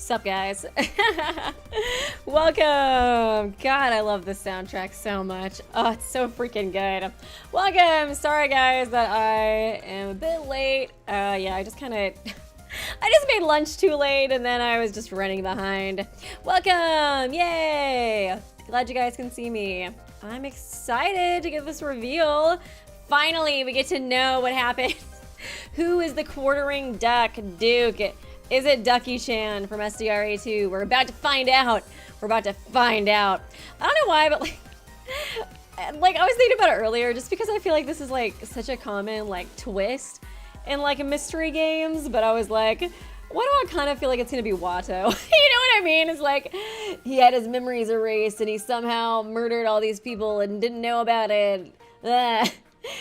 Sup, guys? Welcome! God, I love this soundtrack so much. Oh, it's so freaking good. Welcome! Sorry, guys, that I am a bit late. Yeah, I just made lunch too late, and then I was just running behind. Welcome! Yay! Glad you guys can see me. I'm excited to get this reveal. Finally, we get to know what happened. Who is the quartering duck Duke? Is it Ducky Chan from SDRA2? We're about to find out. We're about to find out. I don't know why, but like I was thinking about it earlier, just because I feel like this is like such a common like twist in like mystery games. But I was like, why do I kind of feel like it's gonna be Watto? You know what I mean? It's like he had his memories erased and he somehow murdered all these people and didn't know about it.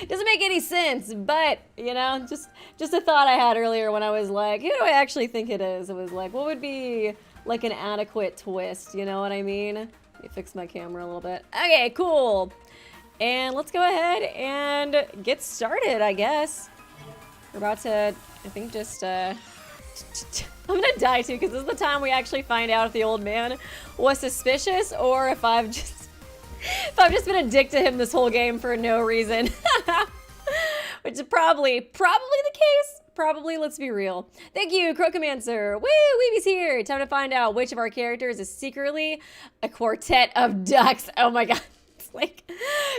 Doesn't make any sense, but you know, just a thought I had earlier when I was like, who do I actually think it is? It was like, what would be like an adequate twist? You know what I mean? Let me fix my camera a little bit. Okay, cool. And let's go ahead and get started, I guess. We're about to, I think, just I'm gonna die too, because this is the time we actually find out if the old man was suspicious or if I've just been a dick to him this whole game for no reason. Which is probably the case. Probably, let's be real. Thank you, Crocomancer. Woo, Weeby's here. Time to find out which of our characters is secretly a quartet of ducks. Oh my god.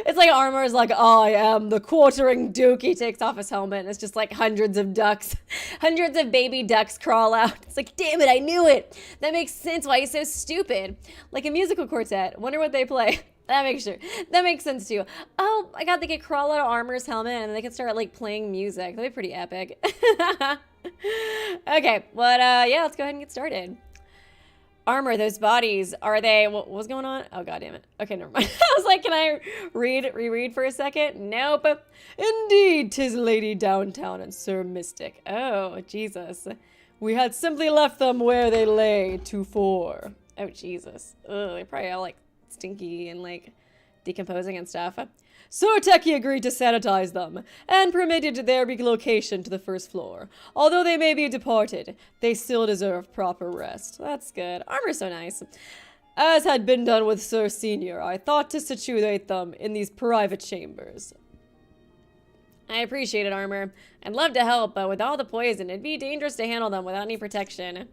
It's like Armor's like, I am the quartering Duke. He takes off his helmet and it's just like hundreds of ducks. Hundreds of baby ducks crawl out. It's like, damn it, I knew it. That makes sense why he's so stupid. Like a musical quartet. Wonder what they play. That makes sense too. Oh my god, they could crawl out of Armor's helmet and they can start like playing music. That'd be pretty epic. Okay, but yeah, let's go ahead and get started. Armor, those bodies, are they, what was going on? Oh god damn it. Okay, never mind. I was like, can I reread for a second? Nope. Indeed, 'tis Lady Downtown and Sir Mystic. Oh, Jesus. We had simply left them where they lay tofore. Oh, Jesus. Ugh, they probably all like stinky and like decomposing and stuff. Sir Techie agreed to sanitize them and permitted their relocation to the first floor. Although they may be departed, they still deserve proper rest. That's good. Armor's so nice. As had been done with Sir Senior, I thought to situate them in these private chambers. I appreciate it, Armor. I'd love to help, but with all the poison, it'd be dangerous to handle them without any protection.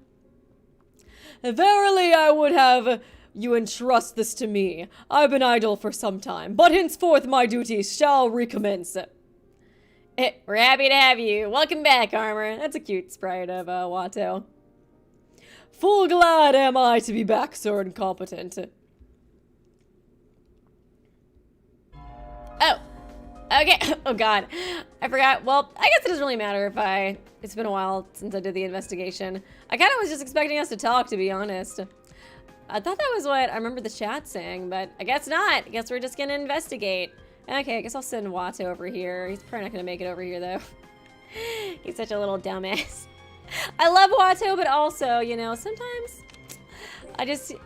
Verily, I would have you entrust this to me. I've been idle for some time, but henceforth my duties shall recommence. We're happy to have you. Welcome back, Armor. That's a cute sprite of Watto. Full glad am I to be back, Sir Incompetent. Oh. Okay. Oh, God. I forgot. Well, I guess it doesn't really matter if it's been a while since I did the investigation. I kind of was just expecting us to talk, to be honest. I thought that was what I remember the chat saying, but I guess not. I guess we're just gonna investigate. Okay, I guess I'll send Watto over here. He's probably not gonna make it over here, though. He's such a little dumbass. I love Watto, but also, you know, sometimes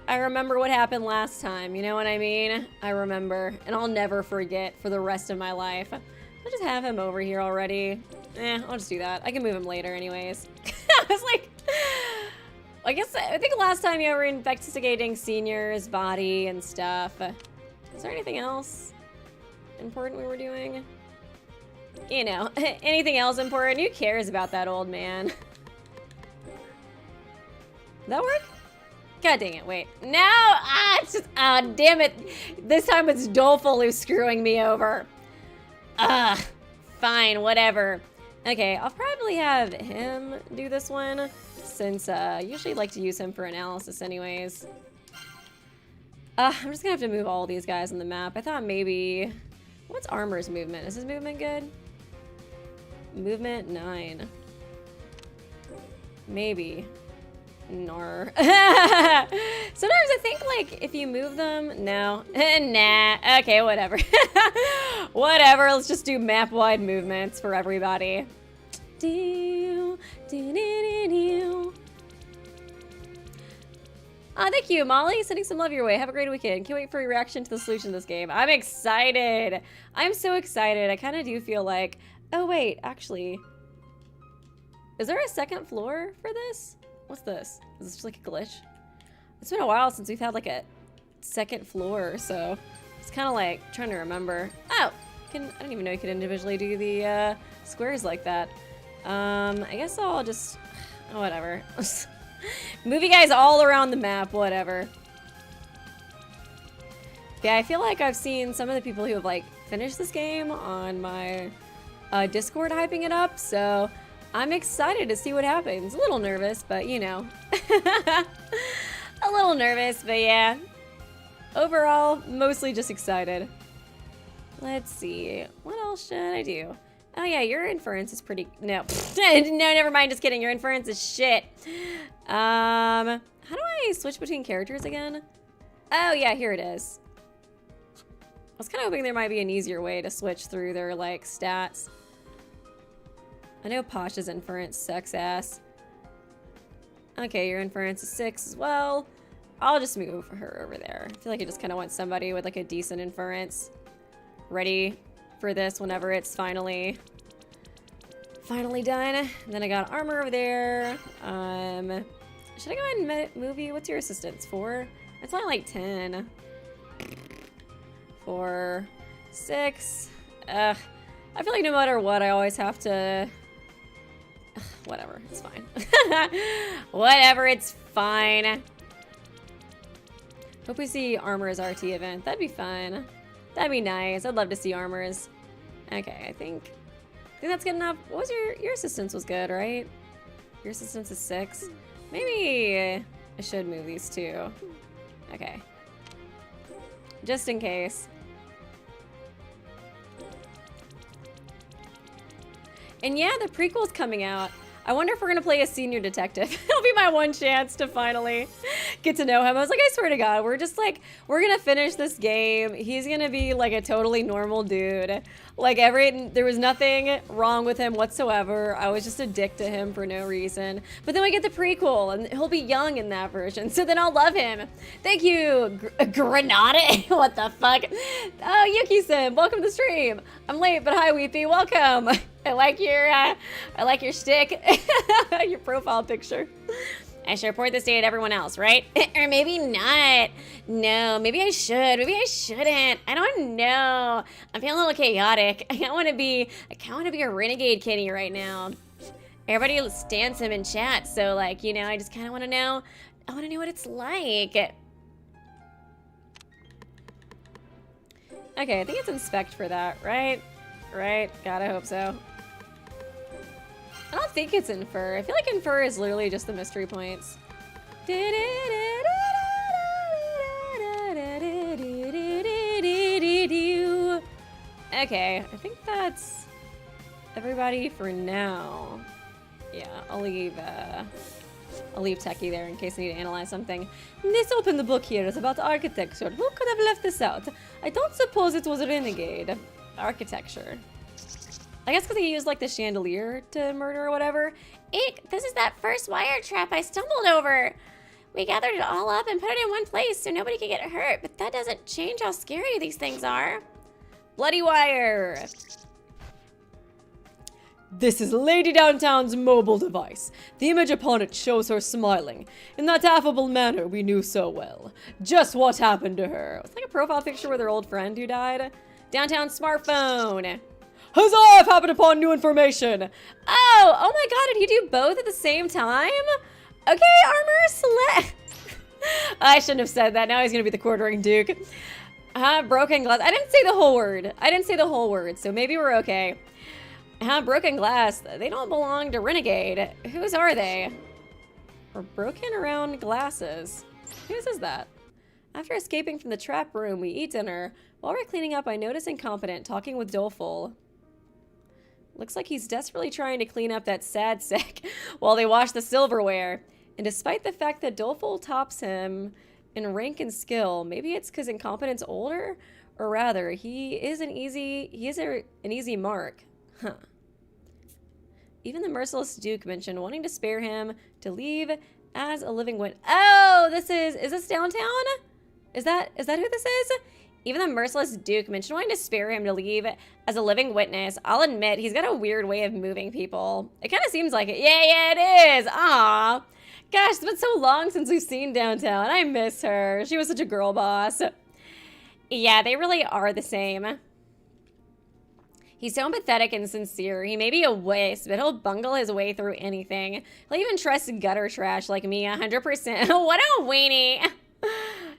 I remember what happened last time, you know what I mean? I remember, and I'll never forget for the rest of my life. I'll just have him over here already. I'll just do that. I can move him later anyways. I was like, I think last time you were investigating Senior's body and stuff. Is there anything else important we were doing? You know, anything else important? Who cares about that old man? Did that work? God dang it, wait. No! It's just, damn it. This time it's Doleful who's screwing me over. Fine, whatever. Okay, I'll probably have him do this one, since I usually like to use him for analysis anyways. I'm just gonna have to move all these guys on the map. I thought maybe... What's Armor's movement? Is his movement good? Movement 9. Maybe. Nar. Sometimes I think, like, if you move them... No. Nah. Okay, whatever. Whatever, let's just do map-wide movements for everybody. Thank you, Molly. Sending some love your way. Have a great weekend. Can't wait for your reaction to the solution to this game. I'm excited. I'm so excited. I kind of do feel like... Oh, wait. Actually... Is there a second floor for this? What's this? Is this just like a glitch? It's been a while since we've had like a second floor, so it's kind of like trying to remember. Oh, I didn't even know you could individually do the squares like that. I guess I'll just, oh, whatever. Move you guys all around the map, whatever. Yeah, I feel like I've seen some of the people who have like finished this game on my Discord hyping it up, so I'm excited to see what happens. A little nervous, but you know. A little nervous, but yeah. Overall, mostly just excited. Let's see. What else should I do? Oh yeah, your inference is pretty... No. No, never mind. Just kidding. Your inference is shit. How do I switch between characters again? Oh yeah, here it is. I was kind of hoping there might be an easier way to switch through their, like, stats. I know Pasha's inference sucks ass. Okay, your inference is 6 as well. I'll just move her over there. I feel like I just kind of want somebody with like a decent inference ready for this whenever it's finally done. And then I got armor over there. Should I go ahead and move you? What's your assistance? 4? It's only like 10. 4, 6. I feel like no matter what, I always have to... Whatever, it's fine. Whatever, it's fine. Hope we see Armor's RT event. That'd be fun. That'd be nice. I'd love to see Armor's. Okay, I think that's good enough. What was your assistance was good, right? Your assistance is 6. Maybe I should move these two. Okay. Just in case. And yeah, the prequel's coming out. I wonder if we're gonna play a senior detective. It'll be my one chance to finally get to know him. I was like, I swear to God, we're gonna finish this game. He's gonna be like a totally normal dude. Like there was nothing wrong with him whatsoever. I was just a dick to him for no reason. But then we get the prequel and he'll be young in that version. So then I'll love him. Thank you, Granada. What the fuck? Oh, Yuki-san, welcome to the stream. I'm late, but hi, Weepy, welcome. I like your shtick, your profile picture. I should report this day to everyone else, right? Or maybe not. No, maybe I should. Maybe I shouldn't. I don't know. I'm feeling a little chaotic. I kind of want to be a renegade kitty right now. Everybody stands him in chat, so like, you know, I just kind of want to know. I want to know what it's like. Okay, I think it's inspect for that, right? Right? God, I hope so. I don't think it's infer. I feel like infer is literally just the mystery points. Okay, I think that's everybody for now. Yeah, I'll leave Techie there in case I need to analyze something. This open the book here is about architecture. Who could have left this out? I don't suppose it was a renegade. Architecture. I guess because he used like the chandelier to murder or whatever. Eek, this is that first wire trap I stumbled over. We gathered it all up and put it in one place so nobody could get hurt, but that doesn't change how scary these things are. Bloody wire. This is Lady Downtown's mobile device. The image upon it shows her smiling in that affable manner we knew so well. Just what happened to her? It's like a profile picture with her old friend who died. Downtown smartphone. Huzzah! I've happened upon new information. Oh my God! Did he do both at the same time? Okay, armor select. I shouldn't have said that. Now he's gonna be the quartering duke. Broken glass. I didn't say the whole word. So maybe we're okay. Broken glass. They don't belong to Renegade. Whose are they? We're broken around glasses. Whose is that? After escaping from the trap room, we eat dinner. While we're cleaning up, I notice Incompetent talking with Doleful. Looks like he's desperately trying to clean up that sad sack while they wash the silverware. And despite the fact that Doleful tops him in rank and skill, maybe it's because Incompetent's older? Or rather, he is an easy mark. Huh. Even the merciless Duke mentioned wanting to spare him to leave as a living witness. Oh, is this downtown? Is that who this is? Even the merciless Duke mentioned wanting to spare him to leave as a living witness. I'll admit, he's got a weird way of moving people. It kind of seems like it. Yeah, it is. Aw. Gosh, it's been so long since we've seen downtown. I miss her. She was such a girl boss. Yeah, they really are the same. He's so empathetic and sincere. He may be a waste, but he'll bungle his way through anything. He'll even trust gutter trash like me 100%. What a weenie.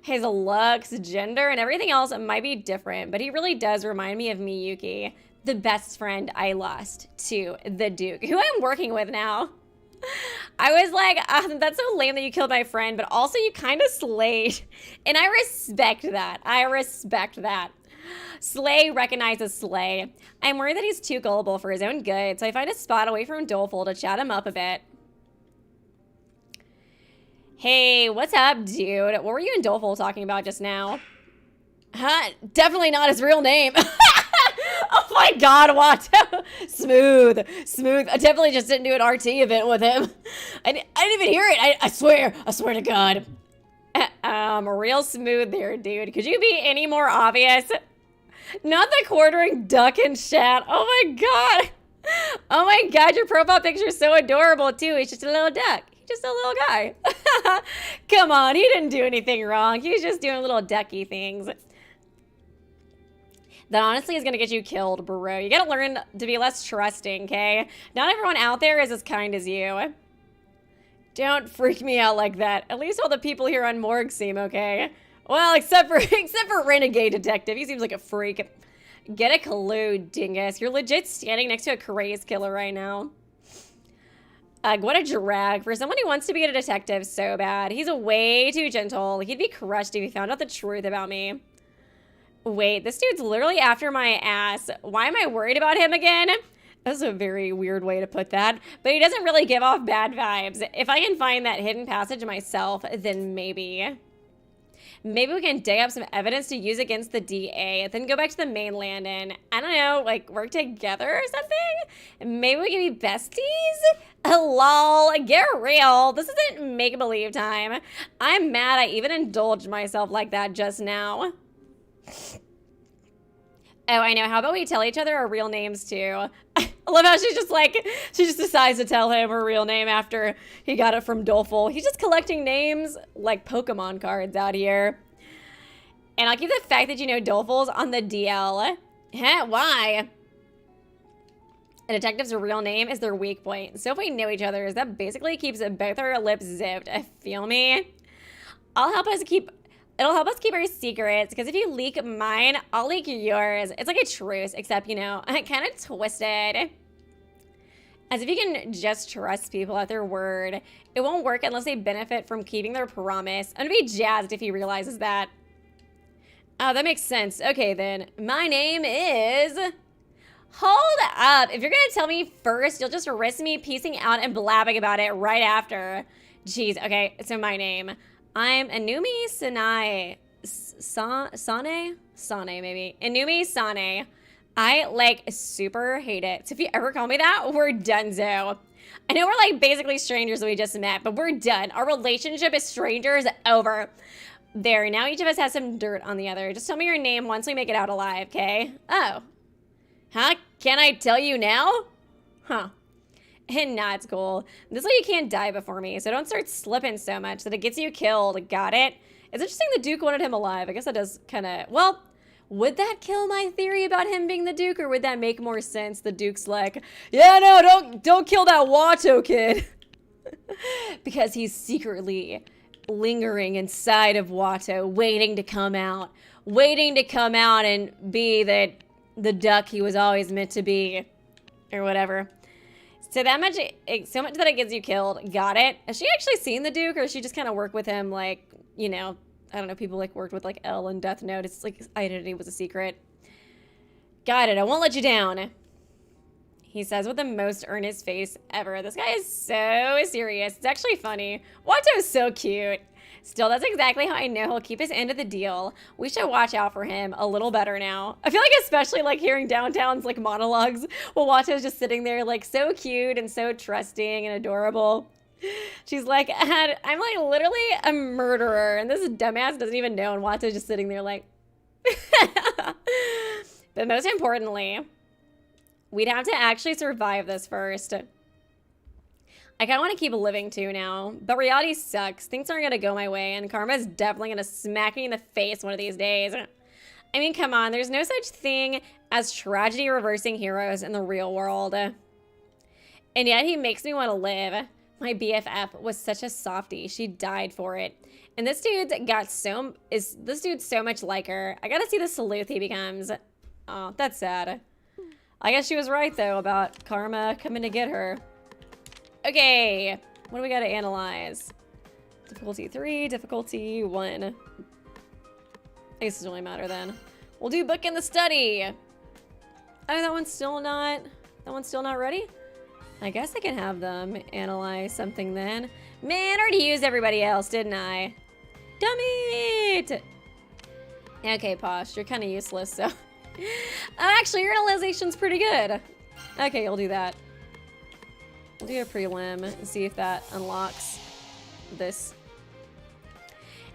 His looks, gender, and everything else might be different, but he really does remind me of Miyuki, the best friend I lost to the Duke, who I'm working with now. I was like, that's so lame that you killed my friend, but also you kind of slayed. And I respect that. I respect that. Slay recognizes slay. I'm worried that he's too gullible for his own good, so I find a spot away from Doleful to chat him up a bit. Hey, what's up, dude? What were you and Doleful talking about just now? Huh? Definitely not his real name. Oh my god, Watto. Smooth. I definitely just didn't do an RT event with him. I didn't even hear it. I swear to God. Real smooth there, dude. Could you be any more obvious? Not the quartering duck in chat. Oh my god. Oh my god, your profile picture is so adorable too. He's just a little duck. He's just a little guy. Come on, he didn't do anything wrong. He was just doing little ducky things. That honestly is going to get you killed, bro. You got to learn to be less trusting, okay? Not everyone out there is as kind as you. Don't freak me out like that. At least all the people here on Morgue seem okay. Well, except for Renegade Detective. He seems like a freak. Get a clue, dingus. You're legit standing next to a crazed killer right now. What a drag. For someone who wants to be a detective so bad. He's way too gentle. He'd be crushed if he found out the truth about me. Wait, this dude's literally after my ass. Why am I worried about him again? That's a very weird way to put that. But he doesn't really give off bad vibes. If I can find that hidden passage myself, then maybe. Maybe we can dig up some evidence to use against the DA, then go back to the mainland and, I don't know, like work together or something? Maybe we can be besties? Lol, get real. This isn't make-believe time. I'm mad I even indulged myself like that just now. Oh, I know. How about we tell each other our real names too? I love how she just decides to tell him her real name after he got it from Doleful. He's just collecting names like Pokemon cards out here. And I'll keep the fact that you know Doleful's on the DL. Huh? Why? A detective's real name is their weak point. So if we know each other, that basically keeps both our lips zipped. Feel me? It'll help us keep our secrets, because if you leak mine, I'll leak yours. It's like a truce, except, you know, kind of twisted. As if you can just trust people at their word. It won't work unless they benefit from keeping their promise. I'm gonna be jazzed if he realizes that. Oh, that makes sense. Okay, then. My name is... Hold up. If you're gonna tell me first, you'll just risk me piecing out and blabbing about it right after. Jeez, okay, so my name... I'm Inumi Sanae. Sane, maybe. Inumi Sane. I, like, super hate it. So if you ever call me that, we're donezo. I know we're, like, basically strangers that we just met, but we're done. Our relationship as strangers over. There, now each of us has some dirt on the other. Just tell me your name once we make it out alive, okay? Oh. Huh? Can I tell you now? Huh. And nah, it's cool. This way you can't die before me, so don't start slipping so much that it gets you killed. Got it? It's interesting the Duke wanted him alive. I guess that does kind of... Well, would that kill my theory about him being the Duke, or would that make more sense? The Duke's like, yeah, no, don't kill that Watto kid. Because he's secretly lingering inside of Watto, waiting to come out. Waiting to come out and be the duck he was always meant to be. Or whatever. So much that it gets you killed. Got it. Has she actually seen the Duke, or does she just kind of work with him like, you know, I don't know, people like worked with like Elle and Death Note. It's like his identity was a secret. Got it. I won't let you down. He says with the most earnest face ever. This guy is so serious. It's actually funny. Watto is so cute. Still, that's exactly how I know he'll keep his end of the deal. We should watch out for him a little better now. I feel like especially like hearing Downtown's like monologues while Watto's just sitting there like so cute and so trusting and adorable. She's like, I'm like literally a murderer and this dumbass doesn't even know, and Watto's just sitting there like... But most importantly, we'd have to actually survive this first. I kind of want to keep living too now, but reality sucks. Things aren't going to go my way, and karma's definitely going to smack me in the face one of these days. I mean, come on, there's no such thing as tragedy reversing heroes in the real world. And yet he makes me want to live. My BFF was such a softie. She died for it. And this dude's so much like her. I gotta see the sleuth he becomes. Oh, that's sad. I guess she was right, though, about karma coming to get her. Okay, what do we gotta analyze? Difficulty 3, difficulty 1. I guess it doesn't really matter then. We'll do book in the study. Oh, that one's still not ready? I guess I can have them analyze something then. Man, I already used everybody else, didn't I? Dumb it! Okay, Posh, you're kind of useless, so. Actually, your analyzation's pretty good. Okay, you'll do that. We'll do a prelim and see if that unlocks this.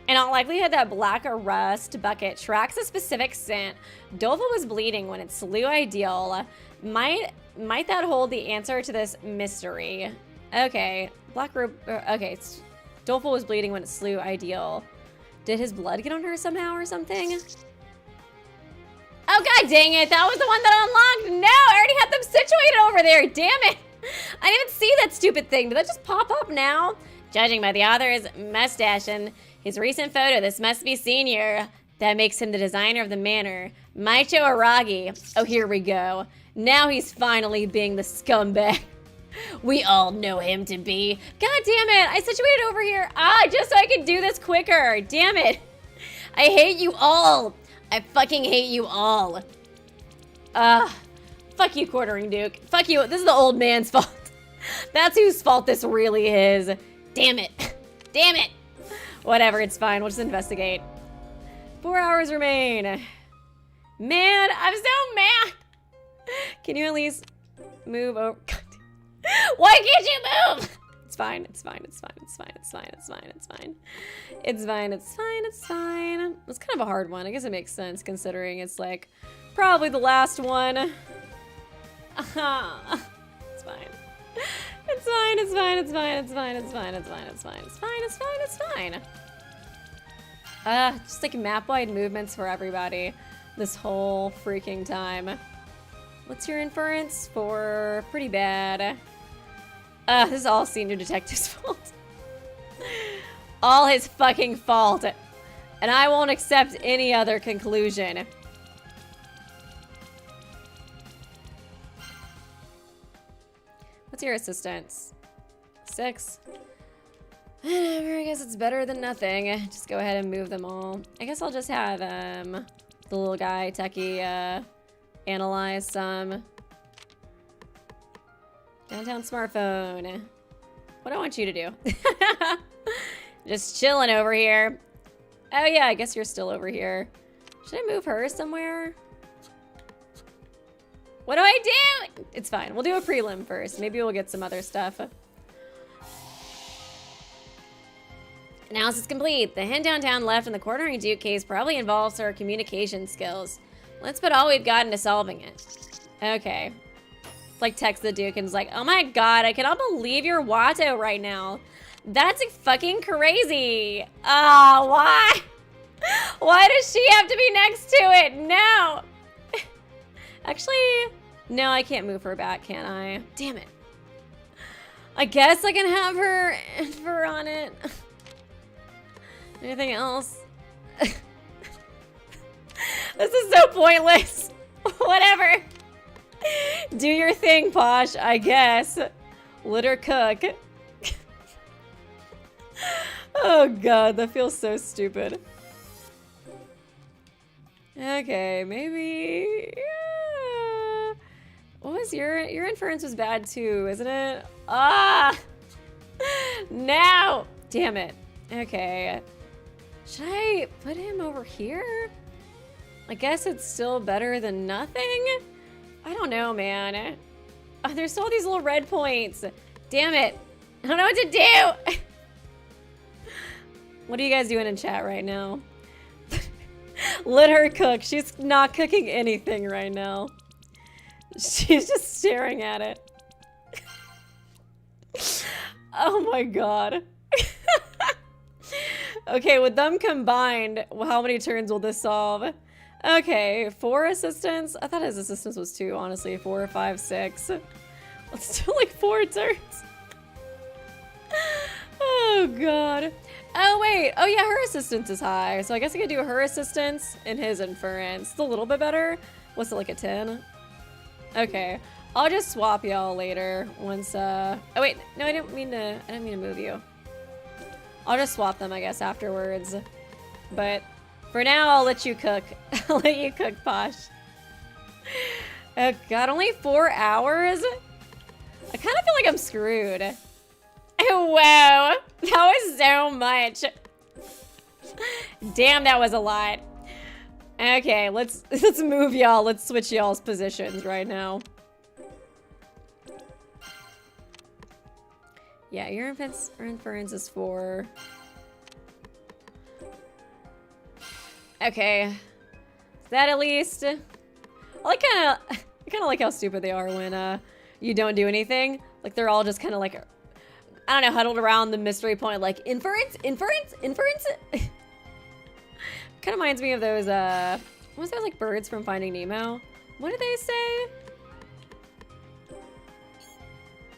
In all likelihood, that black rust bucket tracks a specific scent. Dolphin was bleeding when it slew Ideal. Might that hold the answer to this mystery? Okay, black robe. Okay, Dolphin was bleeding when it slew Ideal. Did his blood get on her somehow or something? Oh god dang it! That was the one that unlocked. No, I already had them situated over there. Damn it! I didn't even see that stupid thing. Did that just pop up now? Judging by the author's mustache and his recent photo, this must be Senior. That makes him the designer of the manor. Maicho Aragi. Oh, here we go. Now he's finally being the scumbag we all know him to be. God damn it. I situated over here. Just so I could do this quicker. Damn it. I hate you all. I fucking hate you all. Fuck you, Quartering Duke. Fuck you. This is the old man's fault. That's whose fault this really is. Damn it. Damn it. Whatever, it's fine. We'll just investigate. 4 hours remain. Man, I'm so mad. Can you at least move over? Why can't you move? It's fine. It's fine. It's fine. It's fine. It's fine. It's fine. It's fine. It's fine. It's fine. It's fine. It's kind of a hard one. I guess it makes sense considering it's like probably the last one. It's fine. It's fine. It's fine. It's fine. It's fine. It's fine. It's fine. It's fine. It's fine. It's fine. It's fine. It's fine. Just like map-wide movements for everybody this whole freaking time. What's your inference for pretty bad? This is all Senior Detective's fault. All his fucking fault. And I won't accept any other conclusion. What's your assistance? 6. I guess it's better than nothing. Just go ahead and move them all. I guess I'll just have the little guy, Techie, analyze some. Downtown smartphone. What do I want you to do? Just chilling over here. Oh yeah, I guess you're still over here. Should I move her somewhere? What do I do? It's fine. We'll do a prelim first. Maybe we'll get some other stuff. Analysis complete. The hint downtown left in the Quartering Duke case probably involves her communication skills. Let's put all we've got into solving it. Okay. It's like text the Duke and it's like, oh my god, I cannot believe you're Watto right now. That's fucking crazy. Why? Why does she have to be next to it? No. Actually, no, I can't move her back, can I? Damn it. I guess I can have her on it. Anything else? This is so pointless. Whatever. Do your thing, Posh, I guess. Let her cook. Oh god, that feels so stupid. Okay, maybe. Yeah. What was your inference was bad too, isn't it? No! Damn it. Okay. Should I put him over here? I guess it's still better than nothing? I don't know, man. There's still these little red points. Damn it. I don't know what to do. What are you guys doing in chat right now? Let her cook. She's not cooking anything right now. She's just staring at it. Oh my god. Okay, with them combined, how many turns will this solve? Okay, 4 assistants? I thought his assistance was 2, honestly. 4, 5, 6. Let's do like 4 turns. Oh god. Oh wait, oh yeah, her assistance is high. So I guess I could do her assistance and his inference. It's a little bit better. What's it, like a 10? Okay, I'll just swap y'all later once, oh wait, no, I didn't mean to move you. I'll just swap them, I guess, afterwards. But for now, I'll let you cook. I'll let you cook, Posh. Oh god, only 4 hours? I kind of feel like I'm screwed. Oh, wow, that was so much. Damn, that was a lot. Okay, let's move y'all. Let's switch y'all's positions right now. Yeah, your inference is 4. Okay, that at least. I kind of like how stupid they are when you don't do anything. Like they're all just kind of like, I don't know, huddled around the mystery point, like inference. Kind of reminds me of those, what was those like birds from Finding Nemo? What did they say?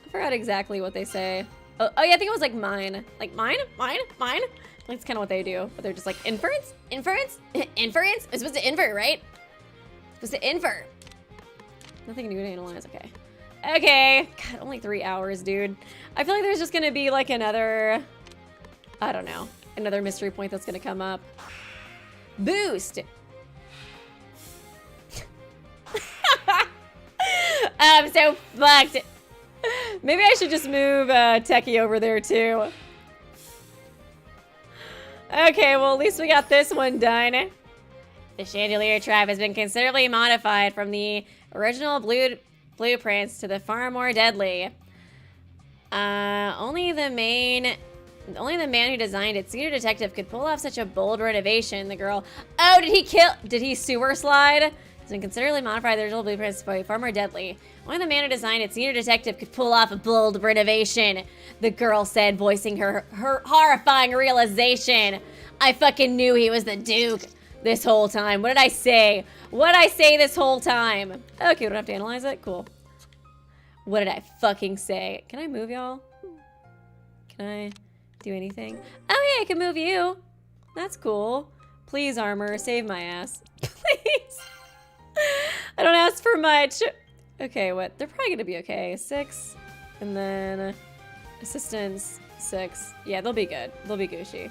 I forgot exactly what they say. Oh yeah, I think it was like mine. Like mine. That's kind of what they do. But they're just like inference. It's supposed to invert, right? It's supposed to invert. Nothing new to analyze, okay. Okay, God, only 3 hours, dude. I feel like there's just gonna be like another, I don't know, another mystery point that's gonna come up. Boost. I'm so fucked. Maybe I should just move Techie over there too. Okay, well at least we got this one done. The Chandelier tribe has been considerably modified from the original blueprints to the far more deadly. Only the man who designed it, senior detective, could pull off such a bold renovation. The girl, oh, did he sewer slide? It's been considerably modified. The original blueprints to be far more deadly. Only the man who designed it, senior detective, could pull off a bold renovation. The girl said, voicing her horrifying realization. I fucking knew he was the Duke this whole time. What did I say? What did I say this whole time? Okay, we don't have to analyze it. Cool. What did I fucking say? Can I move y'all? Can I do anything? Oh yeah, I can move you. That's cool. Please, armor, save my ass. Please. I don't ask for much. Okay, what? They're probably gonna be okay. 6, and then assistance 6. Yeah, they'll be good. They'll be Gucci. I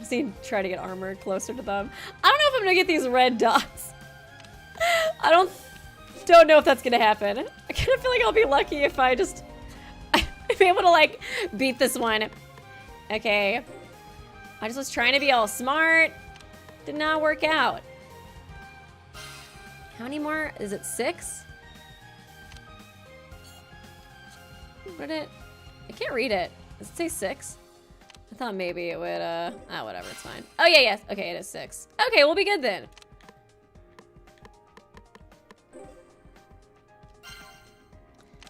just need to try to get armor closer to them. I don't know if I'm gonna get these red dots. I don't know if that's gonna happen. I kind of feel like I'll be lucky if I'm able to like beat this one. Okay. I just was trying to be all smart. Did not work out. How many more? Is it 6? What did it? I can't read it. Does it say 6? I thought maybe it would, whatever, it's fine. Oh, yeah, yes. Okay, it is 6. Okay, we'll be good then.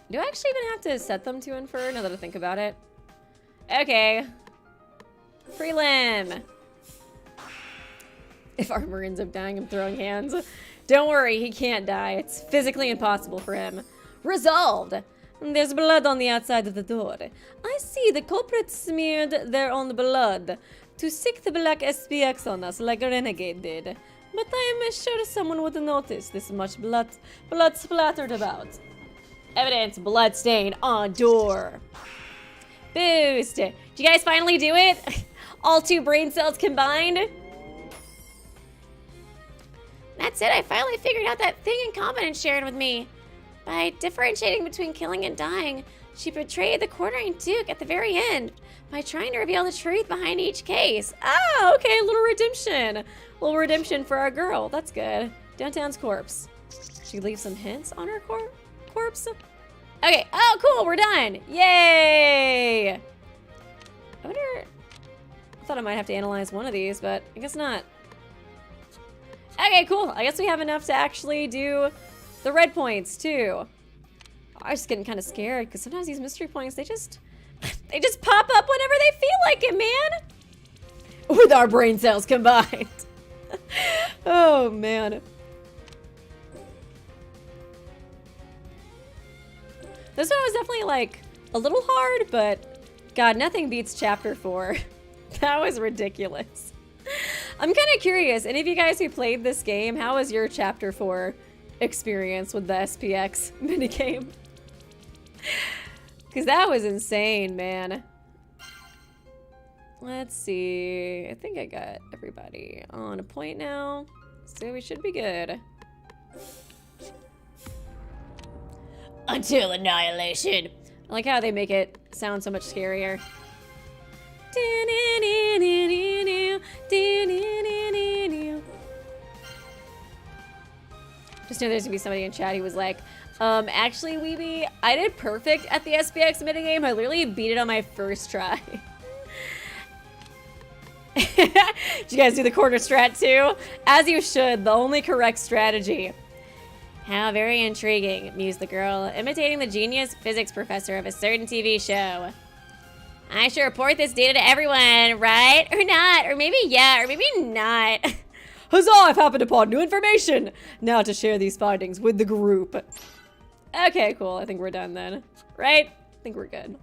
Do I actually even have to set them to infer now that I think about it? Okay. Prelim. If armor ends up dying, I'm throwing hands. Don't worry, he can't die. It's physically impossible for him. Resolved. There's blood on the outside of the door. I see the culprit smeared their own blood to sick the black SPX on us like a renegade did. But I am sure someone would notice this much blood splattered about. Evidence, blood stain on door. Boost. Did you guys finally do it? All 2 brain cells combined? That's it, I finally figured out that thing Incompetence shared with me. By differentiating between killing and dying, she betrayed the quartering Duke at the very end by trying to reveal the truth behind each case. Oh, okay, a little redemption. A little redemption for our girl, that's good. Downtown's corpse. She leaves some hints on her corpse? Okay, oh cool, we're done. Yay! I wonder, I thought I might have to analyze one of these, but I guess not. Okay, cool. I guess we have enough to actually do the red points, too. I was just getting kind of scared, because sometimes these mystery points, they just They just pop up whenever they feel like it, man. With our brain cells combined. Oh, man. This one was definitely, like, a little hard, but God, nothing beats Chapter 4. That was ridiculous. I'm kind of curious, any of you guys who played this game, how was your Chapter 4 experience with the SPX minigame? Because that was insane, man. Let's see. I think I got everybody on a point now. So we should be good. Until annihilation. I like how they make it sound so much scarier. Just know there's gonna be somebody in chat who was like, actually, Weeby, I did perfect at the SPX minigame. I literally beat it on my first try. Did you guys do the corner strat too? As you should, the only correct strategy. How very intriguing, mused the girl, imitating the genius physics professor of a certain TV show. I should report this data to everyone, right? Or not, or maybe yeah, or maybe not. Huzzah, I've happened upon new information! Now to share these findings with the group. Okay, cool, I think we're done then. Right? I think we're good.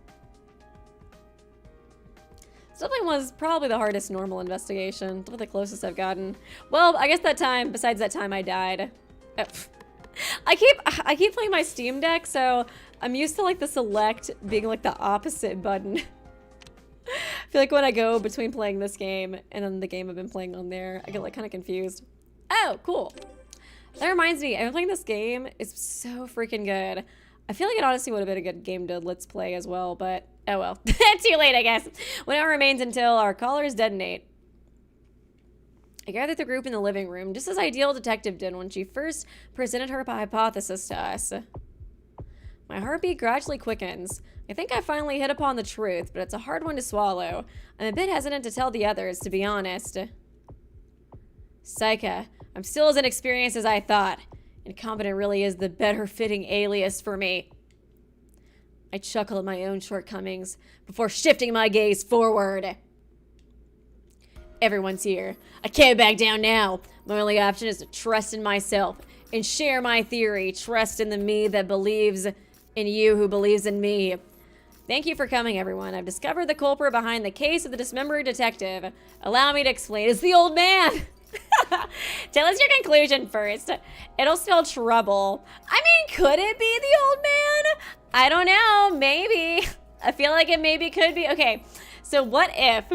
Something was probably the hardest normal investigation. Probably the closest I've gotten. Well, I guess that time, besides that time I died. Oh. I keep playing my Steam Deck, so I'm used to like the select being like the opposite button. I feel like when I go between playing this game and then the game I've been playing on there, I get like kind of confused. Oh, cool. That reminds me, I've been playing this game. It's so freaking good. I feel like it honestly would have been a good game to let's play as well, but oh well. Too late, I guess. When it remains until our callers detonate. I gathered the group in the living room, just as Ideal Detective did when she first presented her hypothesis to us. My heartbeat gradually quickens. I think I finally hit upon the truth, but it's a hard one to swallow. I'm a bit hesitant to tell the others, to be honest. Psycha, I'm still as inexperienced as I thought. Incompetent really is the better fitting alias for me. I chuckle at my own shortcomings before shifting my gaze forward. Everyone's here. I can't back down now. My only option is to trust in myself and share my theory. Trust in the me that believes in you who believes in me. Thank you for coming, everyone. I've discovered the culprit behind the case of the dismembered detective. Allow me to explain. It's the old man. Tell us your conclusion first. It'll spell trouble. I mean, could it be the old man? I don't know. Maybe. I feel like it maybe could be. Okay, so what if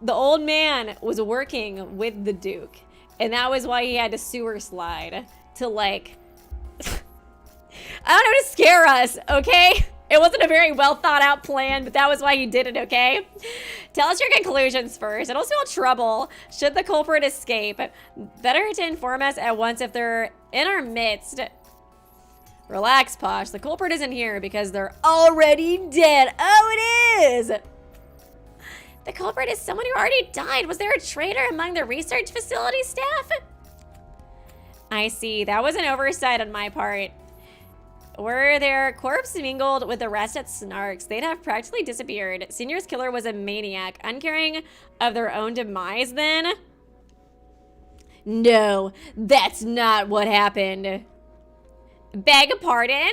the old man was working with the Duke, and that was why he had to sewer slide to, like, I don't know, to scare us, okay? It wasn't a very well thought out plan, but that was why he did it, okay? Tell us your conclusions first. It'll spell trouble should the culprit escape. Better to inform us at once if they're in our midst. Relax, Posh. The culprit isn't here because they're already dead. Oh, it is! The culprit is someone who already died. Was there a traitor among the research facility staff? I see. That was an oversight on my part. Were their corpse mingled with the rest at Snarks, they'd have practically disappeared. Senior's killer was a maniac, uncaring of their own demise then? No, that's not what happened. Beg a pardon?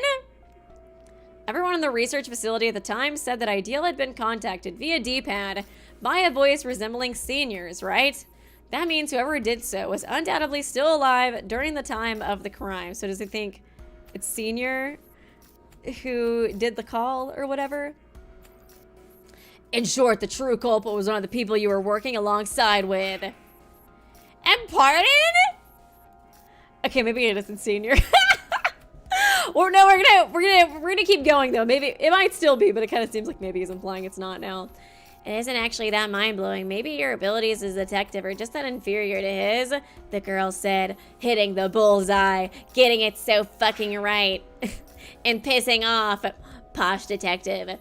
Everyone in the research facility at the time said that Ideal had been contacted via D-pad by a voice resembling Senior's, right? That means whoever did so was undoubtedly still alive during the time of the crime. So does he think it's Senior who did the call or whatever? In short, the true culprit was one of the people you were working alongside with. And pardon? Okay, maybe it isn't Senior. Or no, we're gonna keep going though. Maybe it might still be, but it kind of seems like maybe he's implying it's not now. It isn't actually that mind-blowing. Maybe your abilities as a detective are just that inferior to his, the girl said, hitting the bullseye, getting it so fucking right, and pissing off Posh Detective.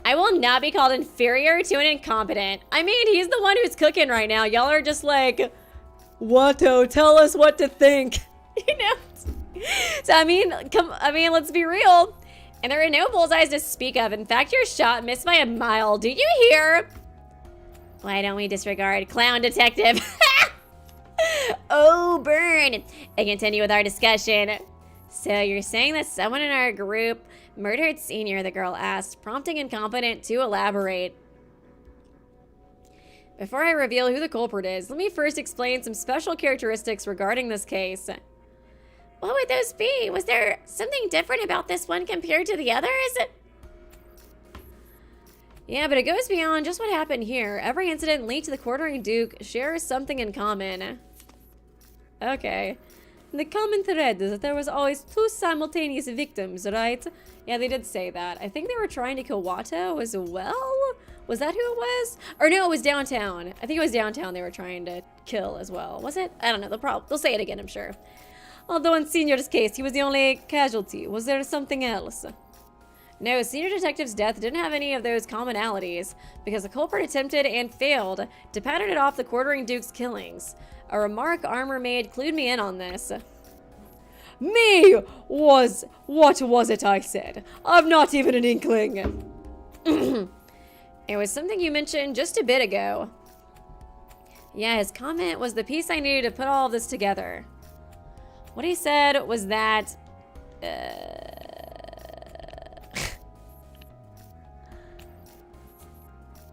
I will not be called inferior to an incompetent. I mean, he's the one who's cooking right now. Y'all are just like, Watto, tell us what to think. You know? So, I mean, let's be real. And there are no bullseyes to speak of. In fact, your shot missed by a mile. Do you hear? Why don't we disregard clown detective? Oh, burn. And continue with our discussion. So you're saying that someone in our group murdered Senior, the girl asked, prompting Incompetent to elaborate. Before I reveal who the culprit is, let me first explain some special characteristics regarding this case. What would those be? Was there something different about this one compared to the others? Yeah, but it goes beyond just what happened here. Every incident linked to the Quartering Duke shares something in common. Okay. The common thread is that there was always 2 simultaneous victims, right? Yeah, they did say that. I think they were trying to kill Watto as well? Was that who it was? Or no, it was downtown. I think it was downtown they were trying to kill as well. Was it? I don't know. They'll say it again, I'm sure. Although in Senior's case, he was the only casualty. Was there something else? No, Senior Detective's death didn't have any of those commonalities because the culprit attempted and failed to pattern it off the Quartering Duke's killings. A remark Armor made clued me in on this. What was it I said? I've not even an inkling. It was something you mentioned just a bit ago. Yeah, his comment was the piece I needed to put all of this together. What he said was that...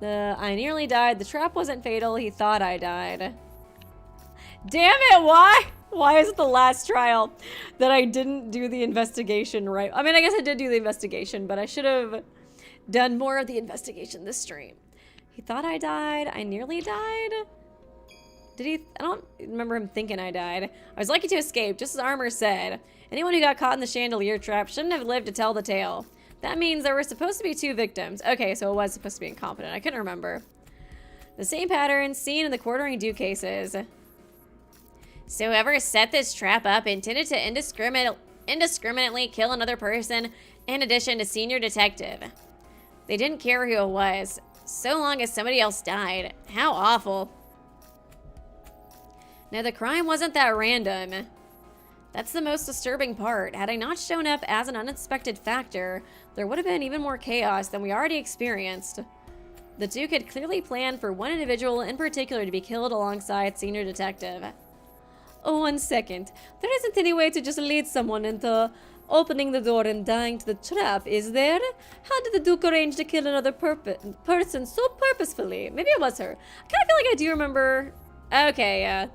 I nearly died. The trap wasn't fatal. He thought I died. Damn it, why? Why is it the last trial that I didn't do the investigation right? I mean, I guess I did do the investigation, but I should have done more of the investigation this stream. He thought I died. I nearly died. Did he? I don't remember him thinking I died. I was lucky to escape, just as Armor said. Anyone who got caught in the chandelier trap shouldn't have lived to tell the tale. That means there were supposed to be 2 victims. Okay, so it was supposed to be Incompetent. I couldn't remember. The same pattern seen in the Quartering Duke cases. So whoever set this trap up intended to indiscriminately kill another person in addition to Senior Detective. They didn't care who it was, so long as somebody else died. How awful. Now, the crime wasn't that random. That's the most disturbing part. Had I not shown up as an unexpected factor, there would have been even more chaos than we already experienced. The Duke had clearly planned for one individual in particular to be killed alongside Senior Detective. Oh, 1 second. There isn't any way to just lead someone into opening the door and dying to the trap, is there? How did the Duke arrange to kill another person so purposefully? Maybe it was her. I kind of feel like I do remember... Okay, yeah.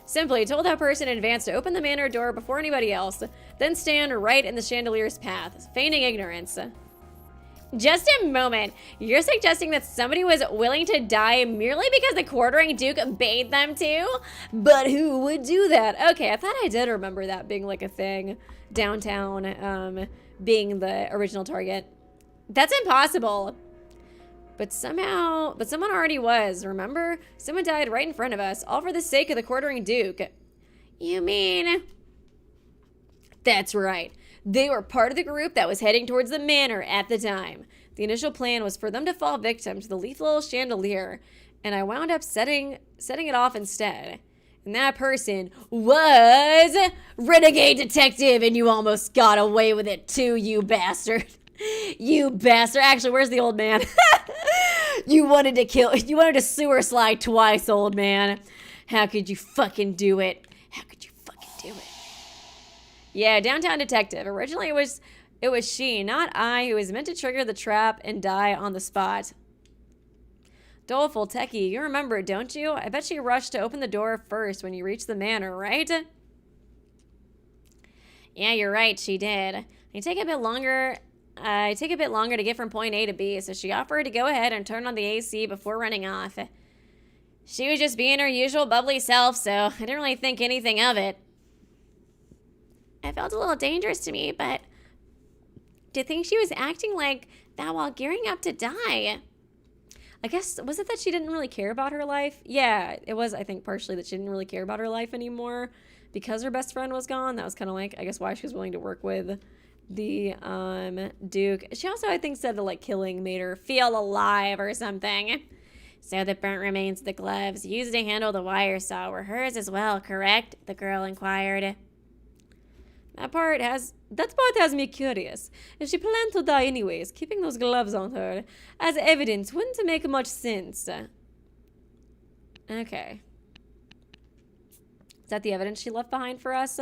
Simply told that person in advance to open the manor door before anybody else, then stand right in the chandelier's path, feigning ignorance. Just a moment. You're suggesting that somebody was willing to die merely because the Quartering Duke bade them to? But who would do that? Okay, I thought I did remember that being like a thing. Downtown, being the original target. That's impossible. But someone already was, remember? Someone died right in front of us, all for the sake of the Quartering Duke. You mean? That's right. They were part of the group that was heading towards the manor at the time. The initial plan was for them to fall victim to the lethal chandelier, and I wound up setting it off instead. And that person was Renegade Detective, and you almost got away with it too, you bastard. You bastard. Actually, where's the old man? You wanted to sewer slide twice, old man. How could you fucking do it? How could you fucking do it? Yeah, Downtown Detective. Originally it was she, not I, who was meant to trigger the trap and die on the spot. Doleful Techie, you remember, don't you? I bet she rushed to open the door first when you reached the manor, right? Yeah, you're right, she did. I take a bit longer to get from point A to B, so she offered to go ahead and turn on the AC before running off. She was just being her usual bubbly self, so I didn't really think anything of it. It felt a little dangerous to me, but to think she was acting like that while gearing up to die. I guess, was it that she didn't really care about her life? Yeah, it was, I think, partially that she didn't really care about her life anymore because her best friend was gone. That was kind of like, I guess, why she was willing to work with the Duke. She also, I think, said that like killing made her feel alive or something. So the burnt remains of the gloves used to handle the wire saw were hers as well, correct? The girl inquired. That part has me curious. If she planned to die anyways, keeping those gloves on her as evidence wouldn't make much sense. Okay. Is that the evidence she left behind for us?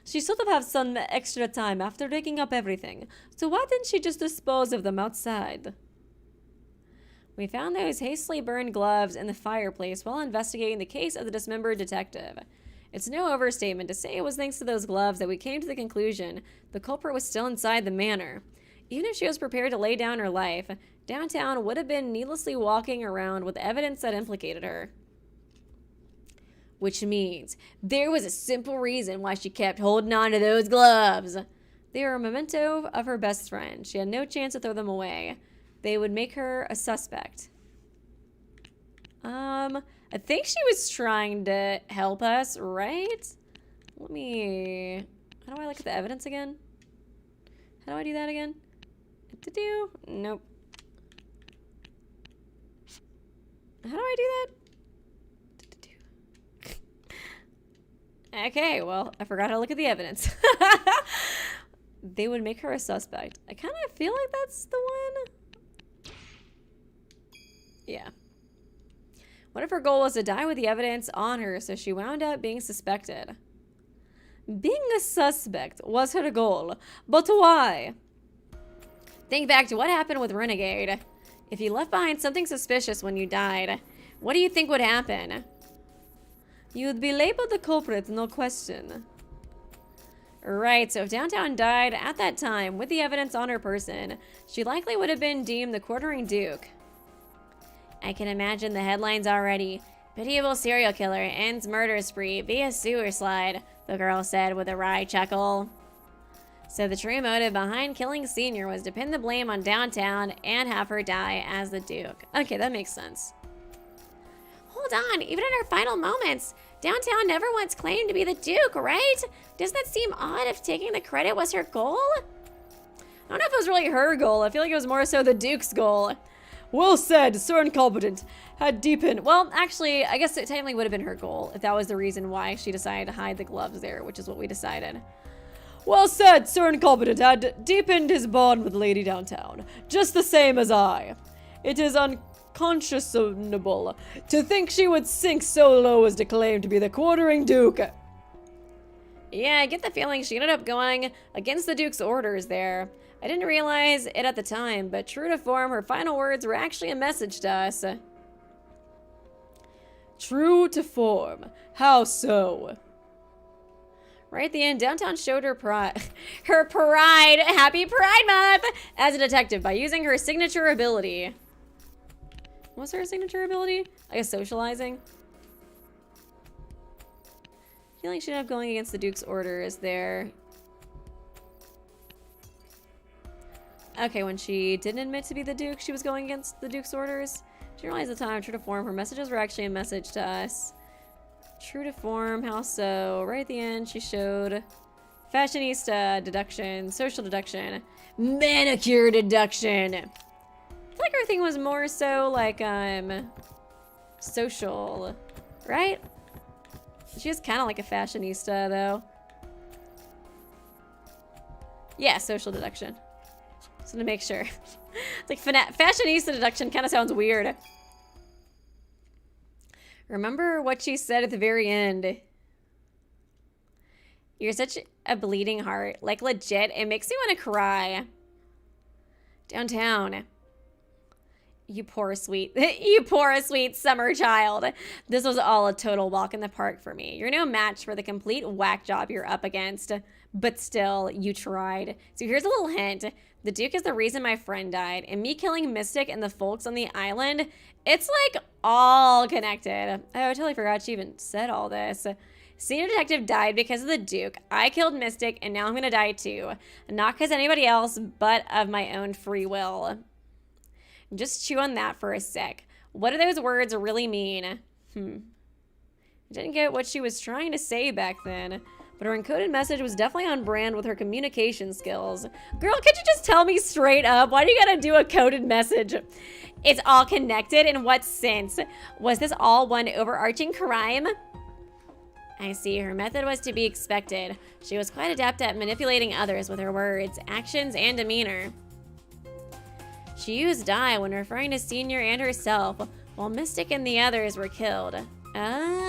She sort of have some extra time after rigging up everything, so why didn't she just dispose of them outside? We found those hastily burned gloves in the fireplace while investigating the case of the dismembered detective. It's no overstatement to say it was thanks to those gloves that we came to the conclusion the culprit was still inside the manor. Even if she was prepared to lay down her life, downtown would have been needlessly walking around with evidence that implicated her. Which means there was a simple reason why she kept holding on to those gloves. They were a memento of her best friend. She had no chance to throw them away. They would make her a suspect. I think she was trying to help us, right? How do I look at the evidence again? How do I do that again? Nope. How do I do that? Okay, well, I forgot how to look at the evidence. They would make her a suspect. I kind of feel like that's the one. Yeah. What if her goal was to die with the evidence on her, so she wound up being suspected? Being a suspect was her goal, but why? Think back to what happened with Renegade. If you left behind something suspicious when you died, what do you think would happen? You'd be labeled the culprit, no question. Right, so if Downtown died at that time with the evidence on her person, she likely would have been deemed the quartering Duke. I can imagine the headlines already. Pitiable serial killer ends murder spree via sewer slide, the girl said with a wry chuckle. So the true motive behind killing Senior was to pin the blame on Downtown and have her die as the Duke. Okay, that makes sense. Hold on, even in her final moments, Downtown never once claimed to be the Duke, right? Doesn't that seem odd if taking the credit was her goal? I don't know if it was really her goal. I feel like it was more so the Duke's goal. Well said, Sir Incompetent. Had deepened. Well, actually, I guess it technically would have been her goal if that was the reason why she decided to hide the gloves there, which is what we decided. Well said, Sir Incompetent had deepened his bond with Lady Downtown, just the same as I. It is unconscionable to think she would sink so low as to claim to be the quartering Duke. Yeah, I get the feeling she ended up going against the Duke's orders there. I didn't realize it at the time, but true to form, her final words were actually a message to us. True to form? How so? Right at the end, Downtown showed her pride. Happy Pride Month! As a detective by using her signature ability. What's her signature ability? I guess socializing. I feel like she ended up going against the Duke's orders there. Okay, when she didn't admit to be the Duke, she was going against the Duke's orders. She realized at the time, true to form, her messages were actually a message to us. True to form, how so? Right at the end, she showed fashionista deduction, social deduction, manicure deduction. I feel like her thing was more so like, social, right? She is kind of like a fashionista, though. Yeah, social deduction. Just to make sure. It's like fashionista deduction kind of sounds weird. Remember what she said at the very end. You're such a bleeding heart. Like, legit, it makes me want to cry. Downtown. You poor sweet summer child. This was all a total walk in the park for me. You're no match for the complete whack job you're up against. But still, you tried. So here's a little hint. The Duke is the reason my friend died. And me killing Mystic and the folks on the island, it's like all connected. Oh, I totally forgot she even said all this. Senior detective died because of the Duke. I killed Mystic and now I'm gonna die too. Not because anybody else, but of my own free will. Just chew on that for a sec. What do those words really mean? I didn't get what she was trying to say back then. But her encoded message was definitely on brand with her communication skills. Girl, could you just tell me straight up? Why do you gotta do a coded message? It's all connected in what sense? Was this all one overarching crime? I see. Her method was to be expected. She was quite adept at manipulating others with her words, actions, and demeanor. She used I when referring to Senior and herself, while Mystic and the others were killed. Oh.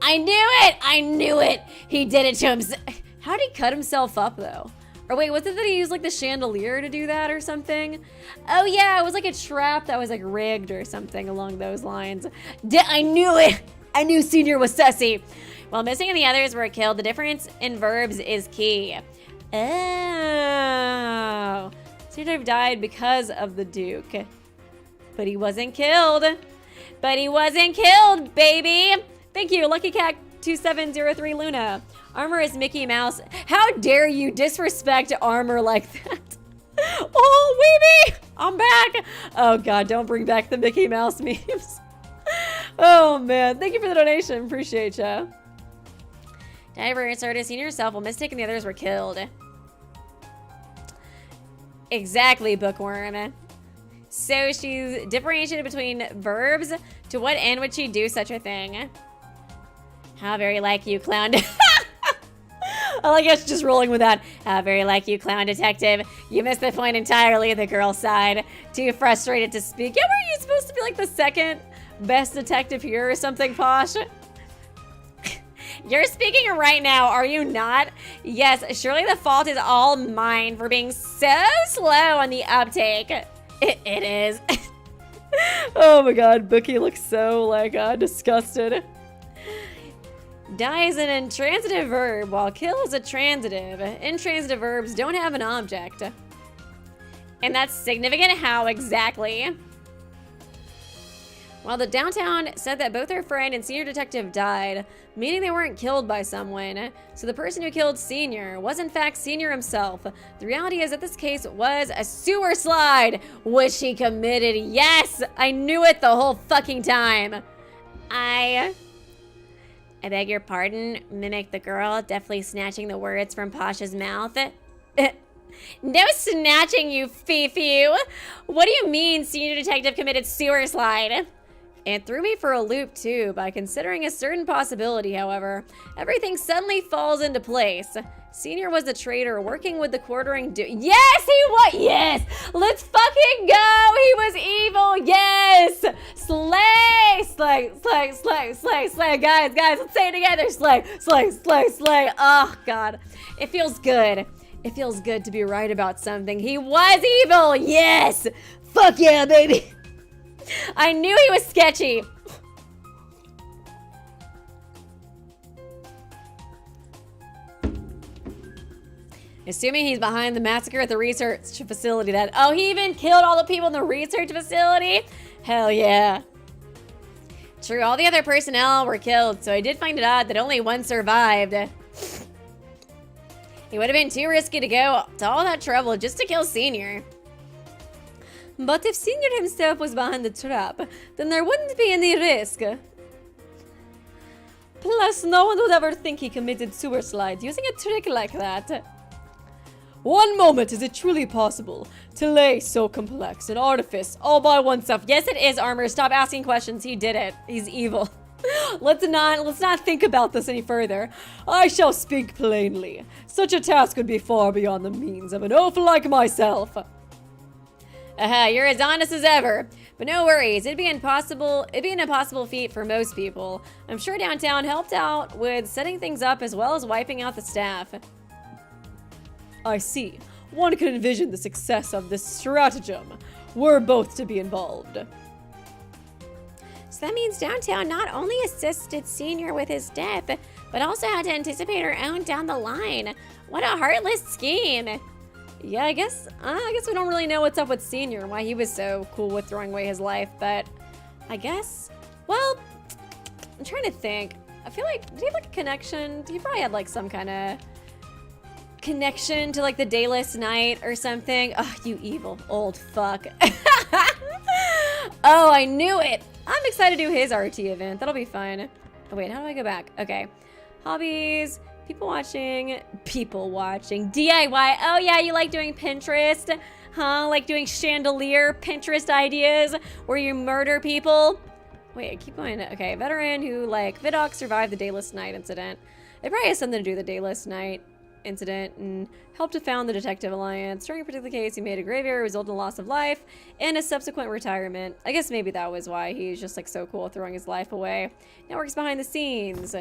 I knew it! I knew it! He did it to himself. How did he cut himself up, though? Or wait, was it that he used, like, the chandelier to do that or something? Oh, yeah, it was like a trap that was, like, rigged or something along those lines. I knew it! I knew Senior was sussy. While Missing and the others were killed, the difference in verbs is key. Oh. Senior died because of the Duke. But he wasn't killed. But he wasn't killed, baby! Thank you, Lucky Cat 2703 Luna. Armor is Mickey Mouse. How dare you disrespect armor like that? Oh, Weeby! I'm back! Oh, God, don't bring back the Mickey Mouse memes. Oh, man. Thank you for the donation. Appreciate ya. Diver inserted Senior herself while Mystic and the others were killed. Exactly, Bookworm. So she's differentiated between verbs. To what end would she do such a thing? How very like you, clown. I guess just rolling with that. How very like you, clown detective. You missed the point entirely of the girl's side. Too frustrated to speak. Yeah, were you supposed to be like the second best detective here or something, Posh? You're speaking right now, are you not? Yes, surely the fault is all mine for being so slow on the uptake. It is. Oh my God, Bookie looks so like disgusted. Die is an intransitive verb, while kill is a transitive. Intransitive verbs don't have an object. And that's significant how exactly? While the downtown said that both her friend and Senior Detective died, meaning they weren't killed by someone, so the person who killed Senior was in fact Senior himself. The reality is that this case was a sewer slide, which she committed. Yes, I knew it the whole fucking time. I beg your pardon, mimicked the girl, deftly snatching the words from Pasha's mouth. No snatching, you fee-fee. What do you mean Senior Detective committed sewer slide? It threw me for a loop too, by considering a certain possibility, however. Everything suddenly falls into place. Senior was the traitor working with the quartering Yes, he was! Yes! Let's fucking go! He was evil! Yes! Slay! Slay, slay, slay, slay, slay. Guys, let's say it together. Slay, slay, slay, slay. Oh, God. It feels good. It feels good to be right about something. He was evil! Yes! Fuck yeah, baby! I knew he was sketchy. Assuming he's behind the massacre at the research facility oh, he even killed all the people in the research facility? Hell yeah. True, all the other personnel were killed, so I did find it odd that only one survived. It would have been too risky to go to all that trouble just to kill Senior. But if Senior himself was behind the trap, then there wouldn't be any risk. Plus, no one would ever think he committed sewer slide using a trick like that. One moment, is it truly possible to lay so complex an artifice all by oneself? Yes, it is, Armor. Stop asking questions. He did it. He's evil. Let's not think about this any further. I shall speak plainly. Such a task would be far beyond the means of an oaf like myself. You're as honest as ever. But no worries, it'd be an impossible feat for most people. I'm sure downtown helped out with setting things up as well as wiping out the staff. I see. One could envision the success of this stratagem were both to be involved. So that means downtown not only assisted Senior with his death, but also had to anticipate her own down the line. What a heartless scheme. Yeah, I guess we don't really know what's up with Senior and why he was so cool with throwing away his life, but I guess, well, I'm trying to think. I feel like, did he have like a connection? He probably had like some kind of connection to like the Dayless Night or something. Oh, you evil old fuck. Oh, I knew it. I'm excited to do his RT event. That'll be fun. Oh, wait, how do I go back? Okay. Hobbies. People watching, DIY. Oh yeah, you like doing Pinterest, huh? Like doing chandelier Pinterest ideas where you murder people? Wait, I keep going. Okay, veteran who, like, Vidocq survived the Dayless Night incident. It probably has something to do with the Dayless Night incident and helped to found the Detective Alliance. During a particular case, he made a grave error, resulted in loss of life and a subsequent retirement. I guess maybe that was why he's just, like, so cool throwing his life away. Now works behind the scenes.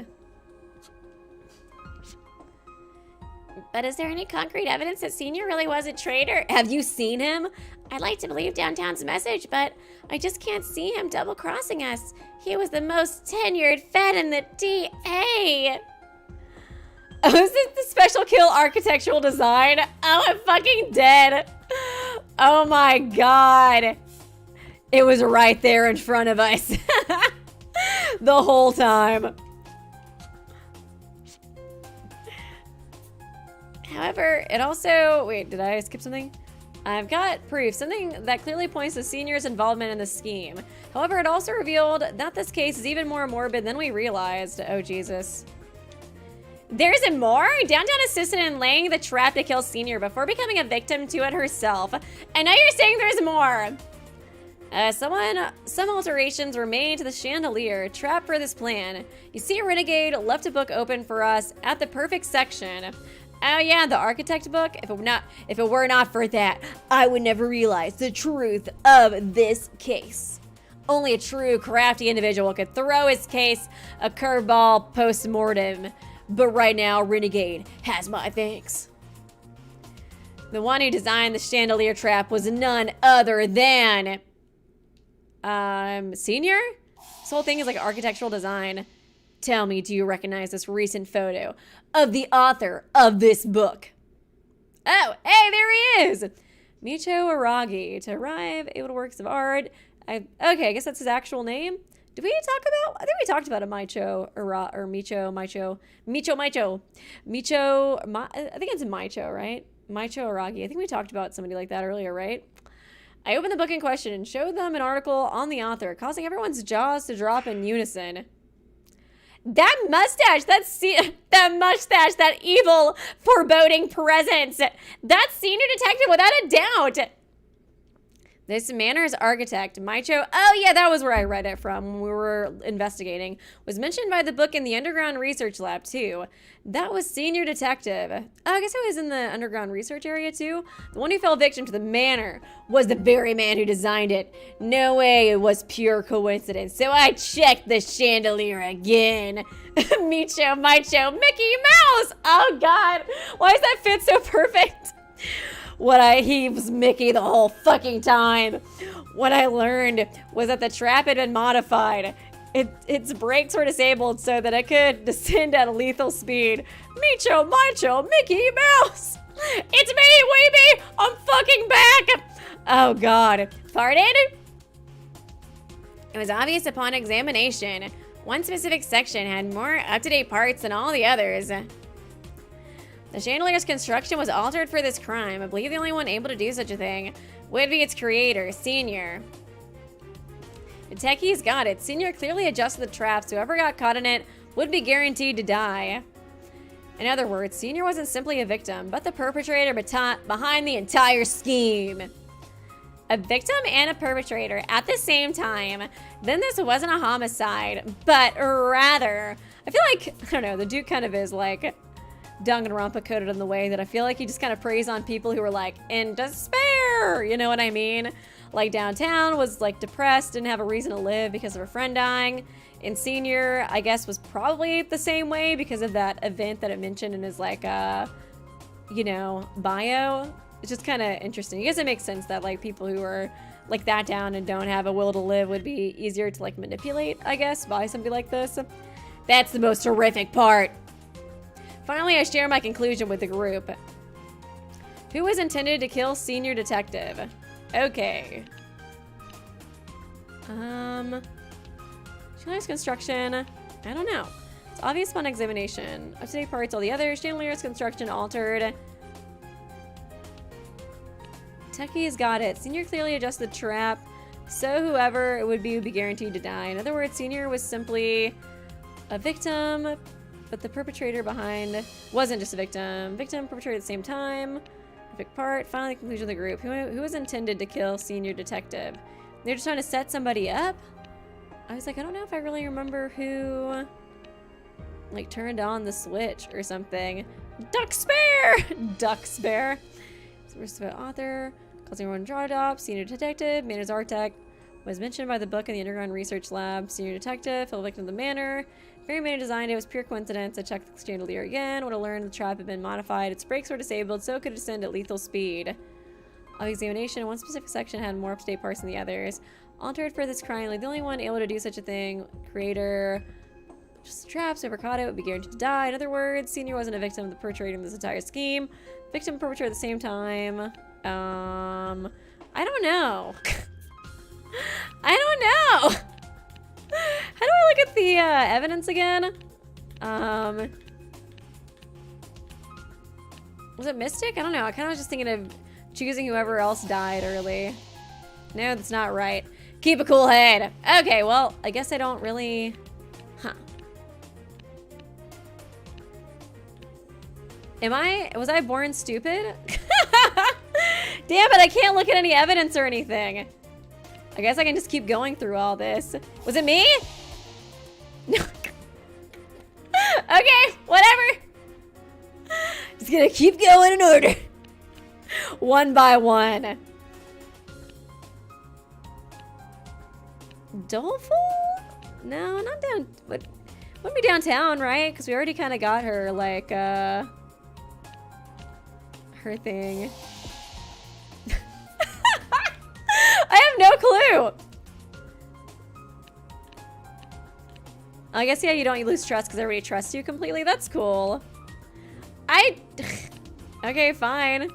But is there any concrete evidence that Senior really was a traitor? Have you seen him? I'd like to believe Downtown's message, but I just can't see him double-crossing us. He was the most tenured Fed in the DA. Oh, is this the special kill architectural design? Oh, I'm fucking dead. Oh my god. It was right there in front of us. The whole time. However, it also... Wait, did I skip something? I've got proof. Something that clearly points to Senior's involvement in the scheme. However, it also revealed that this case is even more morbid than we realized. Oh, Jesus. There isn't more? Downtown assisted in laying the trap to kill Senior before becoming a victim to it herself. And now you're saying there's more. Some alterations were made to the chandelier trap for this plan. You see, Renegade left a book open for us at the perfect section. Oh yeah, the architect book. If it were not for that, I would never realize the truth of this case. Only a true crafty individual could throw his case a curveball post-mortem. But right now, Renegade has my thanks. The one who designed the chandelier trap was none other than... Senior? This whole thing is like architectural design. Tell me, do you recognize this recent photo of the author of this book? Oh, hey, there he is! Micho Aragi. To arrive, able to works of art. Okay, I guess that's his actual name. Did we talk about? I think we talked about a Micho or Micho. I think it's Micho, right? Micho Aragi. I think we talked about somebody like that earlier, right? I opened the book in question and showed them an article on the author, causing everyone's jaws to drop in unison. That mustache, that mustache, that evil, foreboding presence. That's Senior Detective without a doubt. This Manor's architect, Micho, oh yeah, that was where I read it from when we were investigating, was mentioned by the book in the underground research lab too. That was Senior Detective. Oh, I guess I was in the underground research area too. The one who fell victim to the Manor was the very man who designed it. No way it was pure coincidence. So I checked the chandelier again. Micho, Mickey Mouse! Oh God, why does that fit so perfect? He was Mickey the whole fucking time. What I learned was that the trap had been modified. Its brakes were disabled so that it could descend at a lethal speed. Micho, Mickey Mouse! It's me, Weeby! I'm fucking back! Oh God. Pardon? It was obvious upon examination. One specific section had more up-to-date parts than all the others. The chandelier's construction was altered for this crime. I believe the only one able to do such a thing would be its creator, Senior. The techies got it. Senior clearly adjusted the traps. Whoever got caught in it would be guaranteed to die. In other words, Senior wasn't simply a victim, but the perpetrator behind the entire scheme. A victim and a perpetrator at the same time. Then this wasn't a homicide, but rather, I feel like, I don't know, the Duke kind of is like Danganronpa coded in the way that I feel like he just kind of preys on people who are like in despair, you know what I mean? Like Downtown was like depressed, didn't have a reason to live because of a friend dying. And Senior, I guess, was probably the same way because of that event that it mentioned in his like, you know, bio. It's just kind of interesting. I guess it makes sense that like people who are like that down and don't have a will to live would be easier to like manipulate, I guess, by somebody like this. That's the most horrific part. Finally, I share my conclusion with the group. Who was intended to kill Senior Detective? Okay. Chandelier's construction. I don't know. It's obvious upon examination. Up-to-date parts, all the others. Chandelier's construction altered. Techies got it. Senior clearly adjusted the trap, so whoever it would be guaranteed to die. In other words, Senior was simply a victim, but the perpetrator behind wasn't just a victim. Victim, perpetrator at the same time. Perfect part. Finally, the conclusion of the group. Who was intended to kill Senior Detective? They're just trying to set somebody up? I was like, I don't know if I really remember who, like, turned on the switch or something. Duck Spare! Duck Spare. So we're supposed author, causing everyone draw adopt, senior detective, manor's architect, was mentioned by the book in the underground research lab, senior detective, fell victim of the manor. Very manor designed it was pure coincidence. I checked the chandelier again. Would have learned the trap had been modified. Its brakes were disabled, so it could descend at lethal speed. Of examination, one specific section had more up-to-date parts than the others. Altered for this crime, like the only one able to do such a thing. Creator, just traps, whoever caught it would be guaranteed to die. In other words, senior wasn't a victim of the perpetrating this entire scheme. Victim and perpetrator at the same time. I don't know. I don't know. How do I look at the evidence again? Was it Mystic? I don't know. I kind of was just thinking of choosing whoever else died early. No, that's not right. Keep a cool head. Okay, well, I guess I don't really... Huh. Was I born stupid? Damn it, I can't look at any evidence or anything. I guess I can just keep going through all this. Was it me? No. Okay, whatever. Just gonna keep going in order. One by one. Doleful? No, not down. Wouldn't be downtown, right? Because we already kind of got her, like, her thing. I have no clue. I guess, yeah, you don't lose trust because everybody trusts you completely. That's cool. Okay, fine.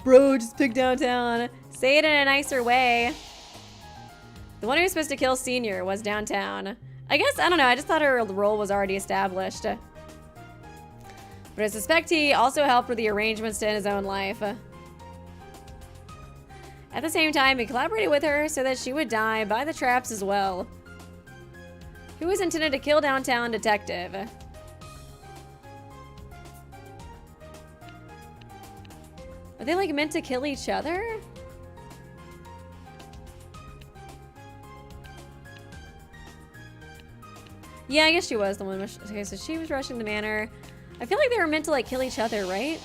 Bro, just pick downtown. Say it in a nicer way. The one who was supposed to kill Senior was downtown. I guess, I don't know, I just thought her role was already established. But I suspect he also helped with the arrangements to end his own life. At the same time, he collaborated with her so that she would die by the traps as well. Who was intended to kill downtown detective? Are they like meant to kill each other? Yeah, I guess she was the one. Okay, so she was rushing the manor. I feel like they were meant to like kill each other, right?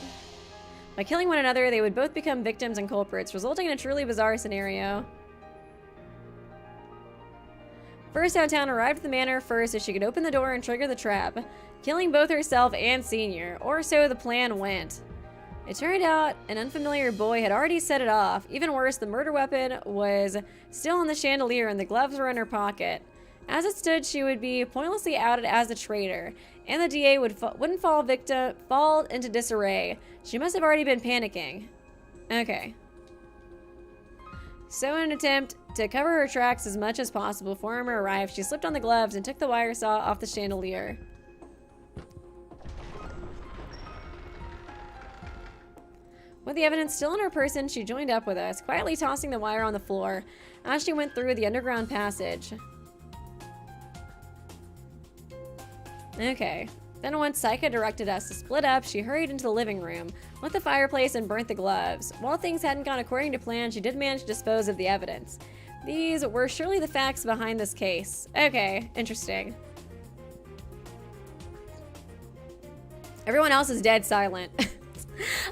By killing one another, they would both become victims and culprits, resulting in a truly bizarre scenario. First, downtown arrived at the manor first so she could open the door and trigger the trap, killing both herself and Senior, or so the plan went. It turned out an unfamiliar boy had already set it off. Even worse, the murder weapon was still on the chandelier and the gloves were in her pocket. As it stood, she would be pointlessly outed as a traitor, and the DA wouldn't fall into disarray. She must have already been panicking. Okay. So in an attempt to cover her tracks as much as possible before Irma arrived, she slipped on the gloves and took the wire saw off the chandelier. With the evidence still in her person, she joined up with us, quietly tossing the wire on the floor as she went through the underground passage. Okay. Then once Psycha directed us to split up, she hurried into the living room, lit the fireplace, and burnt the gloves. While things hadn't gone according to plan, she did manage to dispose of the evidence. These were surely the facts behind this case. Okay, interesting. Everyone else is dead silent.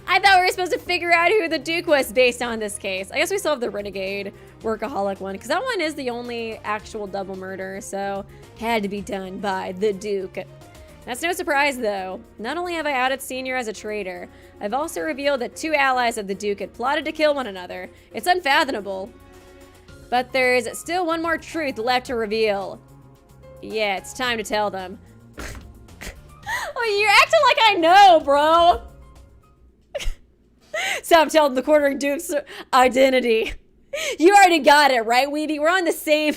I thought we were supposed to figure out who the Duke was based on this case. I guess we still have the Renegade Workaholic one, because that one is the only actual double murder, so had to be done by the Duke. That's no surprise, though. Not only have I outed Senior as a traitor, I've also revealed that two allies of the Duke had plotted to kill one another. It's unfathomable. But there's still one more truth left to reveal. Yeah, it's time to tell them. Oh, you're acting like I know, bro. Stop telling the quartering Duke's identity. You already got it, right, Weedy? We're on the same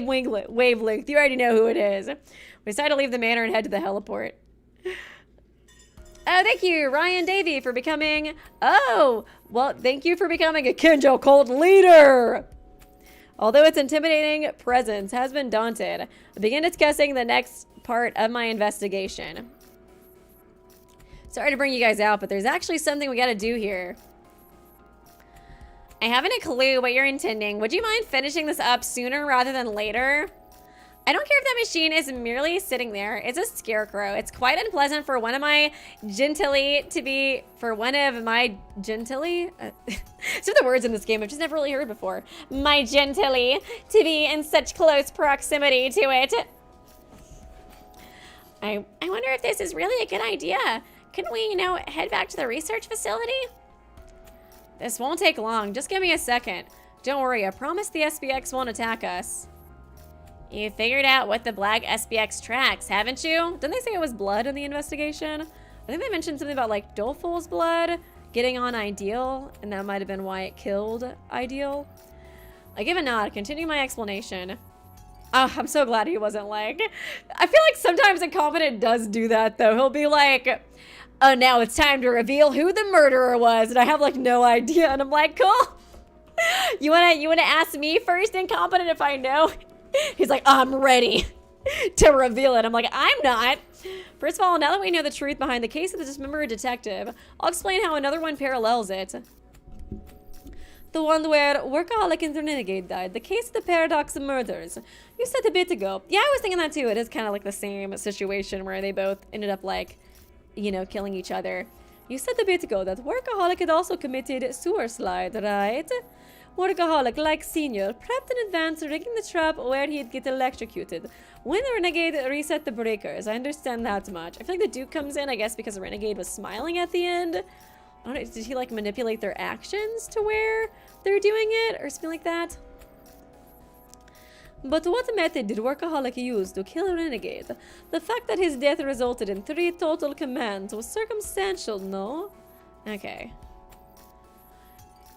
wavelength. You already know who it is. We decided to leave the manor and head to the heliport. Oh, thank you, Ryan Davey, for becoming... Oh, well, thank you for becoming a Kinjo cult leader. Although its intimidating presence has been daunted, I begin discussing the next part of my investigation. Sorry to bring you guys out, but there's actually something we gotta do here. I haven't a clue what you're intending. Would you mind finishing this up sooner rather than later? I don't care if that machine is merely sitting there. It's a scarecrow. It's quite unpleasant for one of my gentilly to be, some of the words in this game I've just never really heard before. My gentilly to be in such close proximity to it. I wonder if this is really a good idea. Couldn't we, head back to the research facility? This won't take long. Just give me a second. Don't worry, I promise the SBX won't attack us. You figured out what the black SBX tracks, haven't you? Didn't they say it was blood in the investigation? I think they mentioned something about like Doleful's blood getting on Ideal, and that might have been why it killed Ideal. I give a nod, continue my explanation. Oh, I'm so glad he wasn't like... I feel like sometimes Incompetent does do that though. He'll be like, oh, now it's time to reveal who the murderer was, and I have like no idea, and I'm like, cool. You wanna ask me first, Incompetent, if I know? He's like, I'm ready to reveal it. I'm like, I'm not. First of all, now that we know the truth behind the case of the dismembered detective, I'll explain how another one parallels it. The one where Workaholic and the Renegade died. The case of the Paradox murders. You said a bit ago. Yeah, I was thinking that too. It is kind of like the same situation where they both ended up like, killing each other. You said a bit ago that Workaholic had also committed suicide, right? Workaholic, like Senior, prepped in advance, rigging the trap where he'd get electrocuted. When the Renegade reset the breakers, I understand that much. I feel like the Duke comes in, I guess, because the Renegade was smiling at the end. I don't know, did he like manipulate their actions to where they're doing it or something like that? But what method did Workaholic use to kill Renegade? The fact that his death resulted in 3 total commands was circumstantial, no? Okay.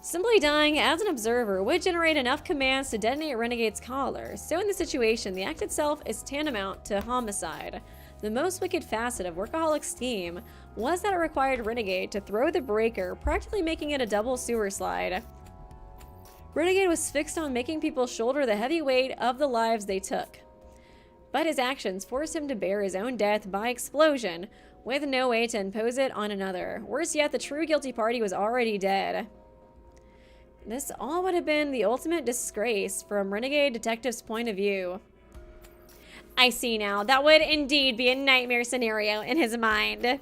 Simply dying as an observer would generate enough commands to detonate Renegade's collar. So in the situation, the act itself is tantamount to homicide. The most wicked facet of Workaholic's scheme was that it required Renegade to throw the breaker, practically making it a double sewer slide. Renegade was fixed on making people shoulder the heavy weight of the lives they took. But his actions forced him to bear his own death by explosion, with no way to impose it on another. Worse yet, the true guilty party was already dead. This all would have been the ultimate disgrace from Renegade Detective's point of view. I see now. That would indeed be a nightmare scenario in his mind.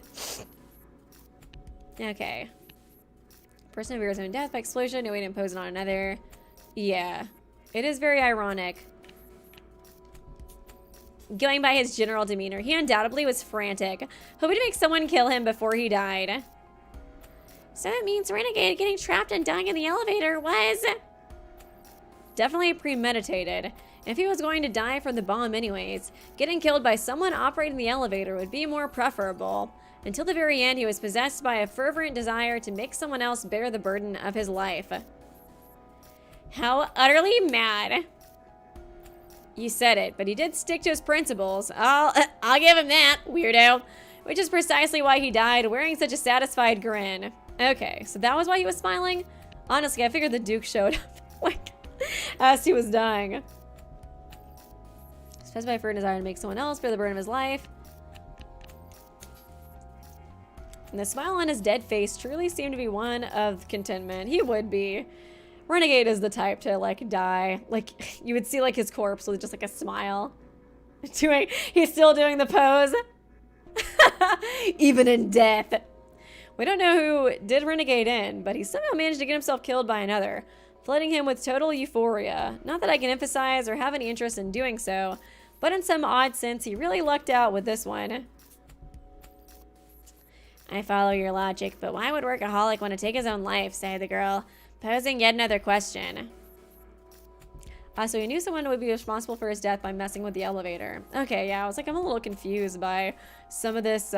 Okay. Person bears his own death by explosion, no way to impose it on another. Yeah. It is very ironic. Going by his general demeanor, he undoubtedly was frantic, hoping to make someone kill him before he died. So it means Renegade getting trapped and dying in the elevator was... definitely premeditated. If he was going to die from the bomb anyways, getting killed by someone operating the elevator would be more preferable. Until the very end, he was possessed by a fervent desire to make someone else bear the burden of his life. How utterly mad. You said it, but he did stick to his principles. I'll give him that, weirdo. Which is precisely why he died, wearing such a satisfied grin. Okay, so that was why he was smiling? Honestly, I figured the Duke showed up like, as he was dying. Specified for a desire to make someone else bear the burden of his life. And the smile on his dead face truly seemed to be one of contentment. He would be. Renegade is the type to, like, die. Like, you would see, like, his corpse with just, like, a smile. He's still doing the pose. Even in death. We don't know who did Renegade in, but he somehow managed to get himself killed by another, flooding him with total euphoria. Not that I can emphasize or have any interest in doing so, but in some odd sense, he really lucked out with this one. I follow your logic, but why would Workaholic want to take his own life, sighed the girl, posing yet another question. So he knew someone would be responsible for his death by messing with the elevator. Okay, yeah, I was like, I'm a little confused by some of this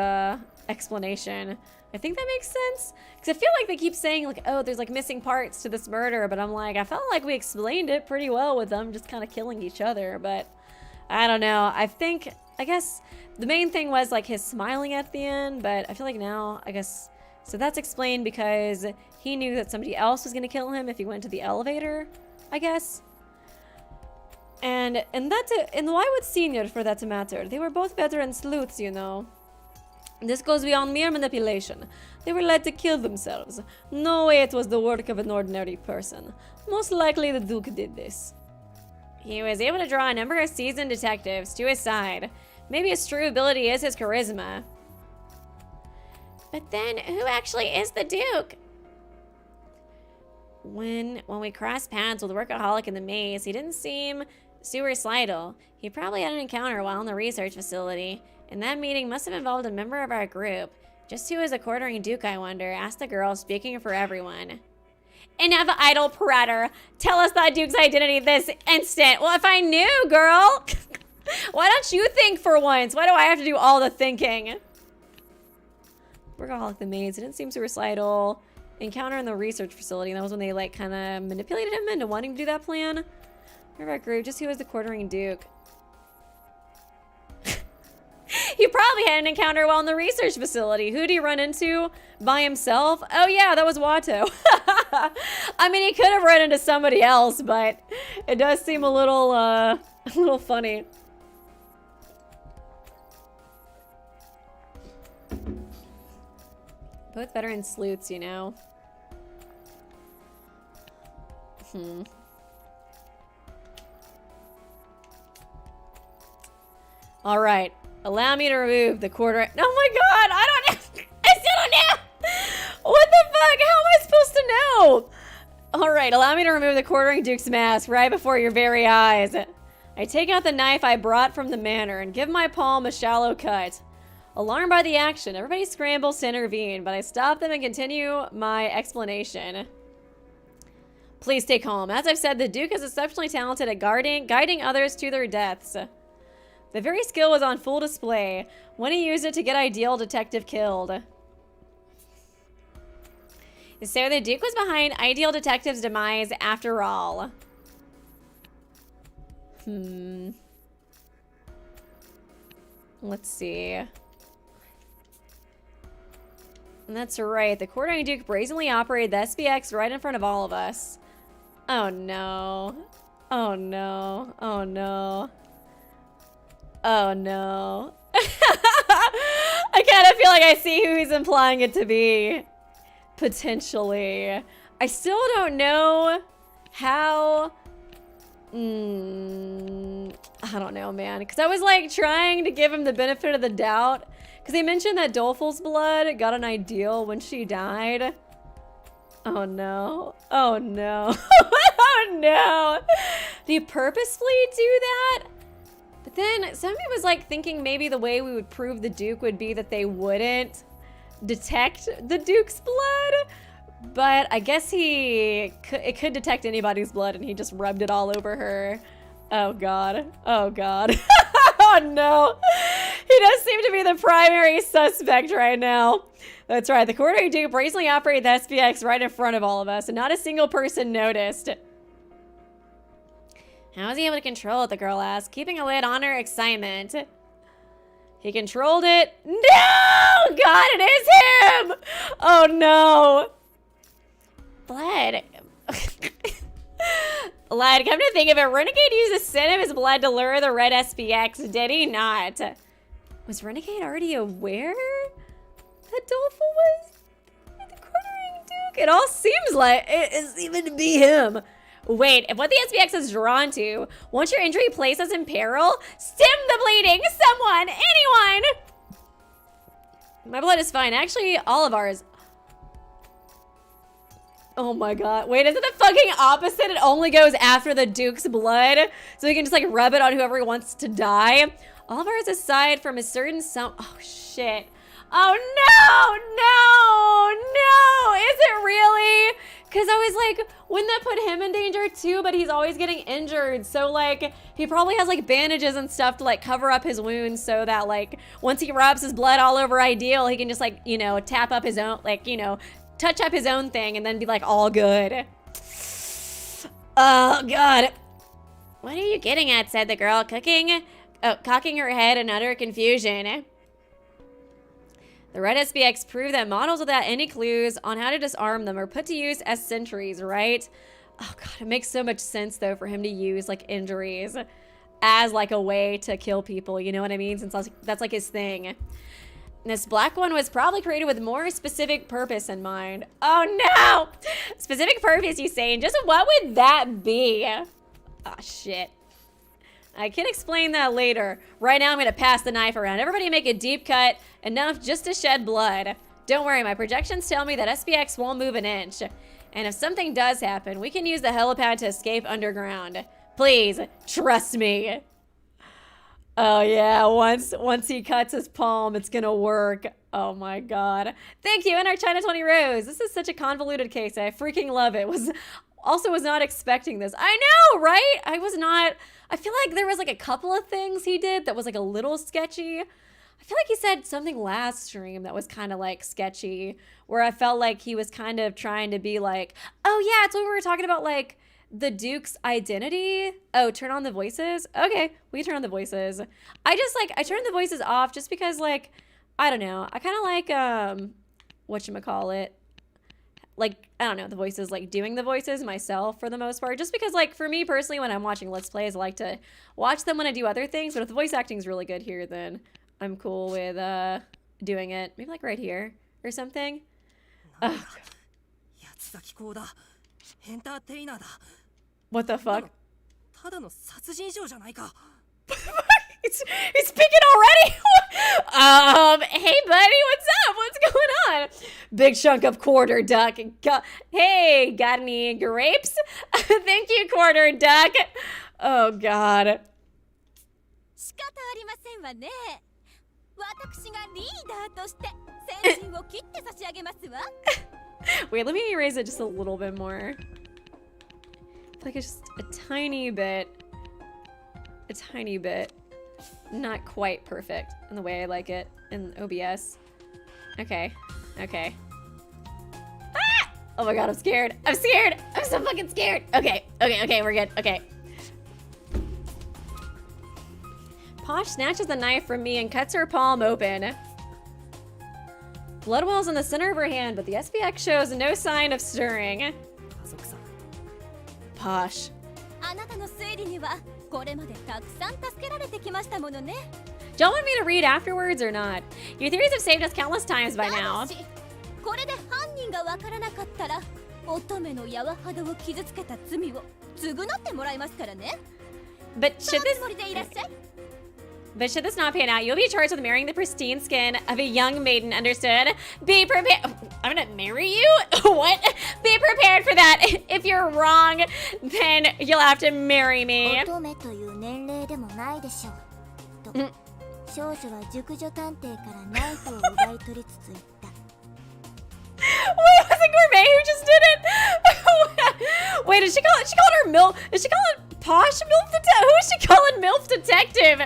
explanation. I think that makes sense. Because I feel like they keep saying, like, oh, there's, like, missing parts to this murder. But I'm like, I felt like we explained it pretty well with them just kind of killing each other. But I don't know. I guess the main thing was, like, his smiling at the end. But I feel like now, I guess... So that's explained because he knew that somebody else was going to kill him if he went to the elevator, I guess. And that's it. And why would Senior, for that matter? They were both veteran sleuths, you know. This goes beyond mere manipulation. They were led to kill themselves. No way it was the work of an ordinary person. Most likely the Duke did this. He was able to draw a number of seasoned detectives to his side. Maybe his true ability is his charisma. But then, who actually is the Duke? When we crossed paths with Workaholic in the maze, he didn't seem suicidal. He probably had an encounter while in the research facility, and that meeting must have involved a member of our group. Just who is a quartering Duke, I wonder? Asked the girl, speaking for everyone. Enough idle prater. Tell us that Duke's identity this instant. Well, if I knew, girl. Why don't you think for once? Why do I have to do all the thinking? Workaholic the maze. He didn't seem suicidal. Encounter in the research facility. That was when they like kind of manipulated him into wanting to do that plan. Remember our group. Just who was the quartering Duke? He probably had an encounter while in the research facility. Who did he run into by himself? Oh yeah, that was Watto. I mean, he could have run into somebody else, but it does seem a little funny. Both veteran sleuths, you know. All right. Allow me to remove the quarter. Oh my god, I don't know. I still don't know. What the fuck? How am I supposed to know? All right, allow me to remove the quartering Duke's mask right before your very eyes. I take out the knife I brought from the manor and give my palm a shallow cut. Alarmed by the action, everybody scrambles to intervene, but I stop them and continue my explanation. Please stay calm. As I've said, the Duke is exceptionally talented at guiding others to their deaths. The very skill was on full display when he used it to get Ideal Detective killed. So the Duke was behind Ideal Detective's demise after all. Let's see. That's right. The quartering Duke brazenly operated the SBX right in front of all of us. Oh no. Oh no. Oh no. Oh no. I kind of feel like I see who he's implying it to be. Potentially. I still don't know how... I don't know, man. Because I was like trying to give him the benefit of the doubt. Because he mentioned that Doleful's blood got an Ideal when she died. Oh no. Oh no. Oh no. Do you purposefully do that? But then somebody was like thinking maybe the way we would prove the Duke would be that they wouldn't detect the Duke's blood. But I guess it could detect anybody's blood and he just rubbed it all over her. Oh god. Oh god. Oh no. He does seem to be the primary suspect right now. That's right. The quartering Duke brazenly operated the SPX right in front of all of us and not a single person noticed. How was he able to control it, the girl asked, keeping a lid on her excitement. He controlled it. No! God, it is him! Oh no. Blood. Lad, come to think of it, Renegade used the scent of his blood to lure the red SPX, did he not? Was Renegade already aware that Doleful was the quartering Duke? It all seems like it is even to be him. Wait, if what the SPX is drawn to, won't your injury place us in peril? Stem the bleeding! Someone! Anyone! My blood is fine. Actually, all of ours. Oh my god. Wait, is it the fucking opposite? It only goes after the Duke's blood? So he can just like rub it on whoever wants to die? All of ours aside from a certain oh shit. Oh no! No! No! Is it really? Because I was like, wouldn't that put him in danger too? But he's always getting injured. So like, he probably has like bandages and stuff to like cover up his wounds so that like, once he rubs his blood all over Ideal, he can just like, you know, tap up his own, like, you know, touch up his own thing and then be like all good. Oh god. What are you getting at? Said the girl, cocking her head in utter confusion. The red SPX proved that models without any clues on how to disarm them are put to use as sentries, right? Oh god, it makes so much sense though for him to use like injuries as like a way to kill people, you know what I mean? Since that's like his thing. This black one was probably created with more specific purpose in mind. Oh no! Specific purpose, you saying? Just what would that be? Oh shit. I can explain that later. Right now, I'm gonna pass the knife around. Everybody make a deep cut, enough just to shed blood. Don't worry, my projections tell me that SPX won't move an inch. And if something does happen, we can use the helipad to escape underground. Please, trust me. Oh yeah, once he cuts his palm, it's gonna work. Oh my god. Thank you, and our China 20 Rose. This is such a convoluted case. I freaking love it. Was not expecting this. I know, right? I feel like there was like a couple of things he did that was like a little sketchy. I feel like he said something last stream that was kind of like sketchy, where I felt like he was kind of trying to be like, oh yeah, it's when we were talking about like the Duke's identity. Oh, turn on the voices. Okay, we turn on the voices. I turned the voices off just because like, I don't know. I kind of like, whatchamacallit. Like, I don't know, the voices, like doing the voices myself for the most part. Just because like for me personally, when I'm watching Let's Plays, I like to watch them when I do other things. But if the voice acting is really good here, then I'm cool with doing it. Maybe like right here or something. Oh. What the fuck? He's speaking already? Hey buddy, what's up? What's going on? Big chunk of quarter duck. Hey, got any grapes? Thank you, quarter duck. Oh god. Wait, let me erase it just a little bit more. I feel like it's just a tiny bit. Not quite perfect in the way I like it in OBS. Okay. Ah! Oh my god, I'm scared. I'm so fucking scared. Okay, we're good. Okay. Posh snatches the knife from me and cuts her palm open. Blood wells in the center of her hand, but the SPX shows no sign of stirring. Posh. Do y'all want me to read afterwards or not? Your theories have saved us countless times by now. But should this not pan out, you'll be charged with marrying the pristine skin of a young maiden, understood? Be prepared. I'm gonna marry you? What? Be prepared for that. If you're wrong, then you'll have to marry me. Wait, wasn't Gourmet who just did it? Wait, did she call her MILF? Is she calling Posh MILF Detective? Who is she calling MILF Detective?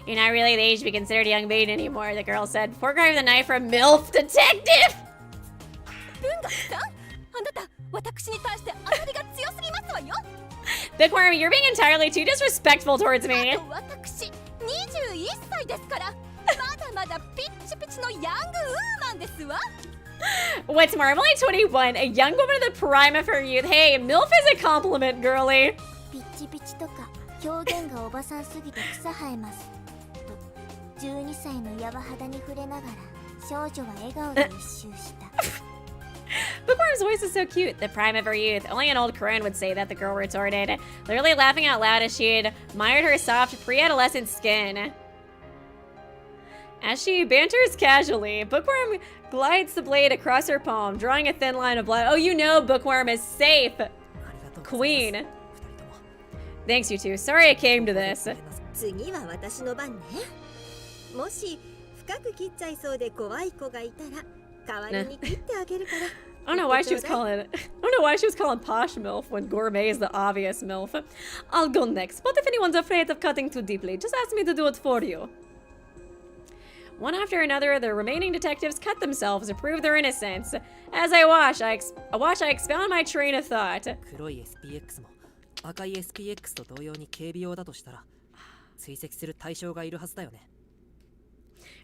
You're not really the age to be considered a young maiden anymore, the girl said. Before grabbing the knife from MILF Detective. Bookworm, you're being entirely too disrespectful towards me. What's more, I'm only 21, a young woman in the prime of her youth. Hey, MILF is a compliment, girly. Bookworm's voice is so cute. The prime of her youth. Only an old crone would say that, the girl retorted, literally laughing out loud as she admired her soft, pre-adolescent skin. As she banters casually, Bookworm glides the blade across her palm, drawing a thin line of blood. Oh, you know Bookworm is safe. Queen. Thanks, you two. Sorry I came to this. I don't know why she was calling Posh MILF when Gourmet is the obvious MILF. I'll go next, but if anyone's afraid of cutting too deeply, just ask me to do it for you. One after another, the remaining detectives cut themselves to prove their innocence. As I watch, I expound my train of thought.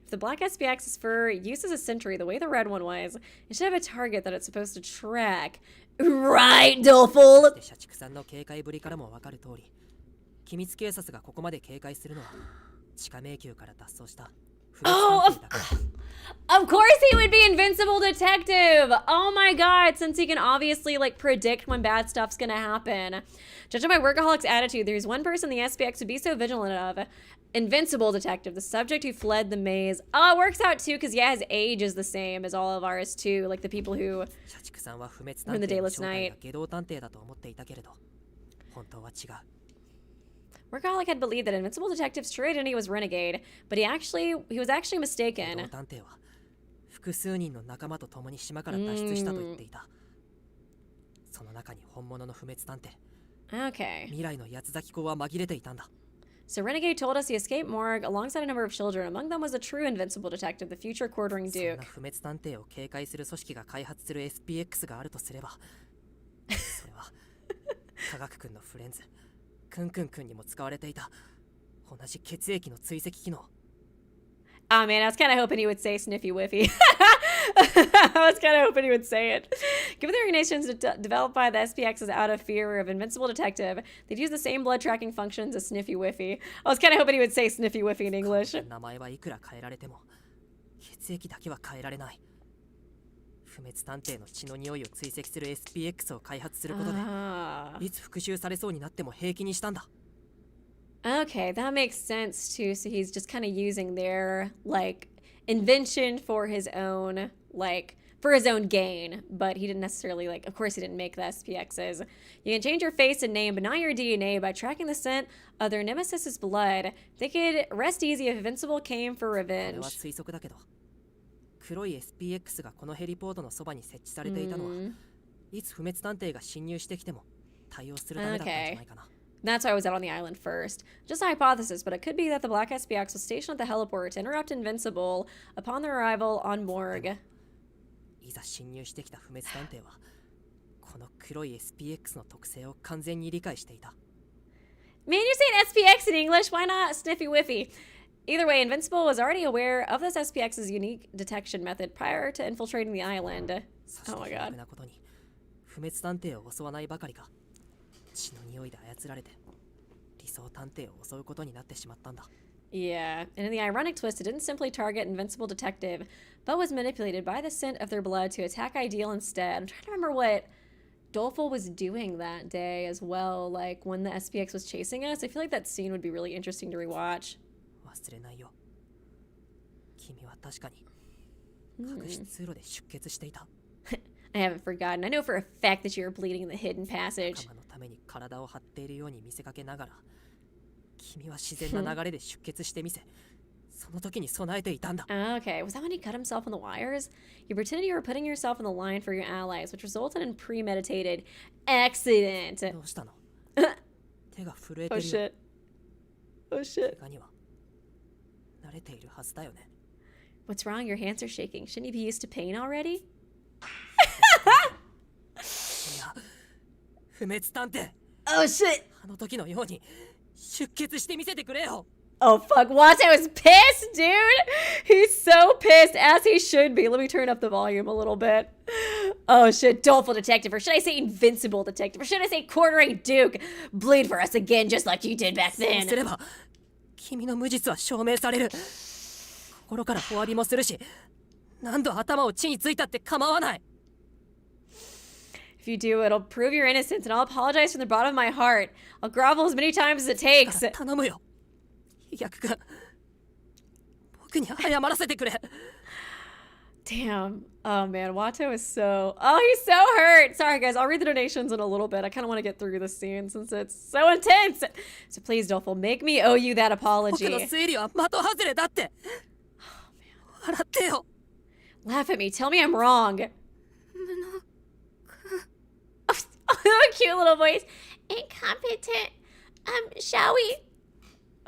If the black SPX is for use as a sentry the way the red one was, it should have a target that it's supposed to track. Right, Doleful! Oh, of course he would be invincible detective. Oh my god, since he can obviously like predict when bad stuff's gonna happen. Judging by workaholic's attitude, there's one person the SPX would be so vigilant of. Invincible detective, the subject who fled the maze. Oh, it works out too, because yeah, his age is the same as all of ours too. Like the people who were in the Dayless Night. Workaholic had believed that Invincible Detective's true identity was Renegade, but he was actually mistaken. 複数人の仲間と共に島から脱出したと言っていた。その中に本物の不滅探偵。Okay. 未来の八つ咲き子は紛れていたんだ。So Renegade told us he escaped morgue alongside a number of children. Among them was the true Invincible Detective, the future quartering そん Duke. な不滅探偵を警戒する組織が開発する SPX があるとすれば、それは科学君のフレンズ、クンクン君にも使われていた同じ血液の追跡機能。Oh man, I was kind of hoping he would say Sniffy Whiffy. I was kind of hoping he would say it. Given the organizations developed by the SPXs out of fear of Invincible Detective, they'd use the same blood tracking functions as Sniffy Whiffy. I was kind of hoping he would say Sniffy Whiffy in English. 名前はいくら変えられても、血液だけは変えられない。不滅探偵の血の匂いを追跡する SPX を開発することで、いつ復讐されそうになっても平気にしたんだ。Okay, that makes sense too. So he's just kind of using their like invention for his own gain, but he didn't necessarily like. Of course, he didn't make the SPXs. You can change your face and name, but not your DNA, by tracking the scent of their nemesis's blood. They could rest easy if Invincible came for これは revenge. 推測だけど、黒い SPX がこのヘリポートのそばに設置されていたのは、いつ不滅探偵が侵入してきても対応するためだったんじゃないかな。That's why I was out on the island first. Just a hypothesis, but it could be that the Black SPX was stationed at the heliport to interrupt Invincible upon their arrival on Morgue. いざ侵入してきた不滅探偵は、この黒い SPX の特性を完全に理解していた。Man, you're saying SPX in English? Why not Sniffy Whiffy? Either way, Invincible was already aware of this SPX's unique detection method prior to infiltrating the island. Oh my god. なことに、不滅探偵を襲わないばかりか、血の匂いで操られて理想探偵を襲うことになってしまったんだ。Yeah, and in the ironic twist, it didn't simply target Invincible Detective, but was manipulated by the scent of their blood to attack Ideal instead. I'm trying to remember what Doleful was doing that day as well, like when the SPX was chasing us. I feel like that scene would be really interesting to rewatch. 忘れないよ。君は確かに隠し通路で出血していた。I haven't forgotten. I know for a fact that you're bleeding in the hidden passage. 仲間のために体を張っているように見せかけながら、君は自然な流れで出血してみせ、その時に備えていたんだ。Okay, was that when he cut himself on the wires? You pretended you were putting yourself on the line for your allies, which resulted in premeditated accident. どうしたの？手が震えて Oh るよ。 shit. Oh shit. 怪我には慣れているはずだよね。 What's wrong? Your hands are shaking. Shouldn't you be used to pain already? いや、不滅探偵。 Oh shit. あの時のように出血してみせてくれよ。 Oh fuck, Wate was pissed, dude! He's so pissed, as he should be. Let me turn up the volume a little bit. Oh shit, Doleful Detective, or should I say Invincible Detective, or should I say Quartering Duke? Bleed for us again, just like you did back そう then. すれば君の無実は証明される。心からお詫びもするし、何度頭を地についたって構わない。 If you do, it'll prove your innocence, and I'll apologize from the bottom of my heart. I'll grovel as many times as it takes. 頼むよ。飛躍君、僕に謝らせてくれ。 Damn. Oh man, Watto is so... Oh, he's so hurt. Sorry guys, I'll read the donations in a little bit. I kind of want to get through this scene since it's so intense. So please, Doleful, make me owe you that 僕 apology. の推理は的外れだって。笑ってよ。 Laugh at me. Tell me I'm wrong. Cute little voice. Incompetent. Shall we?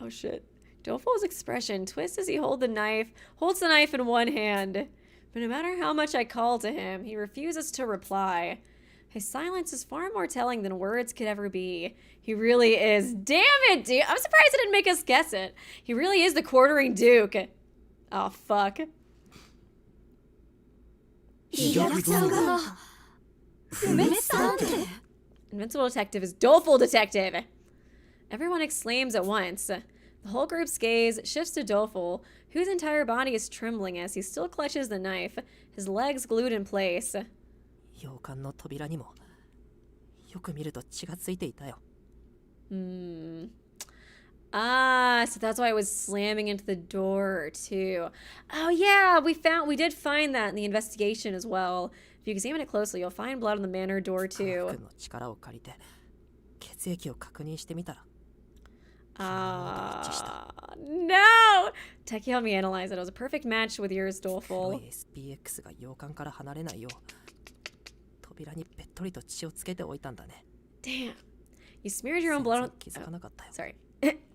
Oh shit. Doleful's expression twists as he holds the knife in one hand. But no matter how much I call to him, he refuses to reply. His silence is far more telling than words could ever be. He really is. Damn it, dude. I'm surprised it didn't make us guess it. He really is the Quartering Duke. Oh, fuck. Invincible Detective is Doleful Detective. Everyone exclaims at once. The whole group's gaze shifts to Doleful, whose entire body is trembling as he still clutches the knife, his legs glued in place. 洋館の扉にもよく見ると血がついていたよ。Ah, so that's why it was slamming into the door too. Oh yeah, we did find that in the investigation as well. If you examine it closely, you'll find blood on the manor door 科 too. 学の力を借りて血液を確認してみたら No! Techie helped me analyze it. It was a perfect match with yours, 黒 Doleful. い SPX が洋館から離れないよう扉にべっとりと血をつけておいたんだね。 Damn. You smeared your own blood on... 気づかなかったよ。 Sorry.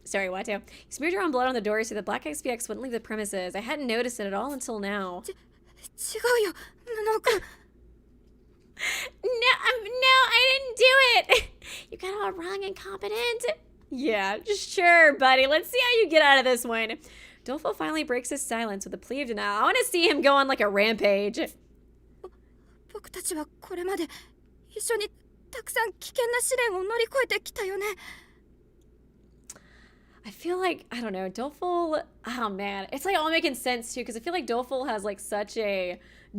Sorry, Watto. You smeared your own blood on the door so the black XPX wouldn't leave the premises. I hadn't noticed it at all until now. 違うよ布尾くん No, I didn't do it. You got it all wrong, incompetent. Yeah, sure, buddy. Let's see how you get out of this one. Doleful finally breaks his silence with a plea of denial. I want to see him go on like a rampage. 僕たちはこれまで一緒にたくさん危険な試練を乗り越えてきたよね I feel like, I don't know, Doleful, oh man, it's like all making sense too, because I feel like Doleful has like such a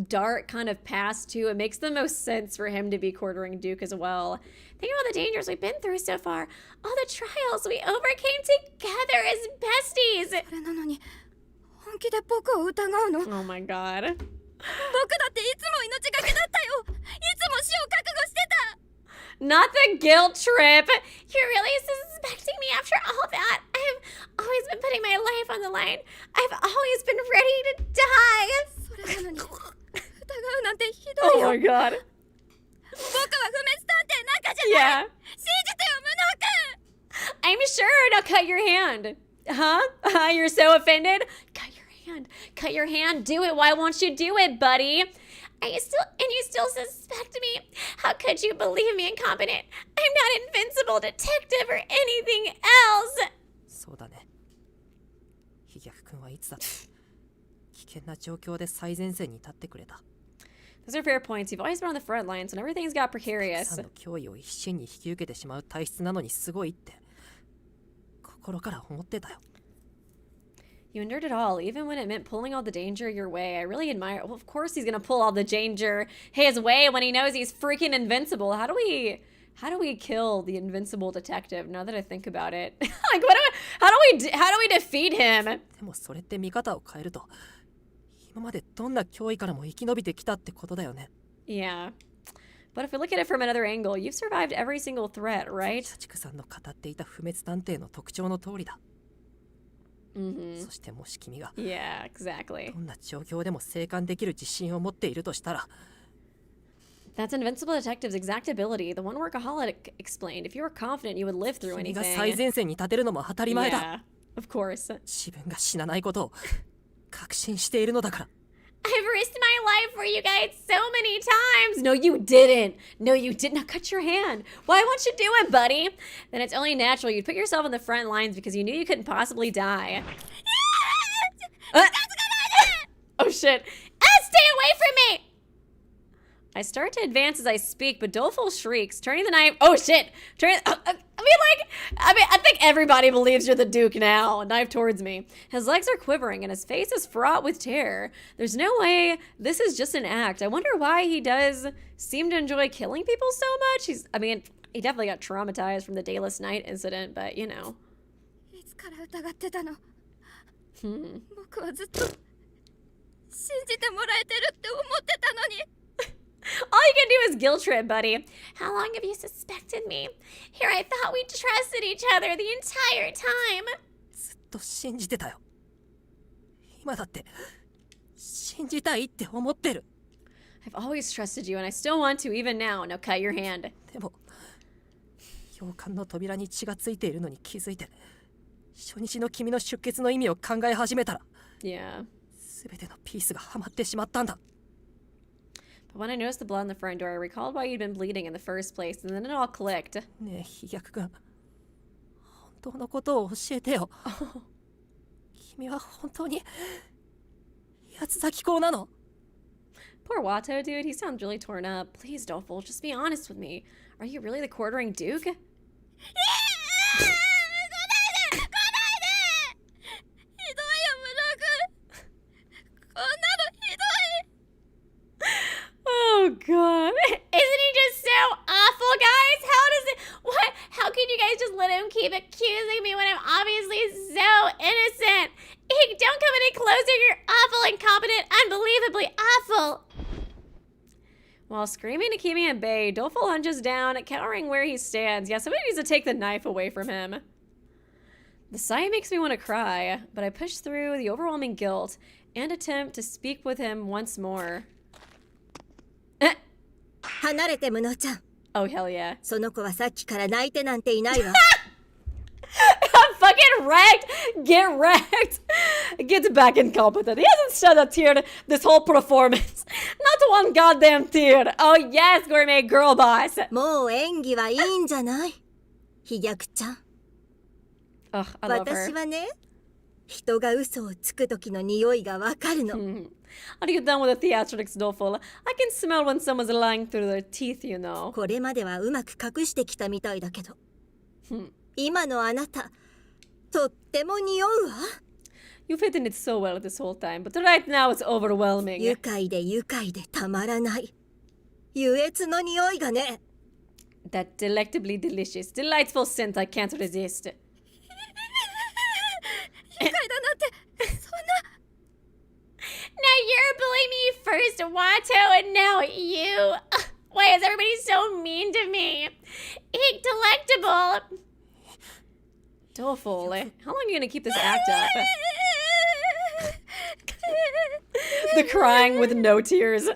dark kind of past too. It makes the most sense for him to be quartering Duke as well. Think of all the dangers we've been through so far. All the trials we overcame together as besties. それなのに本気で僕を疑うの Oh my god. 僕だっていつも命がけだったよいつも死を覚悟してた Not the guilt trip. You're really suspecting me after all that? I've always been putting my life on the line. I've always been ready to die. それなのに疑うなんてひど Oh いよ my god. 僕は不滅探偵なんかじゃない Yeah. 信じてよムノ君 I'm sure. Now cut your hand. Huh? You're so offended? Cut your hand. Cut your hand. Do it. Why won't you do it, buddy? You still suspect me? How could you believe me, incompetent? I'm not invincible detective or anything else. そうだね。飛脚くんはいつだって危険な状況で最前線に立ってくれた。 Those are fair points. You've always been on the front lines when everything's got たく precarious. さんの脅威を一心に引き受けてしまう体質なのにすごいって心から思ってたよ。 You endured it all, even when it meant pulling all the danger your way. I really admire. Well, of course he's gonna pull all the danger his way when he knows he's freaking invincible. How do we kill the invincible detective? Now that I think about it, like how do we defeat him? でもそれって見方を変えると今までどんな脅威からも生き延びてきたってことだよね。 Yeah, but if we look at it from another angle, you've survived every single threat, right? 社畜さんの語っていた不滅探偵の特徴の通りだ。Mm-hmm. そしてもし君が Yeah, exactly. どんな状況でも生還できる自信を持っているとしたら That's Invincible Detective's exact ability. The one workaholic explained. If you were confident, you would live through 君 anything. が最前線に立てるのも当たり前だ。 Yeah, of course. 自分が死なないことを確信しているのだから。 I've risked my life for you guys so many times. No, you didn't. No, you did not. Cut your hand. Why won't you do it, buddy? Then it's only natural you'd put yourself on the front lines because you knew you couldn't possibly die. Oh shit. Stay away from me. I start to advance as I speak, but Doleful shrieks, turning the knife. Oh shit! I think everybody believes you're the Duke now. Knife towards me. His legs are quivering and his face is fraught with terror. There's no way this is just an act. I wonder why he does seem to enjoy killing people so much. He definitely got traumatized from the Dayless Night incident, but you know. いつから疑ってたの僕はずっと信じてもらえてるって思ってたのに All you can do is guilt trip, buddy. How long have you suspected me? Here I thought we trusted each other the entire time. ずっと信じてたよ。今だって信じたいって思ってる。 I've always trusted you and I still want to even now. Now cut your hand. でも洋館の扉に血がついているのに気づいて初日の君の出血の意味を考え始めたら Yeah. 全てのピースがはまってしまったんだ。 But when I noticed the blood on the front door, I recalled why you'd been bleeding in the first place, and then it all clicked. ねえ飛脚くん本当のことを教えてよ。君は本当に八つ咲き子なの？ Poor Watto, dude. He sounds really torn up. Please, Doleful, just be honest with me. Are you really the quartering Duke? 来ないで来ないでひどいよムロ君 let him keep accusing me when I'm obviously so innocent. Eek, don't come any closer. You're awful, incompetent, unbelievably awful. While screaming to keep me at bay, Doleful hunches down, cowering where he stands. Yeah, somebody needs to take the knife away from him. The sight makes me want to cry, but I push through the overwhelming guilt and attempt to speak with him once more. 離れて無能ちゃん。 Oh, hell yeah. その子はさっきから泣いてなんていないわ。I'm fucking wrecked! Get wrecked! Gets back incompetent. He hasn't shed a tear this whole performance. Not one goddamn tear. Oh yes, gourmet girl boss. もう演技はいいんじゃない？飛脚ちゃん。Ugh, I love her. 私はね、人が嘘をつく時の匂いがわかるの。How do you get done with the theatrics, Doleful? I can smell when someone's lying through their teeth, you know. これまではうまく隠してきたみたいだけど。今のあなた、とっても匂うわ。You've hidden it so well this whole time, but right now it's overwhelming. 愉快で愉快でたまらない。優越の匂いがね。That delectably delicious, delightful scent I can't resist. 愉快だなんてそんな。 Now you're bullying me first, Watto, and now you. Why is everybody so mean to me? Eek, delectable. Doleful, how long are you gonna keep this act up? The crying with no tears.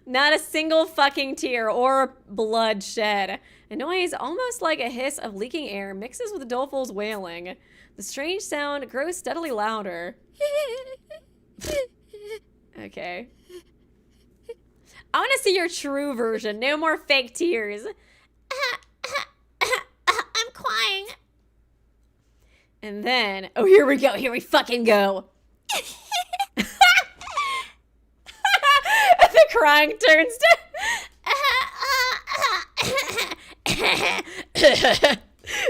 Not a single fucking tear or blood shed. A noise almost like a hiss of leaking air mixes with Doleful's wailing. The strange sound grows steadily louder. Okay. I want to see your true version. No more fake tears. I'm crying. And then, oh, here we go. Here we fucking go. The crying turns to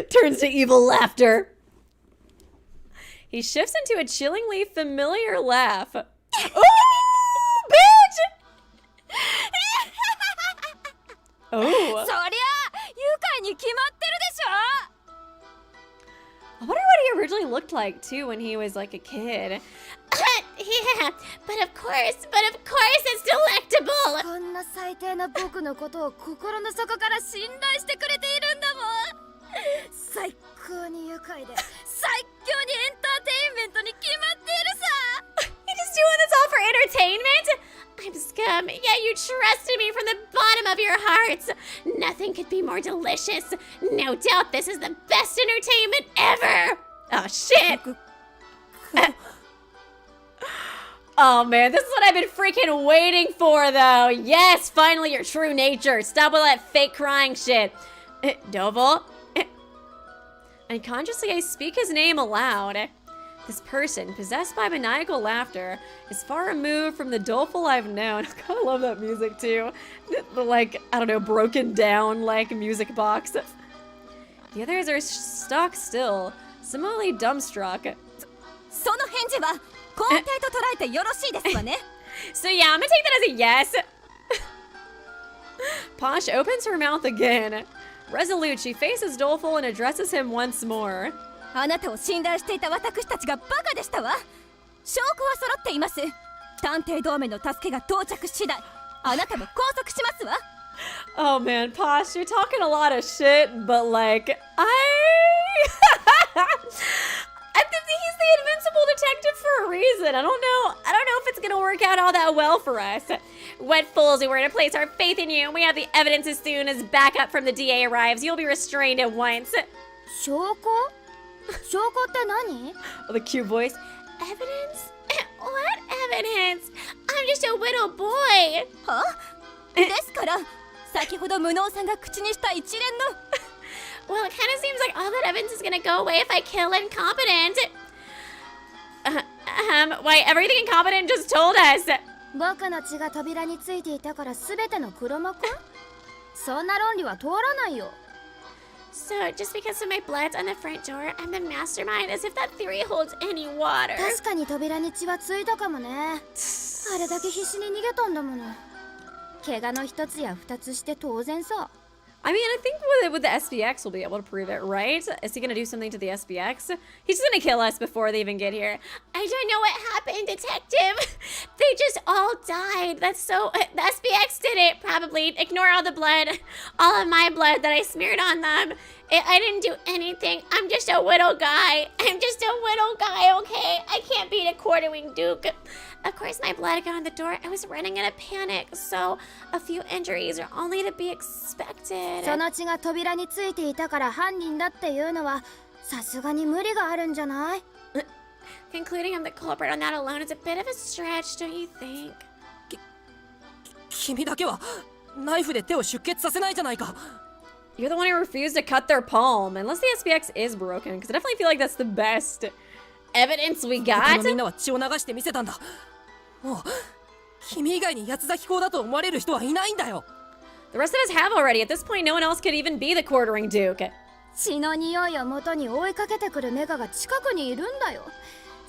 turns to evil laughter. He shifts into a chillingly familiar laugh. Oh, bitch! Oh. そりゃ愉快に決まってるでしょ。 I wonder what he originally looked like too when he was like a kid. Yeah, but of course it's delectable. こんな最低な僕のことを心の底から信頼してくれているんだもん。最高に愉快で最強にエンターテインメントに決まっているさ。 You're just doing this all for entertainment? I'm scum, yet you trusted me from the bottom of your hearts. Nothing could be more delicious. No doubt this is the best entertainment ever. Oh, shit. Oh, man, this is what I've been freaking waiting for, though. Yes, finally your true nature. Stop with that fake crying shit. Dovel? Unconsciously, I speak his name aloud. This person, possessed by maniacal laughter, is far removed from the Doleful I've known. I kind of love that music, too. The, like, I don't know, broken down, like, music box. The others are stock still, similarly dumbstruck. その返事は肯定と捉えてよろしいですわね。 So yeah, I'm gonna take that as a yes. Posh opens her mouth again. Resolute, she faces Doleful and addresses him once more. あなたを信頼していた私たちがバカでしたわ。証拠は揃っています。探偵同盟の助けが到着次第、あなたも拘束しますわ。 Oh man, Posh, you're talking a lot of shit, but like, I think he's the invincible detective for a reason. I don't know if it's gonna work out all that well for us. What fools we were to place our faith in you. We have the evidence as soon as backup from the DA arrives. You'll be restrained at once. 証拠？証拠って何？ Oh, the cute voice. Evidence? What evidence? I'm just a little boy. は？ですから、先ほど無能さんが口にした一連の Well, it kind of seems like all that evidence is gonna go away if I kill Incompetent. Why, everything Incompetent just told us. 僕の血が扉についていたから全ての黒幕？そんな論理は通らないよ。 So, just because of my blood's on the front door, I'm the mastermind, as if that theory holds any water. 確かに扉に血はついたかもね。あれだけ必死に逃げたんだもの。怪我の一つや二つして当然さ。I mean, I think with the SPX we'll be able to prove it, right? Is he gonna do something to the SPX? He's just gonna kill us before they even get here. I don't know what happened, detective. They just all died. That's so... The SPX did it, probably. Ignore all the blood. All of my blood that I smeared on them. I didn't do anything. I'm just a widow guy. I'm just a widow guy, okay? I can't beat a quarter-winged duke. Of course, my blood got on the door. I was running in a panic, so a few injuries are only to be expected. その血が扉についていたから犯人だっていうのはさすがに無理があるんじゃない？ Concluding I'm the culprit on that alone is a bit of a stretch, don't you think? 君だけはナイフで手を出血させないじゃないか。 You're the one who refused to cut their palm, unless the SPX is broken, because I definitely feel like that's the best evidence we 他 got. のみんなは血を流してみせたんだ。もう君以外に八つ咲き校だと思われる人はいないんだよ。 The rest of us have already. At this point, no one else could even be the quartering duke. 血の匂いを元に追いかけてくるメカが近くにいるんだよ。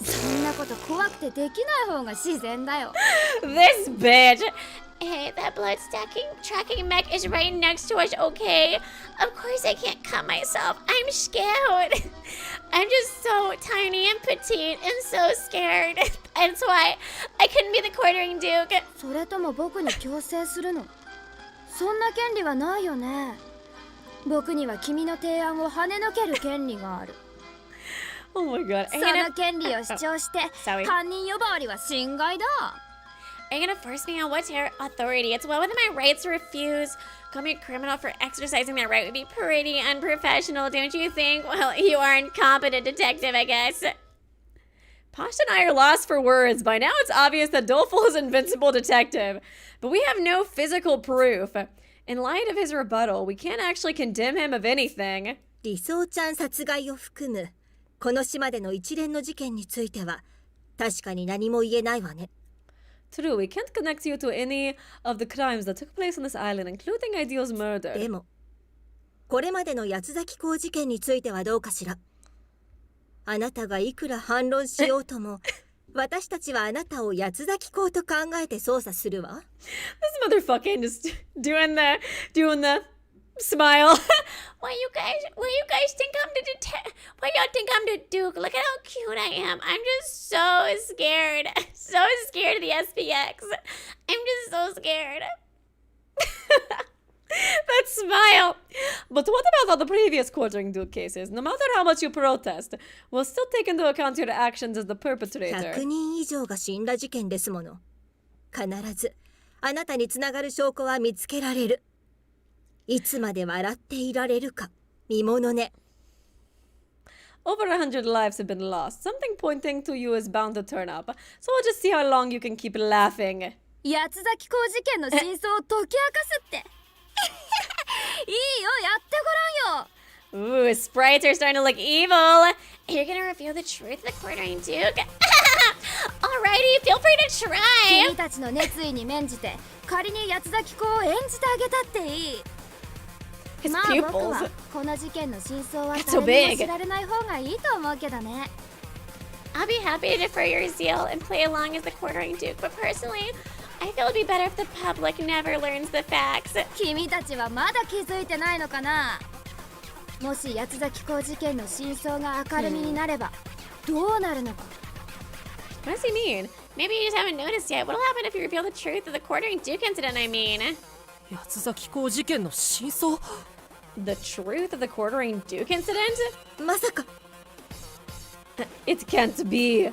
そんなこと怖くてできない方が自然だよ。 This bitch. Hey, that blood tracking mech is right next to us, okay? Of course I can't cut myself. I'm scared. I'm just so tiny and petite and so scared. That's why I couldn't be the quartering duke. それとも僕に強制するの？そんな権利はないよね。僕には君の提案を跳ねのける権利がある。 Oh my god. その権利を主張して犯人呼ばわりは侵害だ。 Are you gonna force me on what's your authority? It's well within my rights to refuse. Call me a criminal for exercising that right would be pretty unprofessional, don't you think? Well, you are an incompetent detective, I guess. Posh and I are lost for words. By now it's obvious that Doleful is an invincible detective, but we have no physical proof. In light of his rebuttal, we can't actually condemn him of anything. 理想ちゃん殺害を含むこの島での一連の事件については確かに何も言えないわね。 True, we can't connect you to any of the crimes that took place on this island, including Ideal's murder. でもこれまでの八つ咲き校事件についてはどうかしら。あなたがいくら反論しようとも私たちはあなたを八つ咲き校と考えて捜査するわ。 This motherfucking just doing the smile. Why you guys think I'm the detective? Why y'all think I'm the duke? Look at how cute I am. I'm just so scared. So scared of the SPX. I'm just so scared. That smile. But what about all the previous quartering duke cases? No matter how much you protest, we'll still take into account your actions as the perpetrator. 100人以上が死んだ事件ですもの。必ずあなたにつながる証拠は見つけられる。いつまで笑っていられるか見ものね。 Over 100 lives have been lost. Something pointing to you is bound to turn up. So we'll just see how long you can keep laughing. 八つ咲き校事件の真相を解き明かすって。いいよ、やってごらんよ。 Ooh, his sprites are starting to look evil. You're gonna reveal the truth of the quartering duke? Alrighty, feel free to try. 君たちの熱意に免じて仮に八つ咲き校を演じてあげたっていい。 His まあ僕 pupils. はこの事件の真相は That's so 誰に big. も知られない方がいいと思うけどね。 I'll be happy to defer your zeal and play along as the quartering duke, but personally, I feel it'd be better if the public never learns the facts. 君たちはまだ気づいてないのかな。もし八つ咲き校事件の真相が明るみになればどうなるのか。 What does he mean? Maybe you just haven't noticed yet. What'll happen if you reveal the truth of the quartering duke incident, I mean? 八つ咲き校事件の真相。 The truth of the quartering duke incident? まさか It can't be.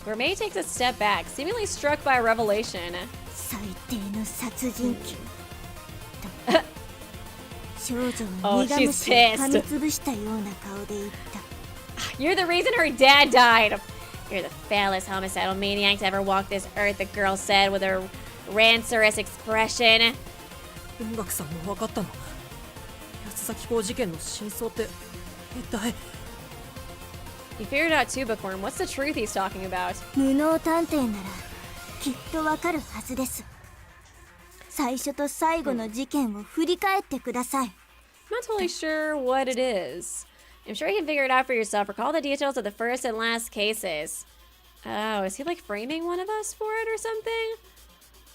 Gourmet takes a step back, seemingly struck by a revelation. 最低の殺人鬼少女 Oh, は苦 she's 虫を噛みつぶしたような顔で言った。 You're the reason her dad died. You're the foulest homicidal maniac to ever walk this earth, the girl said with a rancorous expression. 音楽さんも分かったの。八つ咲き校事件の真相って一体。 You figured out too, Bookworm. What's the truth he's talking about? 無能探偵ならきっとわかるはずです。最初と最後の事件を振り返ってください。 I'm not totally sure what it is. I'm sure you can figure it out for yourself. Recall the details of the first and last cases. Oh, is he like framing one of us for it or something?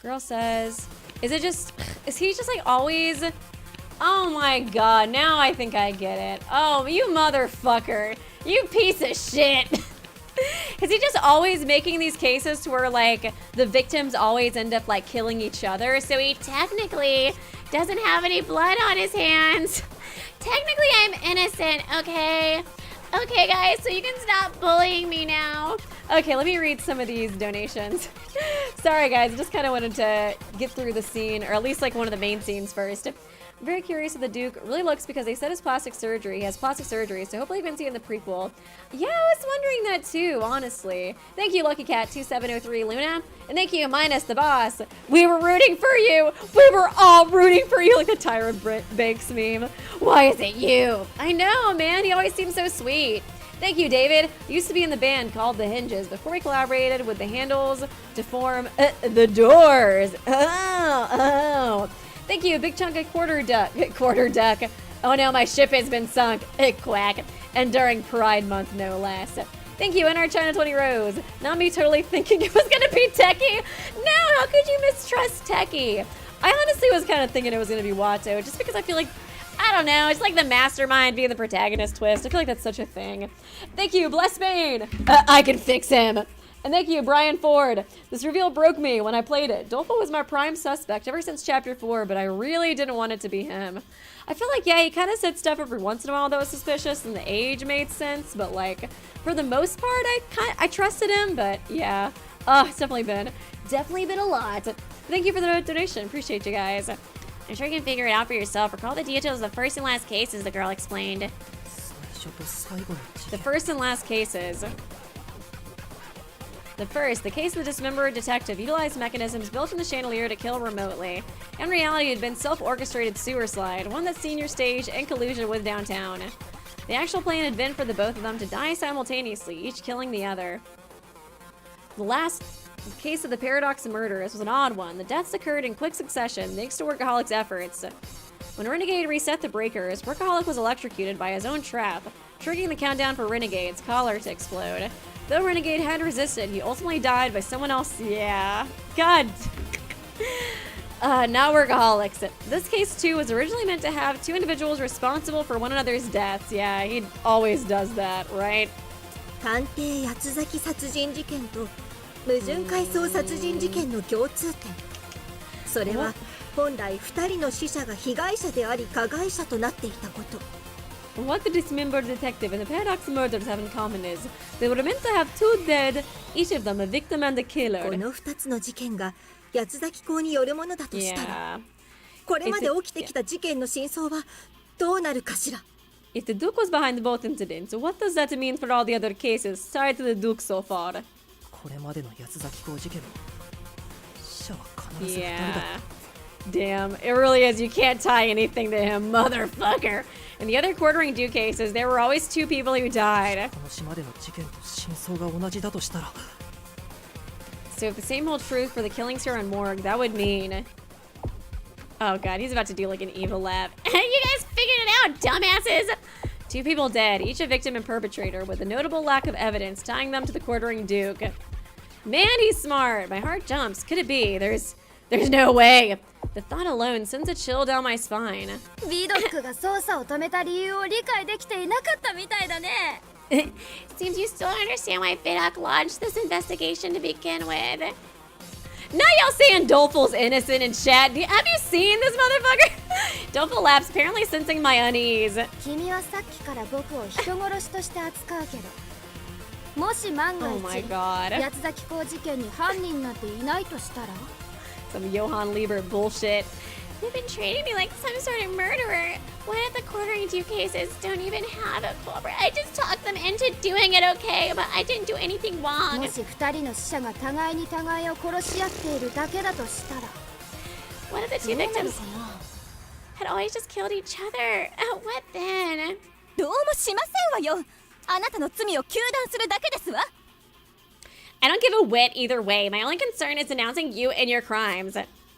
Girl says, is he just like always Oh my god, now I think I get it. Oh, you motherfucker. You piece of shit. Is he just always making these cases to where, like, the victims always end up, like, killing each other? So he Technically doesn't have any blood on his hands. Technically, I'm innocent, okay? Okay, guys, so you can stop bullying me now. Okay, let me read some of these donations. Sorry, guys, I just kind of wanted to get through the scene, or at least, like, one of the main scenes first. I'm very curious if the Duke really looks because they said his plastic surgery. He has plastic surgery, so hopefully you can see in the prequel. Yeah, I was wondering that too, honestly. Thank you, Lucky Cat 2703 Luna. And thank you, Minus the Boss. We were rooting for you. We were all rooting for you, like the Tyra Banks meme. Why is it you? I know, man. He always seems so sweet. Thank you, David. I used to be in the band called The Hinges before we collaborated with the Handles to form The Doors. Oh. Thank you, big chunk of quarter duck. Oh no, my ship has been sunk. Quack. And during Pride Month, no less. Thank you, NR China 20 Rose. Not me totally thinking it was gonna be Techie. No, how could you mistrust Techie? I honestly was kind of thinking it was gonna be Watto, just because I feel like, I don't know, it's like the mastermind being the protagonist twist. I feel like that's such a thing. Thank you, Bless Bane. I can fix him. And thank you, Brian Ford. This reveal broke me when I played it. Dolfo was my prime suspect ever since Chapter 4, but I really didn't want it to be him. I feel like, yeah, he kind of said stuff every once in a while that was suspicious, and the age made sense, but, like, for the most part, I trusted him, but, yeah. It's definitely been a lot. Thank you for the donation. Appreciate you guys. I'm sure you can figure it out for yourself. Recall the details of the first and last cases, the girl explained. The first and last cases. The first, the case of the dismembered detective utilized mechanisms built in the chandelier to kill remotely. In reality, it had been self-orchestrated sewer slide, one that senior staged in collusion with downtown. The actual plan had been for the both of them to die simultaneously, each killing the other. The last case of the Paradox murders was an odd one. The deaths occurred in quick succession, thanks to Workaholic's efforts. When Renegade reset the breakers, Workaholic was electrocuted by his own trap, triggering the countdown for Renegade's collar to explode. Though Renegade had resisted, he ultimately died by someone else. Yeah. God. Now Workaholics. This case, too, was originally meant to have two individuals responsible for one another's deaths. Yeah, he always does that, right? 探偵八崎殺人事件と矛盾回想殺人事件の共通点。それは本来2人の死者が被害者であり加害者となっていたこと。What the dismembered detective and the Paradox murders have in common is they were meant to have two dead, each of them a victim and a killer. この2つの事件が八崎港によるものだとしたら、これまで起きてきた事件の真相はどうなるかしら。If the Duke was behind both incidents, what does that mean for all the other cases tied to the Duke so far? これまでの八崎港事件の死者は必ず2人だ。Damn, it really is. You can't tie anything to him, motherfucker. In the other quartering Duke cases, there were always two people who died. この島での事件と真相が同じだとしたら。So if the same holds true for the killings here on Morgue, that would mean... Oh god, he's about to do like an evil laugh. You guys figured it out, dumbasses! Two people dead, each a victim and perpetrator, with a notable lack of evidence tying them to the quartering Duke. Man, he's smart. My heart jumps. Could it be? There's no way. The thought alone sends a chill down my spine. ビドックが捜査を止めた理由を理解できていなかったみたいだね。It seems you still don't understand why Vidok launched this investigation to begin with. Now y'all saying Dolful's innocent in chat. Have you seen this motherfucker? Dolful laughs, apparently sensing my unease. 君はさっきから僕を人殺しとして扱うけど、もし万が Oh my 一、 god. 八崎港事件に犯人なんていないとしたら Some Johann Lieber bullshit. They've been treating me like some sort of murderer. What if the quartering Duke cases don't even have a culprit? I just talked them into doing it, okay? But I didn't do anything wrong. もし二人の死者が互いに互いを殺し合っているだけだとしたら What if the ど two うなる victims かな had always just killed each other? What then? どうもしませんわよ。あなたの罪を糾弾するだけですわ。I don't give a whit either way. My only concern is denouncing you and your crimes.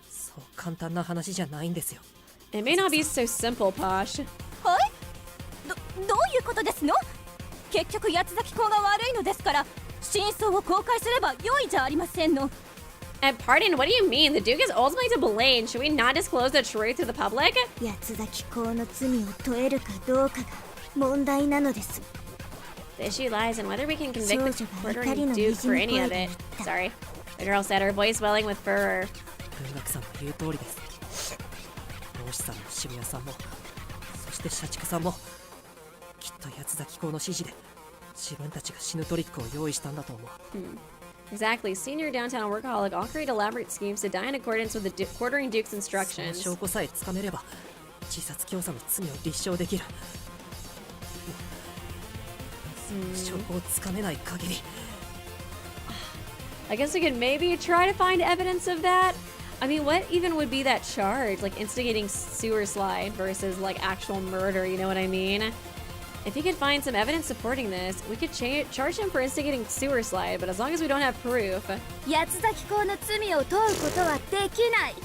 そう簡単な話じゃないんですよ。 It may not be so simple, Posh. はいどういうことですの？結局八崎港が悪いのですから真相を公開すれば良いじゃありませんの。And pardon, what do you mean? The Duke is ultimately to blame. Should we not disclose the truth to the public? 八崎公の罪を問えるかどうかが問題なのです。 The issue lies in whether we can convict the murdering Duke for any of it. Sorry. The girl said, her voice welling with furor. 文学さんの言う通りです。漁師さんも渋谷さんも、そして社畜さんも、きっと八崎公の指示で自分たちが死ぬトリックを用意したんだと思う。Exactly. Senior downtown workaholic all create elaborate schemes to die in accordance with the quartering Duke's その instructions. 証拠さえつかめれば、自殺教唆の罪を立証できる。証拠をつかめない限り。I guess we could maybe try to find evidence of that. I mean, what even would be that charge? Like instigating sewer slide versus like actual murder, you know what I mean? If you could find some evidence supporting this, we could charge him for instigating sewer slide, but as long as we don't have proof. 八崎公の罪を問うことはできない。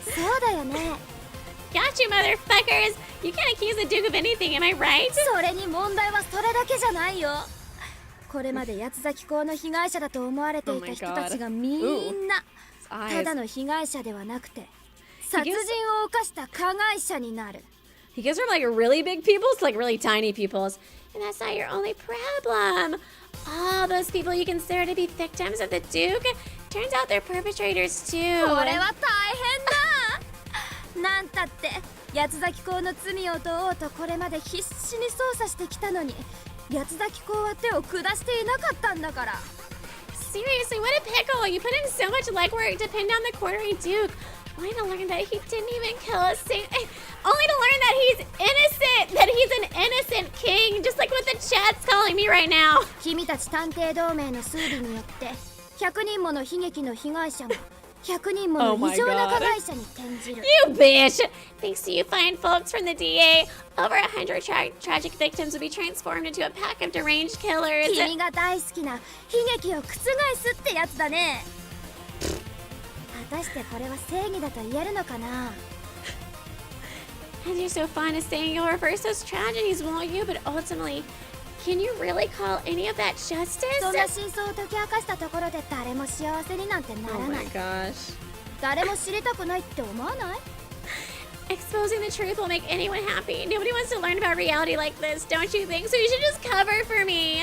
そうだよね。 Got you, motherfuckers! You can't accuse the Duke of anything, am I right? それに問題はそれだけじゃないよ。これまで八崎公の被害者だと思われていた人たちがみんなただの被害者ではなくて殺人を犯した加害者になる。 He gives from like really big peoples to like really tiny peoples. And that's not your only problem. All those people you consider to be victims of the Duke, turns out they're perpetrators too. これは大変だ。なんたって八崎公の罪を問おうとこれまで必死に捜査してきたのに八崎公は手を下していなかったんだから。 Seriously, what a pickle! You put in so much legwork to pin down the quartering Duke, only to learn that he didn't even kill a only to learn that he's innocent, that he's an innocent king, just like what the chat's calling me right now. 君たち探偵同盟の推理によって100人もの悲劇の被害者が100人もの異常な加害者に転じる。 You bitch! Thanks to you fine folks from the DA, over 100 tragic victims will be transformed into a pack of deranged killers. 君が大好きな悲劇を覆すってやつだね。果たしてこれは正義だと言えるのかな。 And you're so fond of saying you'll reverse those tragedies, won't you? But ultimately, can you really call any of that justice? そんな真相を解き明かしたところで誰も幸せになんてな Oh らな my い。 gosh. 誰も知りたくないって思わない？ Exposing the truth will make anyone happy. Nobody wants to learn about reality like this, don't you think? So you should just cover for me.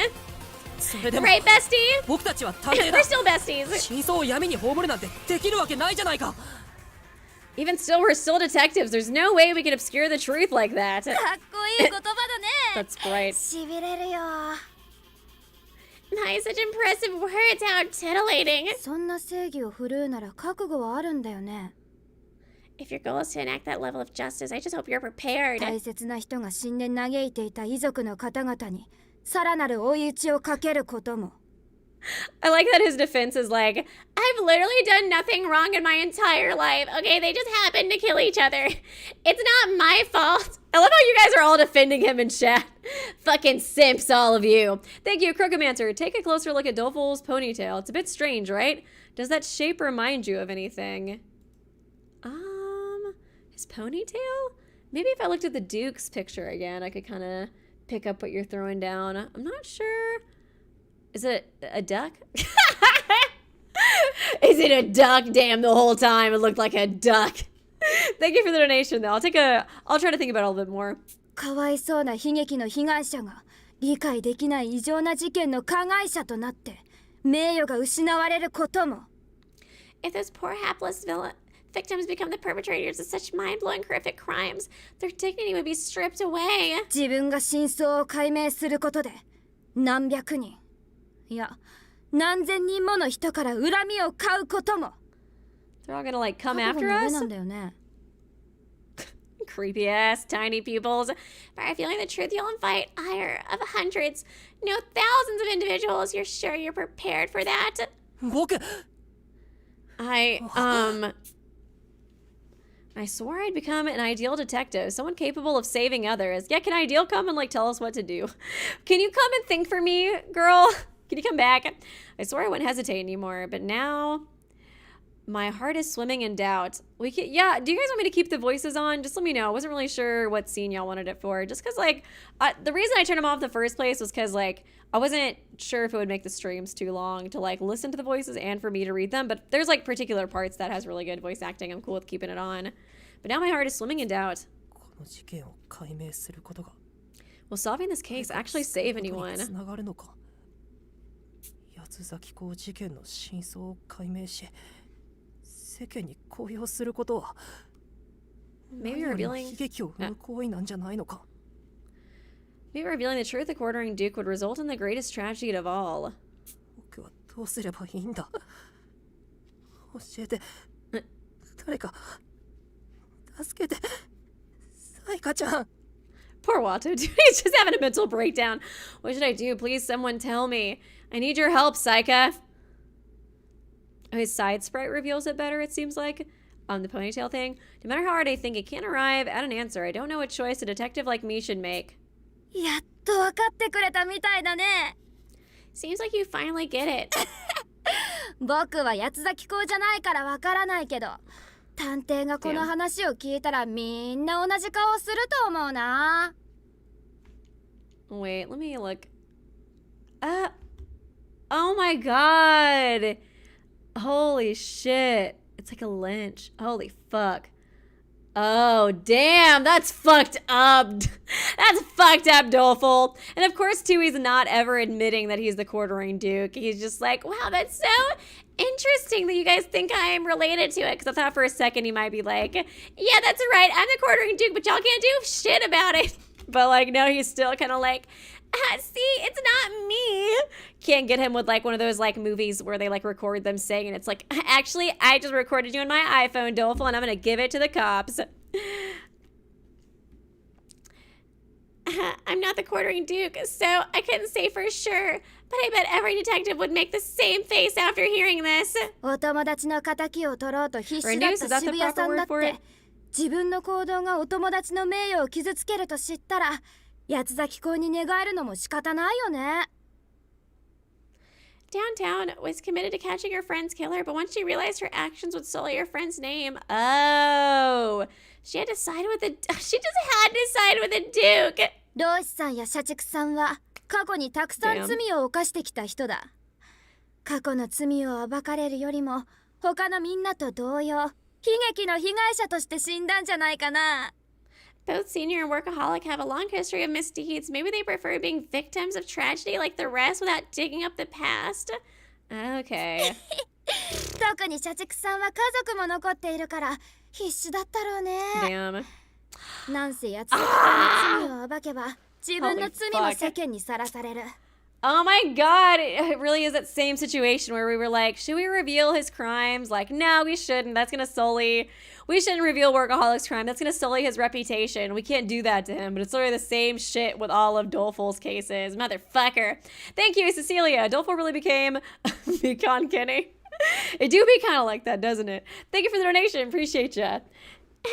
それでも Right, bestie? 僕たちは探偵だ。 We're still besties. 真相を闇に葬るなんてできるわけないじゃないか。 Even still, we're still detectives. There's no way we could obscure the truth like that. かっこいい言葉だね。 That's right. しびれるよ。 Nice, such impressive words. How titillating. そんな正義を振るうなら覚悟はあるんだよね。 If your goal is to enact that level of justice, I just hope you're prepared. 大切な人が死んで嘆いていた遺族の方々にさらなる追い打ちをかけることも。 I like that his defense is like, I've literally done nothing wrong in my entire life. Okay, they just happened to kill each other. It's not my fault. I love how you guys are all defending him in chat. Fucking simps, all of you. Thank you, Crookomancer. Take a closer look at Doleful's ponytail. It's a bit strange, right? Does that shape remind you of anything? His ponytail? Maybe if I looked at the Duke's picture again, I could kind of pick up what you're throwing down. I'm not sure. Is it a duck? Is it a duck? Damn, the whole time it looked like a duck. Thank you for the donation, though. I'll try to think about it a little bit more. かわいそうな悲劇の被害者が理解できない異常な事件の加害者となって名誉が失われることも。 If those poor hapless victims become the perpetrators of such mind-blowing horrific crimes, their dignity would be stripped away. 自分が真相を解明することで何百人いや何千人もの人から恨みを買うことも。 They're all gonna like come 覚悟 after の上 us? なんだよね。 Creepy ass tiny peoples. By feeling the truth, you'll invite ire of hundreds, no thousands of individuals. You're sure you're prepared for that? 僕 I swore I'd become an ideal detective, someone capable of saving others. Yeah, can Ideal come and like tell us what to do? Can you come and think for me, girl? Can you come back? I swore I wouldn't hesitate anymore, but now My heart is swimming in doubt. We can, yeah, do you guys want me to keep the voices on? Just let me know. I wasn't really sure what scene y'all wanted it for. Just because, like, the reason I turned them off in the first place was because, like, I wasn't sure if it would make the streams too long to, like, listen to the voices and for me to read them. But there's, like, particular parts that has really good voice acting. I'm cool with keeping it on. But now my heart is swimming in doubt. この事件を解明することが Will solving this case actually save つ anyone? ながるのか。八崎港事件の真相を解明し、世間に公表することは Maybe 何よりも revealing... 悲劇を生む行為なんじゃないのか。 Maybe revealing the truth of quartering Duke would result in the greatest tragedy of all. 僕はどうすればいいんだ。教えて。誰か助けて。サイカちゃん。 Poor Watto, dude, he's just having a mental breakdown. What should I do? Please, someone tell me. I need your help, Saika. Oh, his side sprite reveals it better, it seems like. The ponytail thing. No matter how hard I think, it can't arrive at an answer. I don't know what choice a detective like me should make. やっと分かってくれたみたいだね。 Seems like you finally get it. 僕は八崎校じゃないから分からないけど、探偵がこの話を聞いたらみんな同じ顔すると思うな。 Wait, let me look. Oh my god. Holy shit. It's like a lynch. Holy fuck. Oh, damn. That's fucked up. That's fucked up, Doleful. And of course, too, he's not ever admitting that he's the quartering Duke. He's just like, wow, that's so interesting that you guys think I'm related to it. Because I thought for a second he might be like, yeah, that's right. I'm the quartering Duke, but y'all can't do shit about it. But like, no, he's still kind of like, see, it's not me. Can't get him with like one of those like movies where they like record them saying, and it's like, actually, I just recorded you on my iPhone, Doleful, and I'm gonna give it to the cops. I'm not the quartering Duke, so I couldn't say for sure. But I bet every detective would make the same face after hearing this. お友達の仇を取ろうと必死だった渋谷さんだって、自分の行動がお友達の名誉を傷つけると知ったら、八崎校に寝返るのも仕方ないよね。 Downtown was committed to catching her friend's killer, but once she realized her actions would sully her friend's name, oh, she just had to side with the Duke. ロイスさんや社畜さんは過去にたくさん罪を犯してきた人だ。過去の罪を暴かれるよりも他のみんなと同様、悲劇の被害者として死んだんじゃないかな。 Both Senior and Workaholic have a long history of misdeeds. Maybe they prefer being victims of tragedy like the rest without digging up the past. Okay. 特に社畜さんは家族も残っているから必死だったろうね。Damn. なんせ八崎校の罪を暴けば自分の罪も世間にさらされる。 Oh my god, it really is that same situation where we were like, should we reveal his crimes? Like, no, we shouldn't. That's gonna sully. We shouldn't reveal Workaholic's crime. That's gonna sully his reputation. We can't do that to him. But it's literally the same shit with all of Doleful's cases. Motherfucker. Thank you, Cecilia. Doleful really became Beacon Kenny. It do be kind of like that, doesn't it? Thank you for the donation. Appreciate ya.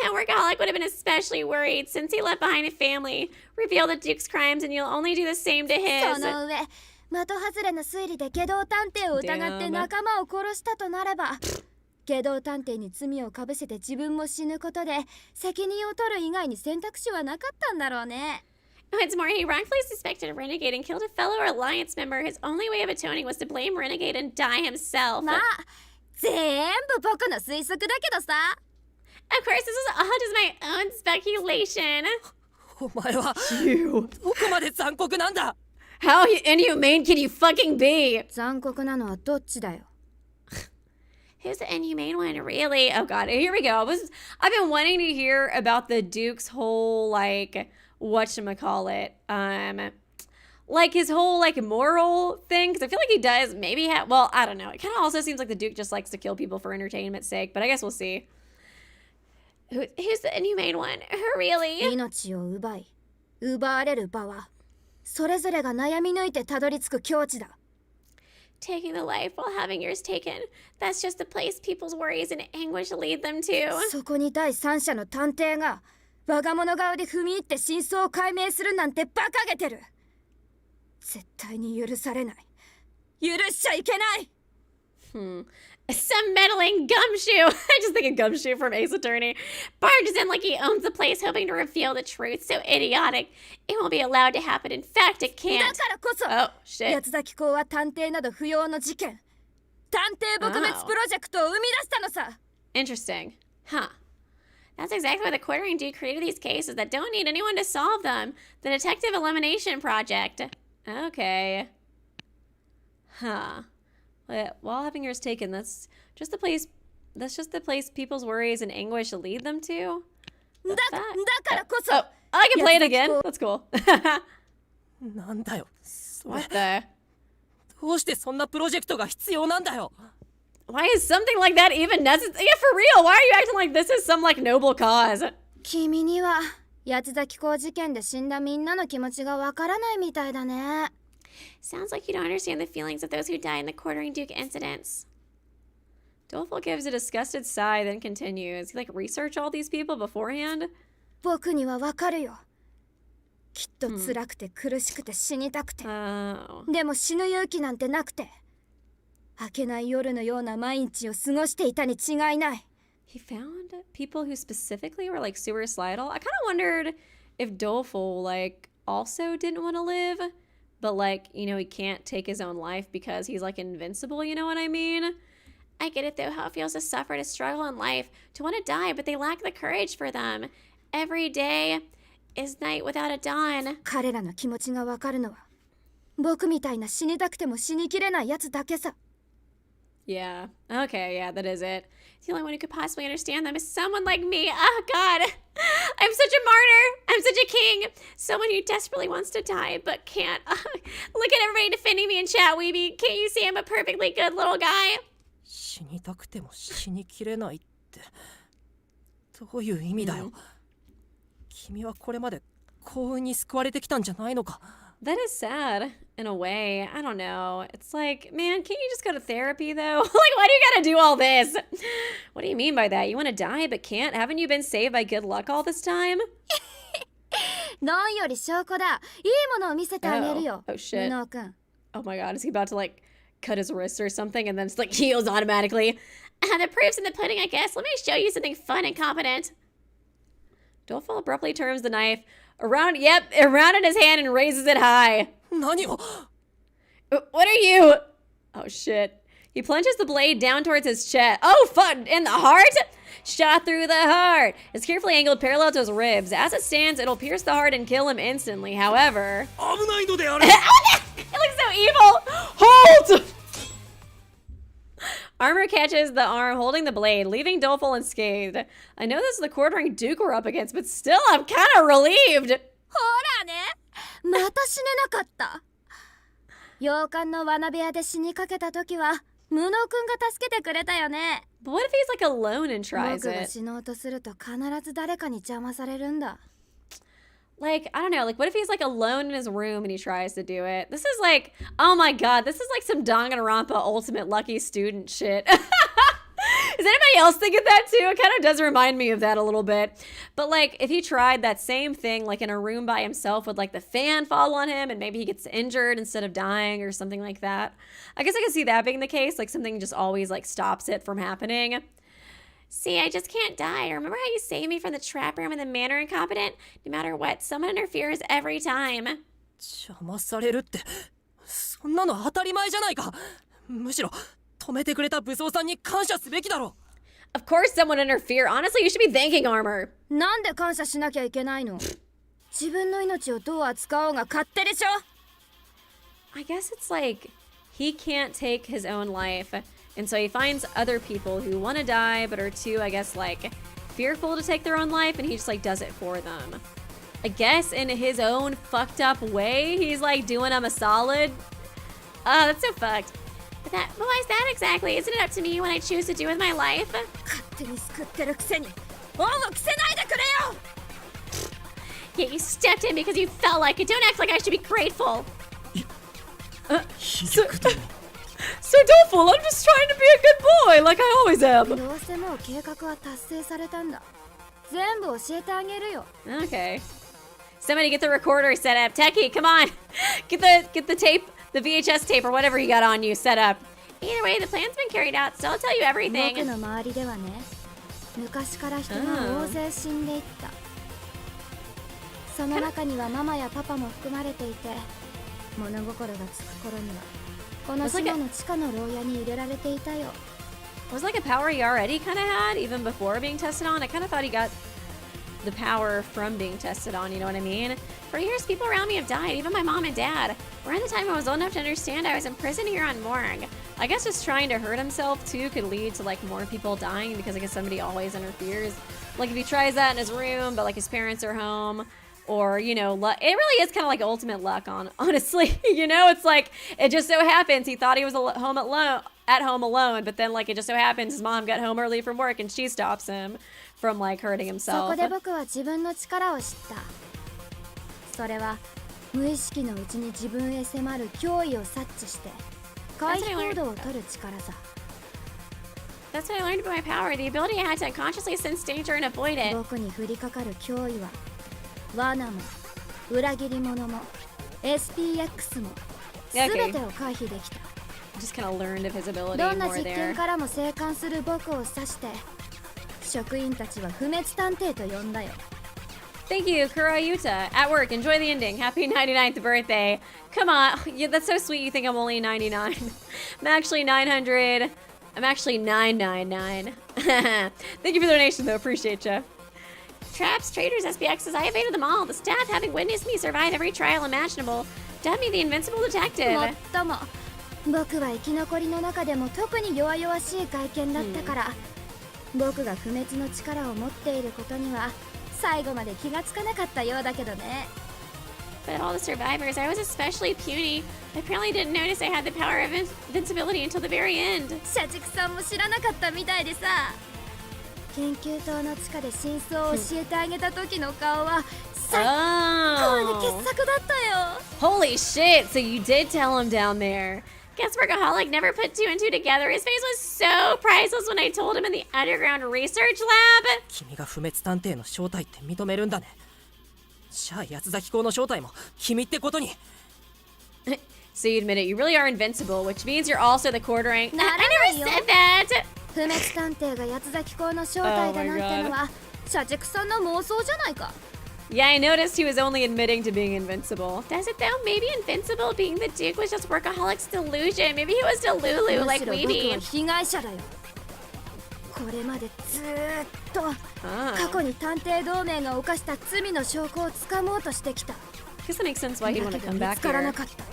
And Workaholic would have been especially worried since he left behind a family. Reveal the Duke's crimes and you'll only do the same to his. その上、的外れの推理で下道探偵を疑って仲間を殺したとなれば、下道探偵に罪をかぶせて自分も死ぬことで責任を取る以外に選択肢はなかったんだろうね。What's more, he wrongfully suspected a renegade and killed a fellow Alliance member. His only way of atoning was to blame Renegade and die himself. まあ、全部僕の推測だけどさ。Of course, this is all just my own speculation. お前はどこまで残酷なんだ。 How inhumane can you fucking be? 残酷なのはどっちだよ。Who's the inhumane one, really? Oh god, here we go. I've been wanting to hear about the Duke's whole, like, whatchamacallit, like his whole, like, moral thing, because I feel like he does maybe have, well, I don't know. It kind of also seems like the Duke just likes to kill people for entertainment's sake, but I guess we'll see. Who's the inhumane one? Really? 命を奪い、奪われる場は、それぞれが悩み抜いてたどり着く境地だ。Taking the life while having yours taken. That's just the place people's worries and anguish lead them to. そこに第三者の探偵が我が物顔で踏み入って真相を解明するなんて馬鹿げてる。絶対に許されない。許しちゃいけない。Some meddling gumshoe, I just think of Gumshoe from Ace Attorney, barges in like he owns the place hoping to reveal the truth. So idiotic. It won't be allowed to happen. In fact, it だ can't. からこそ Oh, shit. 八崎公は探偵など不要の事件探偵撲滅プロジェクトを生み出したのさ Interesting. Huh. That's exactly why the quartering dude created these cases that don't need anyone to solve them. The Detective Elimination Project. Okay. Huh. But while having yours taken, that's just the place people's worries and anguish lead them to? だからこそ Oh, I can play it again. That's cool. なんだよそれ What the? どうしてそんなプロジェクトが必要なんだよ Why is something like that even necessary? Yeah, for real. Why are you acting like this is some like noble cause? 君には八崎公事件で死んだみんなの気持ちがわからないみたいだね Sounds like you don't understand the feelings of those who died in the quartering duke incidents. Doleful gives a disgusted sigh, then continues. He like research all these people beforehand? 僕にはわかるよきっと辛くて苦しくて死にたくて Oh. でも死ぬ勇気なんてなくて明けない夜のような毎日を過ごしていたに違いない He found people who specifically were like suicidal. I kind of wondered if Doleful like also didn't want to live, but like, you know, he can't take his own life because he's like invincible, you know what I mean? I get it though, how it feels to suffer, to struggle in life, to want to die, but they lack the courage for them. Every day is night without a dawn. 彼らの気持ちがわかるのは僕みたいな死にたくても死にきれないやつだけさ Yeah. Okay, yeah, that is it. The only one who could possibly understand them is someone like me. Oh, God. I'm such a martyr. I'm such a king. Someone who desperately wants to die, but can't. Look at everybody defending me in chat, Weeby. Can't you see I'm a perfectly good little guy? 死にたくても死にきれないってどういう意味だよ、君はこれまで幸運に救われてきたんじゃないのか That is sad in a way. I don't know. It's like, man, can't you just go to therapy though? Like, why do you gotta do all this? What do you mean by that? You want to die but can't? Haven't you been saved by good luck all this time? 論より証拠だいいものを見せてあげるよ Oh shit. 無能くん Oh my god, is he about to like cut his wrist or something and then it's like heals automatically? The proof's in the pudding, I guess. Let me show you something fun and competent. Doleful abruptly turns the knife around in his hand and raises it high. 何を What are you? Oh shit. He plunges the blade down towards his chest. Oh fuck, in the heart? Shot through the heart. It's carefully angled parallel to his ribs. As it stands, it'll pierce the heart and kill him instantly. However... 危ないのである It looks so evil! Hold! Armor catches the arm holding the blade, leaving Doleful unscathed. I know this is the quartering Duke we're up against, but still, I'm kind of relieved. ほらねまた死ねなかった洋館の罠部屋で死にかけた時は無能くんが助けてくれたよね But what if he's like alone and tries 僕が it? 死のうとすると必ず誰かに邪魔されるんだ Like, I don't know, like what if he's like alone in his room and he tries to do it? This is like, oh my god, this is like some Danganronpa ultimate lucky student shit. Is anybody else thinking that too? It kind of does remind me of that a little bit. But like, if he tried that same thing, like in a room by himself with like the fan fall on him and maybe he gets injured instead of dying or something like that. I guess I could see that being the case, like something just always like stops it from happening. See, I just can't die. Remember how you saved me from the trap room and the manner incompetent? No matter what, someone interferes every time. 邪魔されるってそんなの当たり前じゃないかむしろ止めてくれた武装さんに感謝すべきだろ Of course someone interfere. Honestly, you should be thanking Armor. なんで感謝しなきゃいけないの自分の命をどう扱おうが勝手でしょ I guess it's like he can't take his own life. And so he finds other people who want to die, but are too, I guess, like, fearful to take their own life, and he just, like, does it for them. I guess in his own fucked up way, he's, like, doing them a solid. Oh, that's so fucked. But why is that exactly? Isn't it up to me what I choose to do with my life? 勝手に救ってるくせに恩を着せないでくれよ Yeah, you stepped in because you felt like it. Don't act like I should be grateful. So Doleful, I'm just trying to be a good boy, like I always am. どうせもう計画は達成されたんだ全部教えてあげるよ Okay. Somebody get the recorder set up. Techie, come on. Get the tape, the VHS tape or whatever you got on you set up. Either way, the plan's been carried out, so I'll tell you 僕 everything. の周りではね、昔から人が大勢死んでいった。その中にはママやパパも含まれていて、物心がつく頃にはこの島の地下の牢屋に入れられていたよ。Was like a power he already kind of had even before being tested on. I kind of thought he got the power from being tested on, you know what I mean? For years, people around me have died, even my mom and dad. Around the time I was old enough to understand, I was in prison here on Morg. I guess just trying to hurt himself too could lead to like more people dying because I guess somebody always interferes. Like if he tries that in his room, but like his parents are home, or you know, it really is kind of like ultimate luck honestly. You know, it's like it just so happens he thought he was at home alone, but then like it just so happens his mom got home early from work and she stops him from like hurting そ himself. こで僕は自分の力を知った。それは無意識のうちに自分へ迫る脅威を察知して回避行動を取る力さ。That's what I learned about my power, the ability I had to unconsciously sense danger and avoid it. 僕に降りかかる脅威は罠も裏切り者も SPX も全てを回避できた。Just kind of learned of his ability どんな more 実験 there. からも生還する僕を指して職員たちは不滅探偵と呼んだよ。Thank you, Kurayuta. At work, enjoy the ending. Happy 99th birthday. Come on. Yeah, that's so sweet. You think I'm only 99. I'm actually 900. I'm actually 999. Thank you for the donation, though. Appreciate ya. Traps, traitors, SPXs, I evaded them all. The staff, having witnessed me survive every trial imaginable, dubbed me the invincible detective. もっとも僕は生き残りの中でも特に弱々しい外見だったから、僕が不滅の力を持っていることには最後まで気がつかなかったようだけどね。But all the survivors, I was especially puny. I apparently didn't notice I had the power of invincibility until the very end. 社畜さんも知らなかったみたいでさ。研究棟の地下で真相を教えてあげた時の顔は最高に傑作だったよ。Holy shit. So you did tell him down there. Guess Workaholic never put two and two together. His face was so priceless when I told him in the underground research lab. 君が不滅探偵の正体って認めるんだね。じゃあ八つ崎校の正体も君ってことに。So you admit it. You really are invincible, which means you're also the quarter rank. I never said that. 不滅探偵が八つ崎校の正体だなんてのは社畜さんの妄想じゃないか。Yeah, I noticed he was only admitting to being invincible. Does it though? Maybe invincible being the Duke was just Workaholic's delusion. Maybe he was Delulu む like しろ we 僕 be. は被害者だよ。これまでずーっと過去に探偵同盟が犯した罪の証拠をつかもうとしてきた。 Guess that makes sense why he'd だ want け to ど come 見 back つから here. なかった。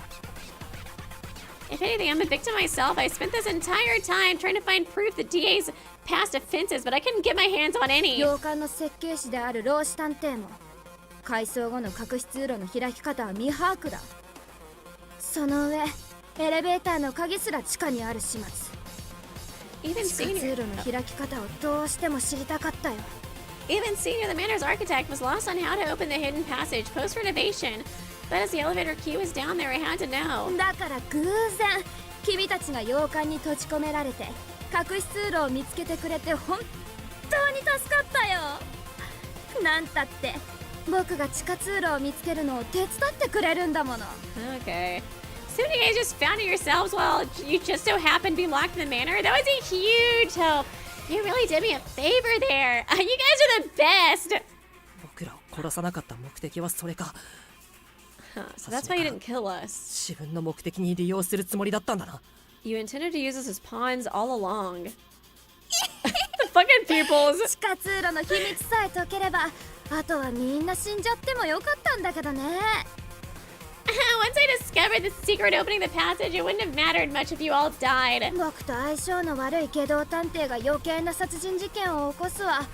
If anything, I'm a victim myself. I spent this entire time trying to find proof the DA's past offenses, but I couldn't get my hands on any. 洋館の設計士である老子探偵も改装後の隠し通路の開き方は未把握だ。その上エレベーターの鍵すら地下にある始末。 Even 地下通 Senior, 路の開き方をどうしても知りたかったよ。 even Senior, the manor's architect, was lost on how to open the hidden passage post-renovation. But as the elevator key was down there, I had to know. だから偶然君たちが洋館に閉じ込められて隠し通路を見つけてくれて本当に助かったよ。なんたって僕が地下通路を見つけるのを手伝ってくれるんだもの。 Okay. So you guys just found it yourselves while you just so happened to be locked in the manor? That was a huge help. You really did me a favor there. You guys are the best. 僕らを殺さなかった目的はそれか。 Huh, so that's why you didn't kill us. 自分の目的に利用するつもりだったんだな。 You intended to use us as pawns all along. The fucking pupils. 地下通路の秘密さえ解ければあとはみんな死んじゃってもよかったんだけどね。 Once I discovered the secret opening the passage, it wouldn't have mattered much if you all died. 僕と相性の悪い下道探偵が余計な殺人事件を起こすわ。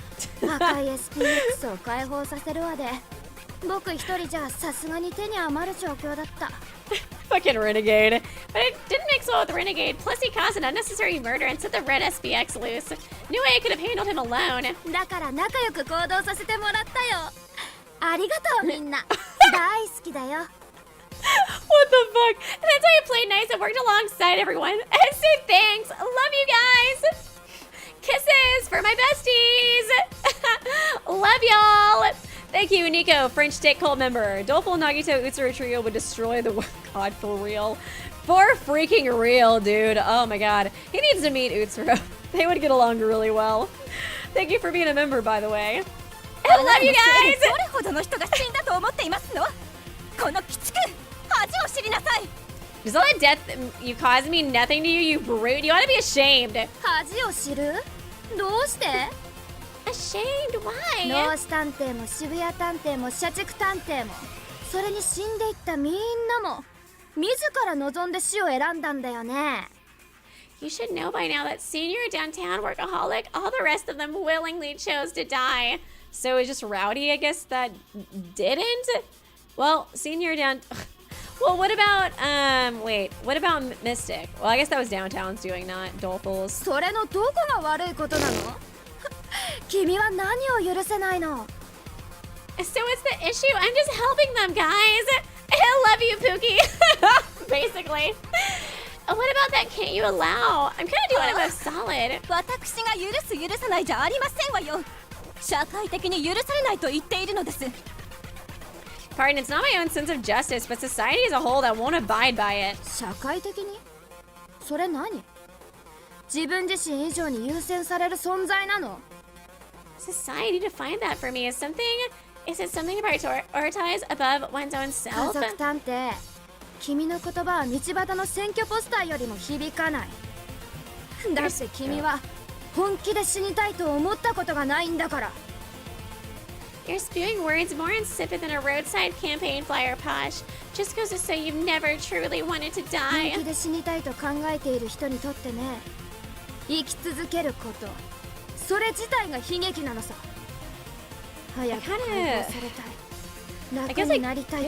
赤い SPX を解放させるわで僕一人じゃさすがに手に余る状況だった。 Fucking renegade. But it didn't mix well with the renegade. Plus, he caused an unnecessary murder and set the red SPX loose. No way I could have handled him alone. だから仲良く行動させてもらったよ。ありがとうみんな。大好きだよ。 What the fuck? And that's how I played nice and worked alongside everyone. And so thanks. Love you guys. Kisses for my besties. Love y'all. Thank you, Nico, French State Cult member. Doleful, Nagito, Utsuro trio would destroy the world. God, for real. For freaking real, dude. Oh my god. He needs to meet Utsuro. They would get along really well. Thank you for being a member, by the way. I love you guys! どれほどの人が死んだと思っていますの？この鬼畜、恥を知りなさい。 Does all that death you caused mean nothing to you, you brute? You ought to be ashamed. 恥を知る？どうして？ Ashamed? Why? ノース探偵も渋谷探偵も社畜探偵もそれに死んでいったみんなも自ら望んで死を選んだんだよね。 You should know by now that senior downtown workaholic, all the rest of them willingly chose to die. So it's just Rowdy, I guess, that didn't? Well, senior down... Well, what about, wait, what about Mystic? Well, I guess that was Downtown's doing, not Doleful's. それのどこが悪いことなの？君は何を許せないの？ So what's the issue? I'm just helping them, guys. I love you, Pookie. Basically. What about that can't you allow? I'm kind of doing it with solid. 私が許す許さないじゃありませんわよ。社会的に許されないと言っているのです。 Pardon, it's not my own sense of justice, but society as a whole that won't abide by it. 社会的に？それ何？自分自身以上に優先される存在なの？ Society defined that for me as something. Is it something to prioritize above one's own 家 self? 族探偵、君の言葉は道端の選挙ポスターよりも響かない。だって君は本気で死にたいと思ったことがないんだから。 You're spewing words more insipid than a roadside campaign flyer, Posh. Just goes to say you've never truly wanted to 本 die. 気で死にたいと考えている人にとってね、生き続けること、それ自体が悲劇なのさ。早く解放されたい。楽になりたい。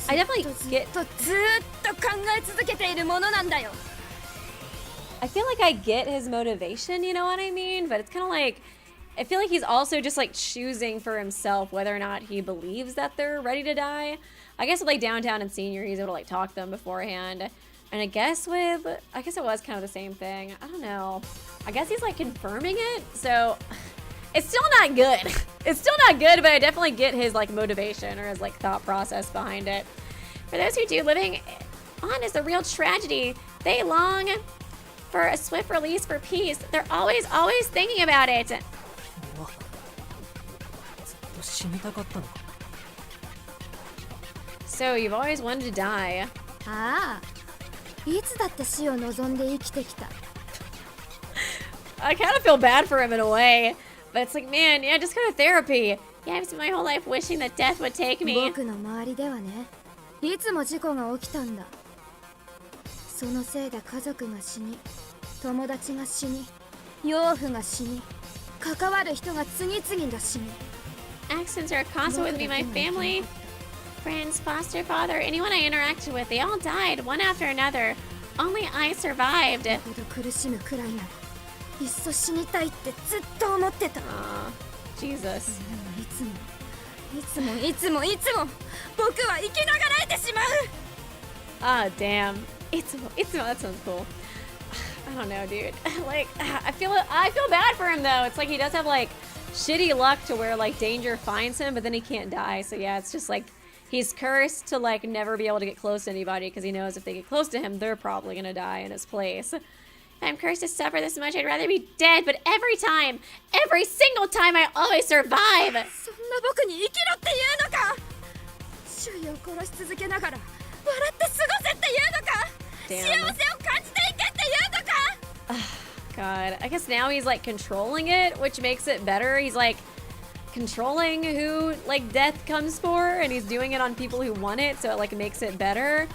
I definitely ずっ get... とずっと考え続けているものなんだよ。 I feel like I get his motivation, you know what I mean? But it's kind of like... I feel like he's also just like choosing for himself whether or not he believes that they're ready to die. I guess with like Downtown and Senior, he's able to like talk them beforehand. And I guess it was kind of the same thing. I don't know. I guess he's like confirming it. So it's still not good. It's still not good, but I definitely get his like motivation or his like thought process behind it. For those who do, living on is a real tragedy. They long for a swift release for peace. They're always thinking about it. うわ、ずっと死にたかったのか。 So you've always wanted to die. ああ、いつだって死を望んで生きてきた。 I kind of feel bad for him in a way. But it's like, man, yeah, just go to therapy. Yeah, I've spent my whole life wishing that death would take me. 僕の周りではね、いつも事故が起きたんだ。そのせいで家族が死に、友達が死に、養父が死に、関わる人が次々と死に。 Accidents are a constant with me, my family, friends, foster father, anyone I interacted with, they all died, one after another. Only I survived. ほど苦しむくらいなら、いっそ死にたいってずっと思ってた。 Jesus. でもいつも僕は生きながらえてしまう。 Ah, damn. It's that sounds cool. I don't know, dude. Like, I feel bad for him though. It's like he does have like shitty luck to where like danger finds him, but then he can't die. So yeah, it's just like he's cursed to like never be able to get close to anybody because he knows if they get close to him, they're probably gonna die in his place. I'm cursed to suffer this much. I'd rather be dead, but every single time, I always survive. そんな僕に生きろっていうのか。周囲を殺し続けながら笑って過ごせっていうのか。幸せを感じていけっていうのか。 God, I guess now he's like controlling it, which makes it better. He's like controlling who like death comes for, and he's doing it on people who want it, so it like makes it better.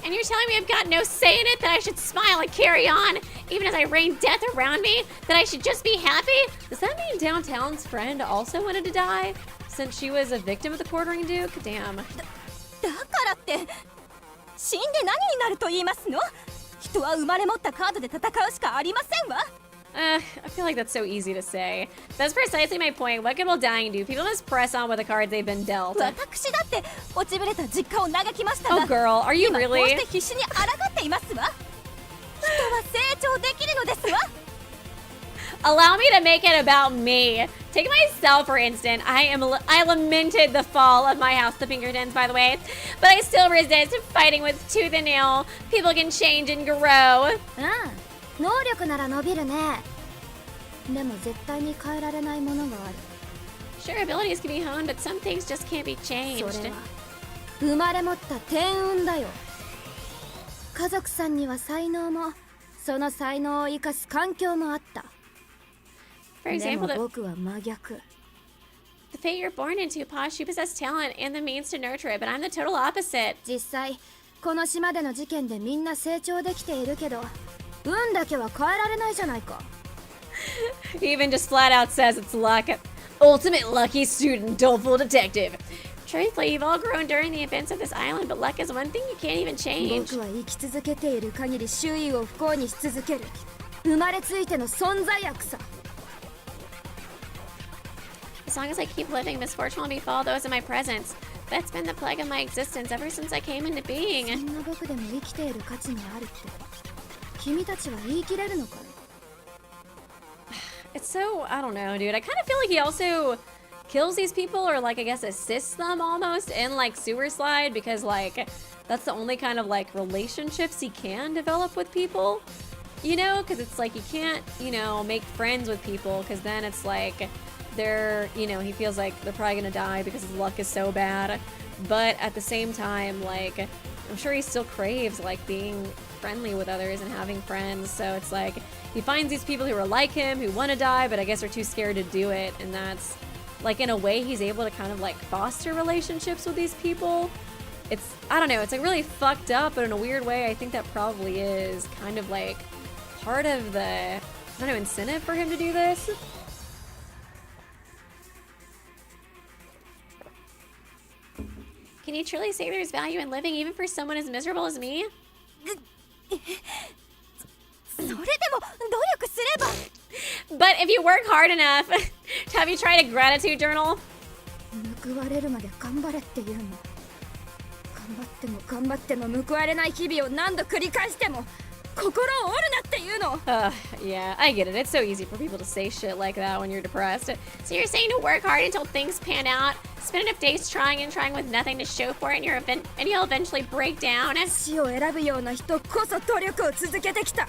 And you're telling me I've got no say in it, that I should smile and carry on, even as I rain death around me, that I should just be happy? Does that mean Downtown's friend also wanted to die, since she was a victim of the quartering duke? Damn. だからって死んで何になると言いますの？人は生まれ持ったカードで戦うしかありませんわ。I feel like that's so easy to say. That's precisely my point. What good will dying do? People must press on with the cards they've been dealt. 私だって落ちぶれた実家を嘆きましたが、 Oh girl, are you 今こう really? して必死に抗っていますわ。人は成長できるのですわ。 Allow me to make it about me. Take myself, for instance. I lamented the fall of my house, the Pinkertons, by the way. But I still resist fighting with tooth and nail. People can change and grow. 能力なら伸びるね。でも絶対に変えられないものがある。 Sure, abilities can be honed, but some things just can't be changed. それは生まれ持った天運だよ。家族さんには才能もその才能を生かす環境もあった。 For でも example, 僕は真逆。 the fate you're born into, Posh, you possess talent and the means to nurture it, but I'm the total opposite. 実際この島での事件でみんな成長できているけど運だけは変えられないじゃないか。 He even just flat out says it's luck. Ultimate lucky student, doleful detective. Truthfully, you've all grown during the events of this island, but luck is one thing you can't even change. 僕は生き続けている限り周囲を不幸にし続ける。生まれついての存在悪さ。 As long as I keep living, misfortune will befall those in my presence. That's been the plague of my existence ever since I came into そ being. んな僕でも生きている価値があるって君たちは言い切れるのかい？ It's so, I don't know, dude. I kind of feel like he also kills these people or, like, I guess assists them almost in, like, Sewer Slide because, like, that's the only kind of, like, relationships he can develop with people. You know? Because it's like you can't, you know, make friends with people because then it's like they're, you know, he feels like they're probably gonna die because his luck is so bad. But at the same time, like, I'm sure he still craves, like, being friendly with others and having friends. So it's like he finds these people who are like him, who want to die, but I guess are too scared to do it. And that's, like, in a way, he's able to kind of, like, foster relationships with these people. It's, I don't know, it's, like, really fucked up, but in a weird way, I think that probably is kind of, like, part of the, I don't know, incentive for him to do this. Can you truly say there's value in living even for someone as miserable as me? それでも努力すれば But if you work hard enough, have you tried a gratitude journal? 報われるまで頑張れっていうの。頑張っても頑張っても報われない日々を何度繰り返しても心を折るなっていうの。 Yeah, I get it. It's so easy for people to say shit like that when you're depressed. So you're saying to work hard until things pan out, spend enough days trying and trying with nothing to show for it, and you'll eventually break down? 死を選ぶような人こそ努力を続けてきた。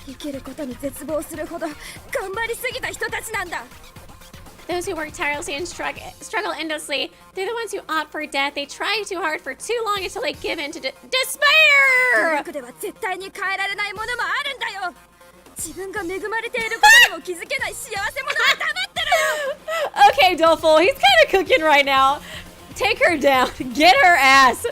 生きることに絶望するほど頑張りすぎた人たちなんだ。 Those who work tirelessly and struggle endlessly, they're the ones who opt for death. They try too hard for too long until they give in to despair! 努力では絶対に変えられないものもあるんだよ。自分が恵まれていることにも気づけない幸せ者は黙ってるよ。 Okay, Doleful, he's kind of cooking right now. Take her down. Get her ass.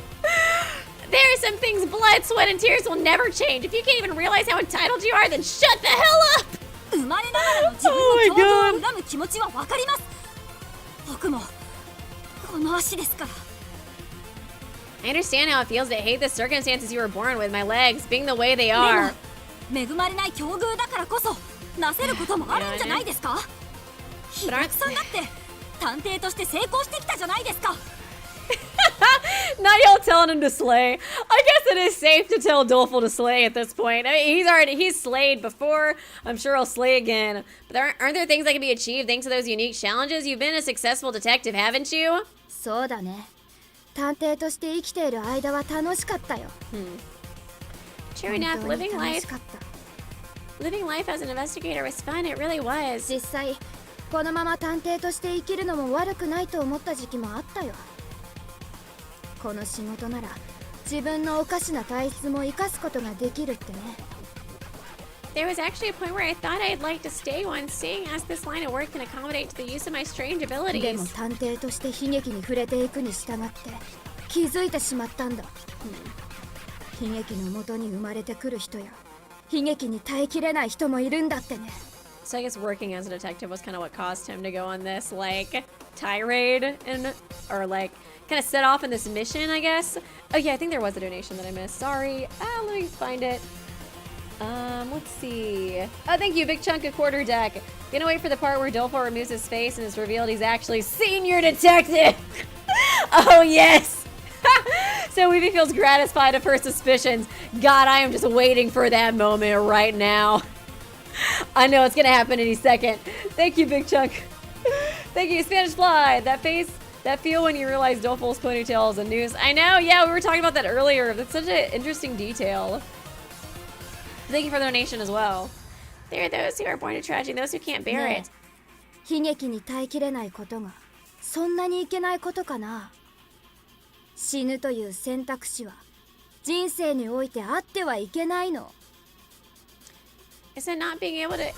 There are some things blood, sweat, and tears will never change. If you can't even realize how entitled you are, then shut the hell up! 生まれながらの自分の境遇を恨む気持ちはわかります。僕もこの足ですから。 I understand how it feels to hate the circumstances you were born with, my legs being the way they で are. も恵まれない境遇だからこそなせることもあるんじゃないですか。ひらくさんだって探偵として成功してきたじゃないですか。 Not y'all telling him to slay. I guess it is safe to tell Doleful to slay at this point. I mean, he's slayed before. I'm sure he'll slay again. But aren't there things that can be achieved thanks to those unique challenges? You've been a successful detective, haven't you? そうだね。探偵として生きている間は楽しかったよ。 True enough, 本当に living 楽 life しかった。 living life as an investigator was fun. It really was. 実際このまま探偵として生きるのも悪くないと思った時期もあったよ。この仕事なら自分のおかしな体質も生かすことができるってね。 There was actually a point where I thought I'd like to stay one, seeing as this line of work can accommodate to the use of my strange でも abilities. 探偵として悲劇に触れていくに従って気づいてしまったんだ。悲劇のもとに生まれてくる人や悲劇に耐えきれない人もいるんだってね。 So I guess working as a detective was kind of what caused him to go on this, like, tirade or like kind of set off in this mission, I guess. Oh yeah, I think there was a donation that I missed. Sorry. Let me find it. Let's see. Oh, thank you, big chunk of quarter deck. Gonna wait for the part where Doleful removes his face and it's revealed he's actually senior detective. Oh yes. So Weeby feels gratified of her suspicions. God, I am just waiting for that moment right now. I know it's gonna happen any second. Thank you, big chunk. Thank you, Spanish Fly. That face, that feel when you realize Dolphol's ponytail is a noose. I know, yeah, we were talking about that earlier. That's such an interesting detail. Thank you for the donation as well. There are those who are born to tragedy, those who can't bear it. 悲劇に耐えきれないことがそんなにいけないことかな。死ぬという選択肢は人生においてあってはいけないの。Is not being able to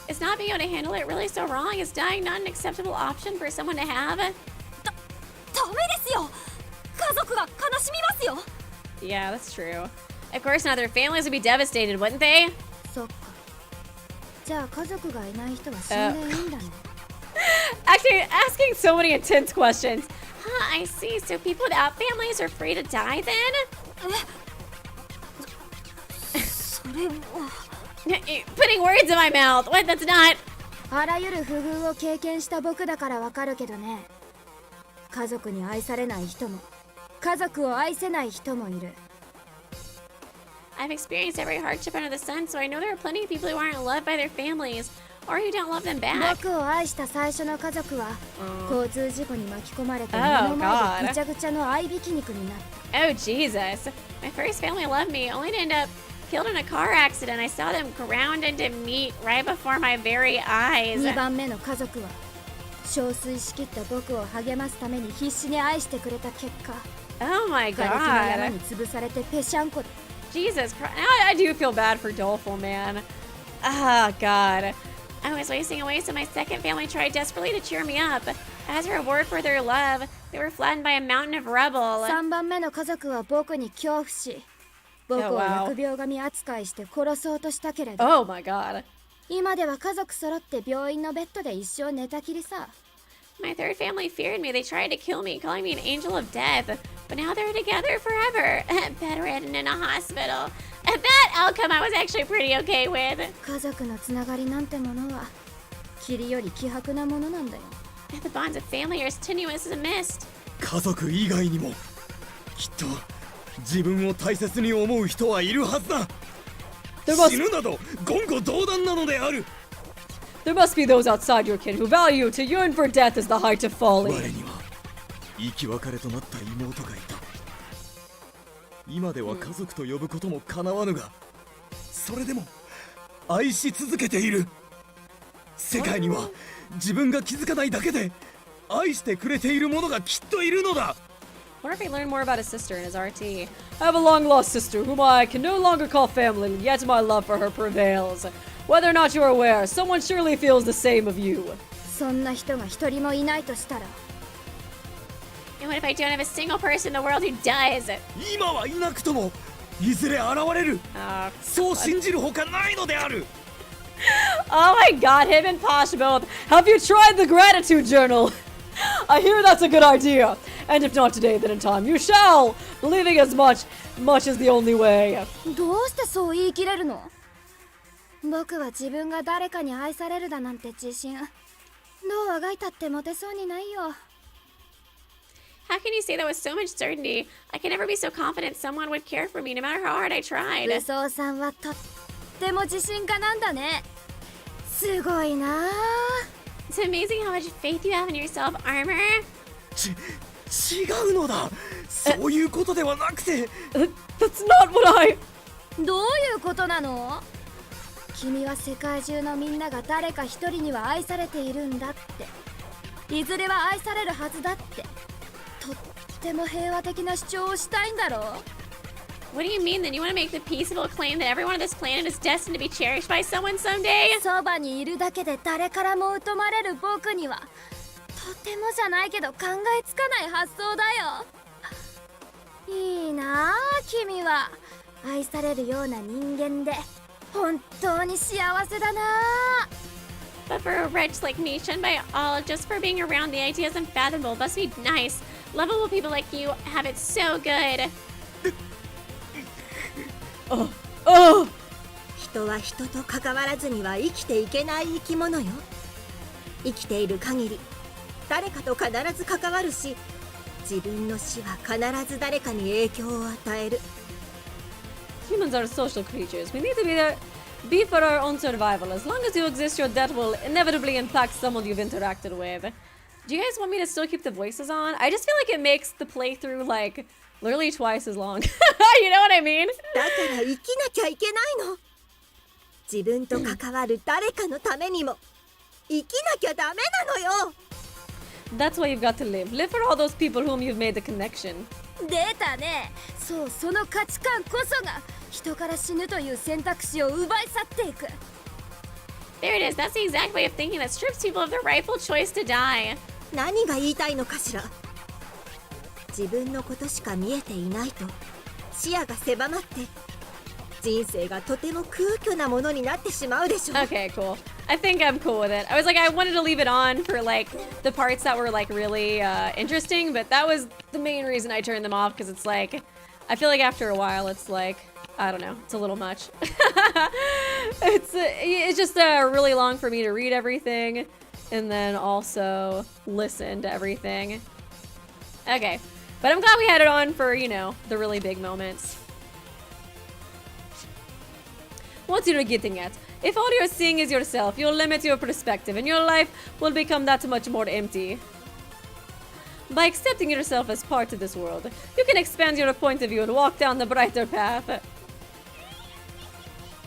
handle it really so wrong? Is dying not an acceptable option for someone to have? ダメですよ。家族が悲しみますよ。 Yeah, that's true. Of course not. Their families would be devastated, wouldn't they? そっか。じゃあ家族がいない人は死んでいいんだね。Actually, asking so many intense questions. Huh, I see. So people without families are free to die then? それは Putting words in my mouth. What? That's not. あらゆる不遇を経験した僕だからわかるけどね。家族に愛されない人も家族を愛せない人もいる。 I've experienced every hardship under the sun, so I know there are plenty of people who aren't loved by their families or who don't love them back. 僕を愛した最初の家族は交通事故に巻き込まれて目 Oh, の前 God. でぐちゃぐちゃの合いびき肉になった。 Oh, Jesus. My first family loved me, only to end up killed in a car accident. I saw them ground into meat right before my very eyes. 2番目の家族は憔悴しきった僕を励ますために必死に愛してくれた結果、 Oh, my 瓦礫の山 God. に潰されてぺしゃんこだ。 Jesus Christ. Now I do feel bad for Doleful, man. Ah, God. I was wasting away, so my second family tried desperately to cheer me up. As a reward for their love, they were flattened by a mountain of rubble. 3番目の家族は僕に恐怖し、僕を Oh, wow. 疫病神扱いして殺そうとしたけれど、 Oh, my God. 今では家族揃って病院のベッドで一生寝たきりさ。 My third family feared me. They tried to kill me, calling me an angel of death. But now they're together forever, bedridden in a hospital. That outcome I was actually pretty okay with. 家族のつながりなんてものは霧より希薄なものなんだよ。 The bonds of family are as tenuous as a mist. 家族以外にもきっと自分を大切に思う人はいるはずだ。 There must, 死ぬなど言語道断なのである。 there must be those outside your kin who value you to yearn for death is the height of 我 folly. には生き別れとなった妹がいた。今では家族と呼ぶこともかなわぬが、それでも愛し続けている。世界には自分が気づかないだけで愛してくれている者がきっといるのだ。 Wonder if he learned more about his sister in his RT. I have a long lost sister whom I can no longer call family, yet my love for her prevails. Whether or not you are aware, someone surely feels the same of you. そんな人が一人もいないとしたら、 And what if I don't have a single person in the world who does? 今はいなくともいずれ現れる。 Ah. そう信じるほかないのである。 Oh my God, him and Posh both. Have you tried the gratitude journal? I hear that's a good idea. And if not today, then in time you shall. Believing as much is the only way. どうしてそう言い切れるの？僕は自分が誰かに愛されるだなんて自信、どうあがいたって持てそうにないよ。 How can you say that with so much certainty? I can never be so confident someone would care for me no matter how hard I tried. 武装さんはとっても自信家なんだね。すごいなあ。 It's amazing how much faith you have in yourself, Armor. 違うのだ。そういうことではなくて。 That's not what I... どういうことなの？君は世界中のみんなが誰か一人には愛されているんだって、いずれは愛されるはずだって、とっても平和的な主張をしたいんだろう。 What do you mean? Then you want to make the peaceable claim that everyone on this planet is destined to be cherished by someone someday? そばにいるだけで誰からも疎まれる僕にはとてもじゃないけど考えつかない発想だよ。いいなあ、君は愛されるような人間で本当に幸せだな。 But for a wretch like me, shunned by all just for being around, the idea is unfathomable. Must be nice. Lovable people like you have it so good. Oh! 人は人と関わらずには生きていけない生き物よ。生きている限り誰かと必ず関わるし、自分の死は必ず誰かに影響を与える。 Humans are social creatures. We need to be for our own survival. As long as you exist, your death will inevitably impact someone you've interacted with. Do you guys want me to still keep the voices on? I just feel like it makes the playthrough like literally twice as long. You know what I mean? だから生きなきゃいけないの。自分と関わる誰かのためにも生きなきゃダメなのよ。That's why you've got to live. Live for all those people whom you've made the connection. 出たね。そう、その価値観こそが人から死ぬという選択肢を奪い去っていく。 There it is. That's the exact way of thinking that strips people of their rightful choice to die. 何が言いたいのかしら。自分のことしか見えていないと視野が狭まって人生がとても空虚なものになってしまうでしょう。 Okay, cool. I think I'm cool with it. I was like, I wanted to leave it on for like the parts that were like really interesting, but that was the main reason I turned them off because it's like, I feel like after a while it's like, I don't know, it's a little much. It's just really long for me to read everything and then also listen to everything. Okay, but I'm glad we had it on for, you know, the really big moments. What you're getting at? If all you're seeing is yourself, you'll limit your perspective and your life will become that much more empty. By accepting yourself as part of this world, you can expand your point of view and walk down the brighter path.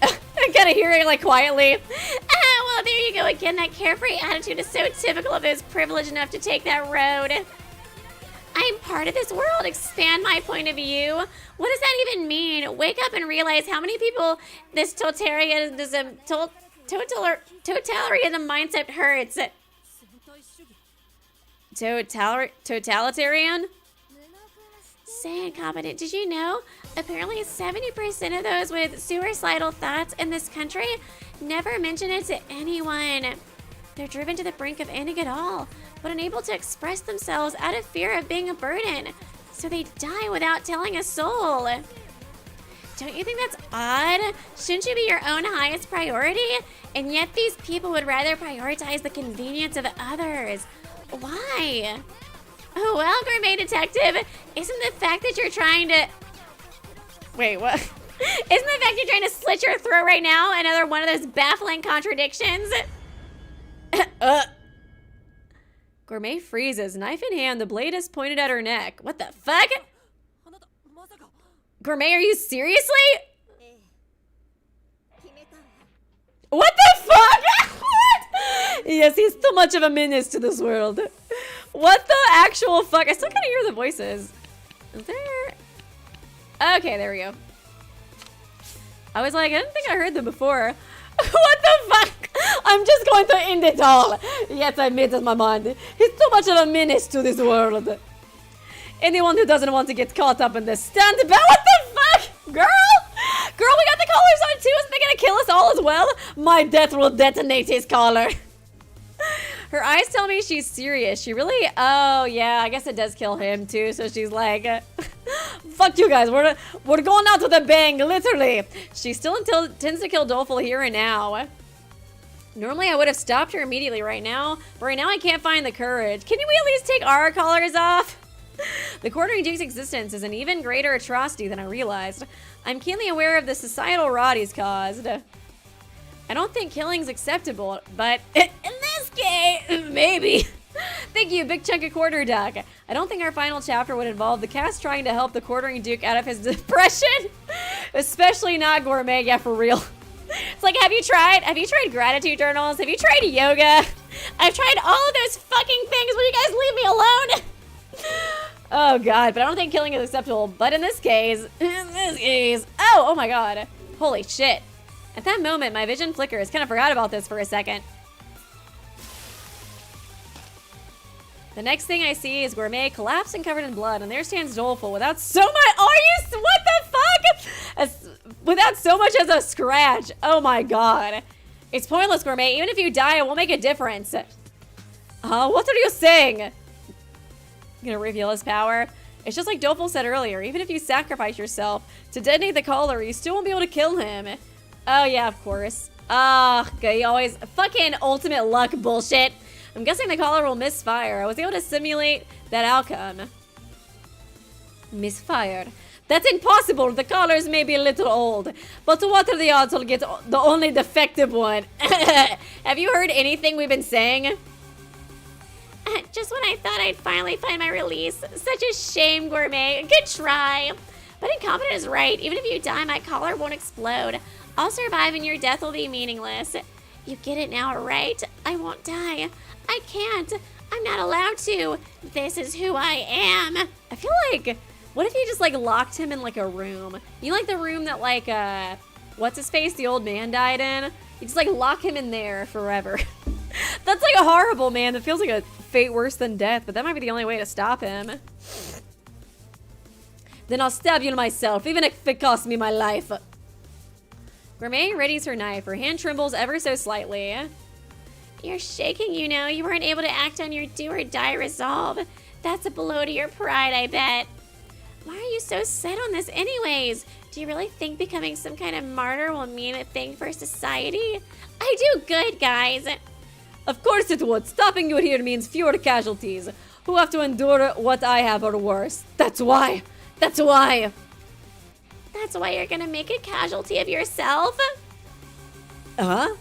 I kind of hear it like quietly. Well, there you go again. That carefree attitude is so typical of those privileged enough to take that road. I'm part of this world. Expand my point of view. What does that even mean? Wake up and realize how many people this totalitarianism mindset hurts. Totalitarian? Say incompetent. Did you know? Apparently 70% of those with suicidal thoughts in this country never mention it to anyone. They're driven to the brink of ending it all, but unable to express themselves out of fear of being a burden. So they die without telling a soul. Don't you think that's odd? Shouldn't you be your own highest priority? And yet these people would rather prioritize the convenience of others. Why? Oh, well, Gourmet Detective, isn't the fact that you're trying to... Wait, what? Isn't the fact you're trying to slit your throat right now another one of those baffling contradictions? Gourmet freezes, knife in hand, the blade is pointed at her neck. What the fuck? Gourmet, are you seriously? What the fuck? What? Yes, he's too much of a menace to this world. What the actual fuck? I still kind of hear the voices. Is there? Okay, there we go. I was like, I didn't think I heard them before. What the fuck? I'm just going to end it all. Yes, I made up my mind. He's too much of a menace to this world. Anyone who doesn't want to get caught up in this, stand back. What the fuck? Girl? Girl, we got the collars on too. Isn't they gonna kill us all as well? My death will detonate his collar. Her eyes tell me she's serious. She really... Oh, yeah, I guess it does kill him too. So she's like... Fuck you guys. We're going out with a bang, literally. She still intends to kill Doleful here and now. Normally, I would have stopped her immediately right now. But right now, I can't find the courage. Can we at least take our collars off? The Quartering Duke's existence is an even greater atrocity than I realized. I'm keenly aware of the societal rot he's caused. I don't think killing's acceptable, but in this case, maybe. Thank you, big chunk of quarter duck. I don't think our final chapter would involve the cast trying to help the Quartering Duke out of his depression. Especially not Gourmet, yeah, for real. It's like, have you tried gratitude journals? Have you tried yoga? I've tried all of those fucking things. Will you guys leave me alone? Oh god, but I don't think killing is acceptable. But in this case, oh my god. Holy shit. At that moment, my vision flickers. Kind of forgot about this for a second. The next thing I see is Gourmet collapsed and covered in blood, and there stands Doleful without so much. What the fuck? Without so much as a scratch. Oh my god. It's pointless, Gourmet. Even if you die, it won't make a difference. What are you saying? I'm gonna reveal his power. It's just like Doleful said earlier. Even if you sacrifice yourself to detonate the collar, you still won't be able to kill him. Oh yeah, of course. Okay, always fucking ultimate luck bullshit. I'm guessing the collar will misfire. I was able to simulate that outcome. Misfired. That's impossible. The collars may be a little old. But what are the odds I'll get the only defective one? Have you heard anything we've been saying? Just when I thought I'd finally find my release. Such a shame, Gourmet. Good try. But Incompetent is right. Even if you die, my collar won't explode. I'll survive and your death will be meaningless. You get it now, right? I won't die. I can't. I'm not allowed to. This is who I am. I feel like, what if you just like locked him in like a room? You know, like the room that like, what's his face, the old man died in? You just like lock him in there forever. That's like a horrible, man. That feels like a fate worse than death, but that might be the only way to stop him. Then I'll stab you myself, even if it costs me my life. Gourmet readies her knife. Her hand trembles ever so slightly. You're shaking, you know. You weren't able to act on your do or die resolve. That's a blow to your pride, I bet. Why are you so set on this anyways? Do you really think becoming some kind of martyr will mean a thing for society? I do good, guys. Of course it would. Stopping you here means fewer casualties who have to endure what I have or worse. That's why. That's why. That's why you're gonna make a casualty of yourself? Huh?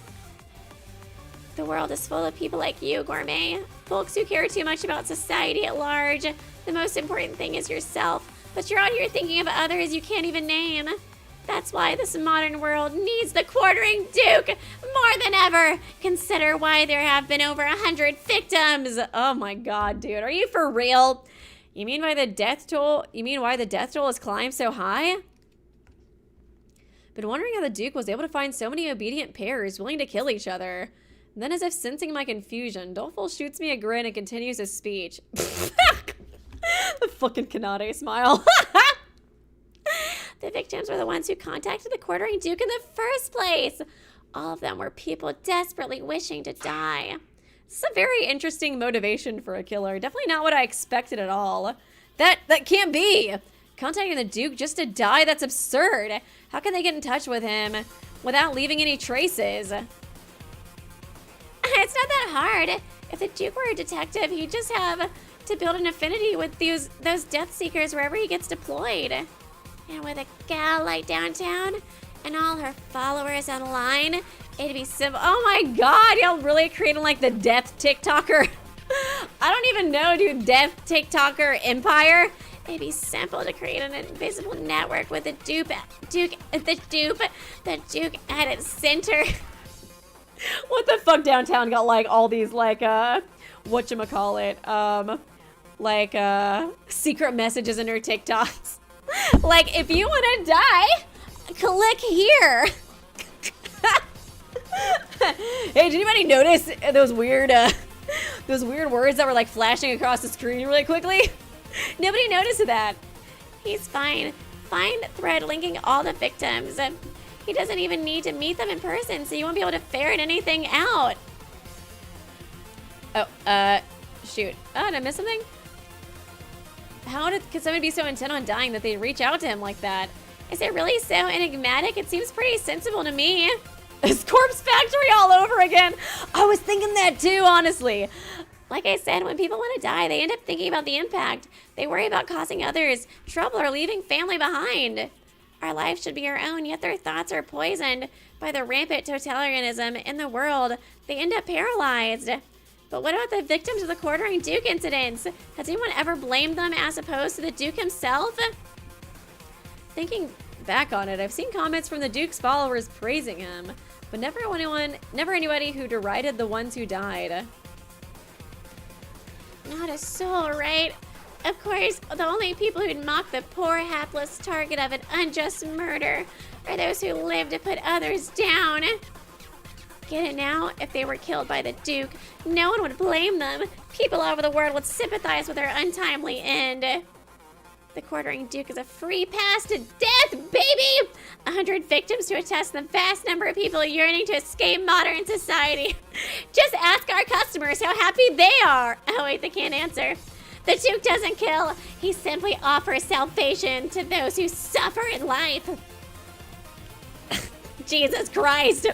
The world is full of people like you, Gourmet. Folks who care too much about society at large. The most important thing is yourself. But you're out here thinking of others you can't even name. That's why this modern world needs the Quartering Duke more than ever. Consider why there have been over 100 victims. Oh my god, dude. Are you for real? You mean why the death toll has climbed so high? Been wondering how the Duke was able to find so many obedient pairs willing to kill each other. And then, as if sensing my confusion, Doleful shoots me a grin and continues his speech. The fucking Kanade smile. The victims were the ones who contacted the Quartering Duke in the first place. All of them were people desperately wishing to die. This is a very interesting motivation for a killer. Definitely not what I expected at all. That can't be. Contacting the Duke just to die, that's absurd. How can they get in touch with him without leaving any traces? It's not that hard. If the Duke were a detective, he'd just have to build an affinity with those Death Seekers wherever he gets deployed. And with a gal like downtown and all her followers online, it'd be simple. Oh my god, y'all really creating like the Death TikToker? I don't even know, dude. Death TikToker empire? It'd be simple to create an invisible network with the Duke at its center. What the fuck, downtown got like all these like whatchamacallit, secret messages in her TikToks. Like, if you want to die, click here. Hey, did anybody notice those weird words that were like flashing across the screen really quickly? Nobody noticed that. He's fine. Find thread linking all the victims. He doesn't even need to meet them in person, so you won't be able to ferret anything out. Oh, shoot. Oh, did I miss something? Could someone be so intent on dying that they reach out to him like that? Is it really so enigmatic? It seems pretty sensible to me. It's Corpse Factory all over again. I was thinking that too, honestly. Like I said, when people want to die, they end up thinking about the impact. They worry about causing others trouble or leaving family behind. Our lives should be our own, yet their thoughts are poisoned by the rampant totalitarianism in the world. They end up paralyzed. But what about the victims of the Quartering Duke incidents? Has anyone ever blamed them as opposed to the Duke himself? Thinking back on it, I've seen comments from the Duke's followers praising him, but never anybody who derided the ones who died. Not a soul, right? Of course, the only people who'd mock the poor, hapless target of an unjust murder are those who live to put others down. Get it now? If they were killed by the Duke, no one would blame them. People all over the world would sympathize with their untimely end. The Quartering Duke is a free pass to death, baby! 100 victims to attest the vast number of people yearning to escape modern society. Just ask our customers how happy they are. Oh wait, they can't answer. The Duke doesn't kill. He simply offers salvation to those who suffer in life. Jesus Christ.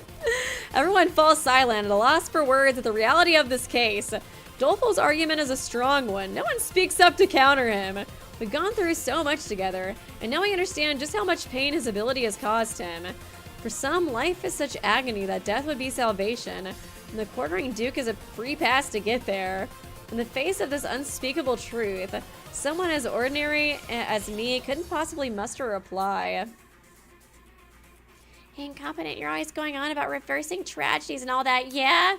Everyone falls silent at a loss for words at the reality of this case. Doleful's argument is a strong one. No one speaks up to counter him. We've gone through so much together, and now we understand just how much pain his ability has caused him. For some, life is such agony that death would be salvation, and the Quartering Duke is a free pass to get there. In the face of this unspeakable truth, someone as ordinary as me couldn't possibly muster a reply. Incompetent, you're always going on about reversing tragedies and all that, yeah?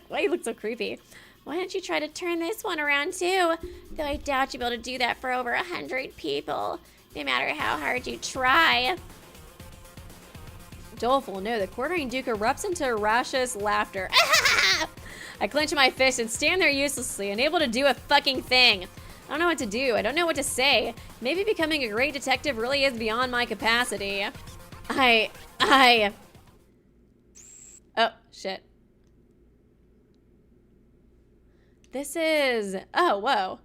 Why you look so creepy? Why don't you try to turn this one around too? Though I doubt you'll be able to do that for over 100 people, no matter how hard you try. Doleful, no, the quartering duke erupts into raucous laughter. I clench my fist and stand there uselessly, unable to do a fucking thing. I don't know what to do. I don't know what to say. Maybe becoming a great detective really is beyond my capacity. Oh, shit. This is... Oh, whoa.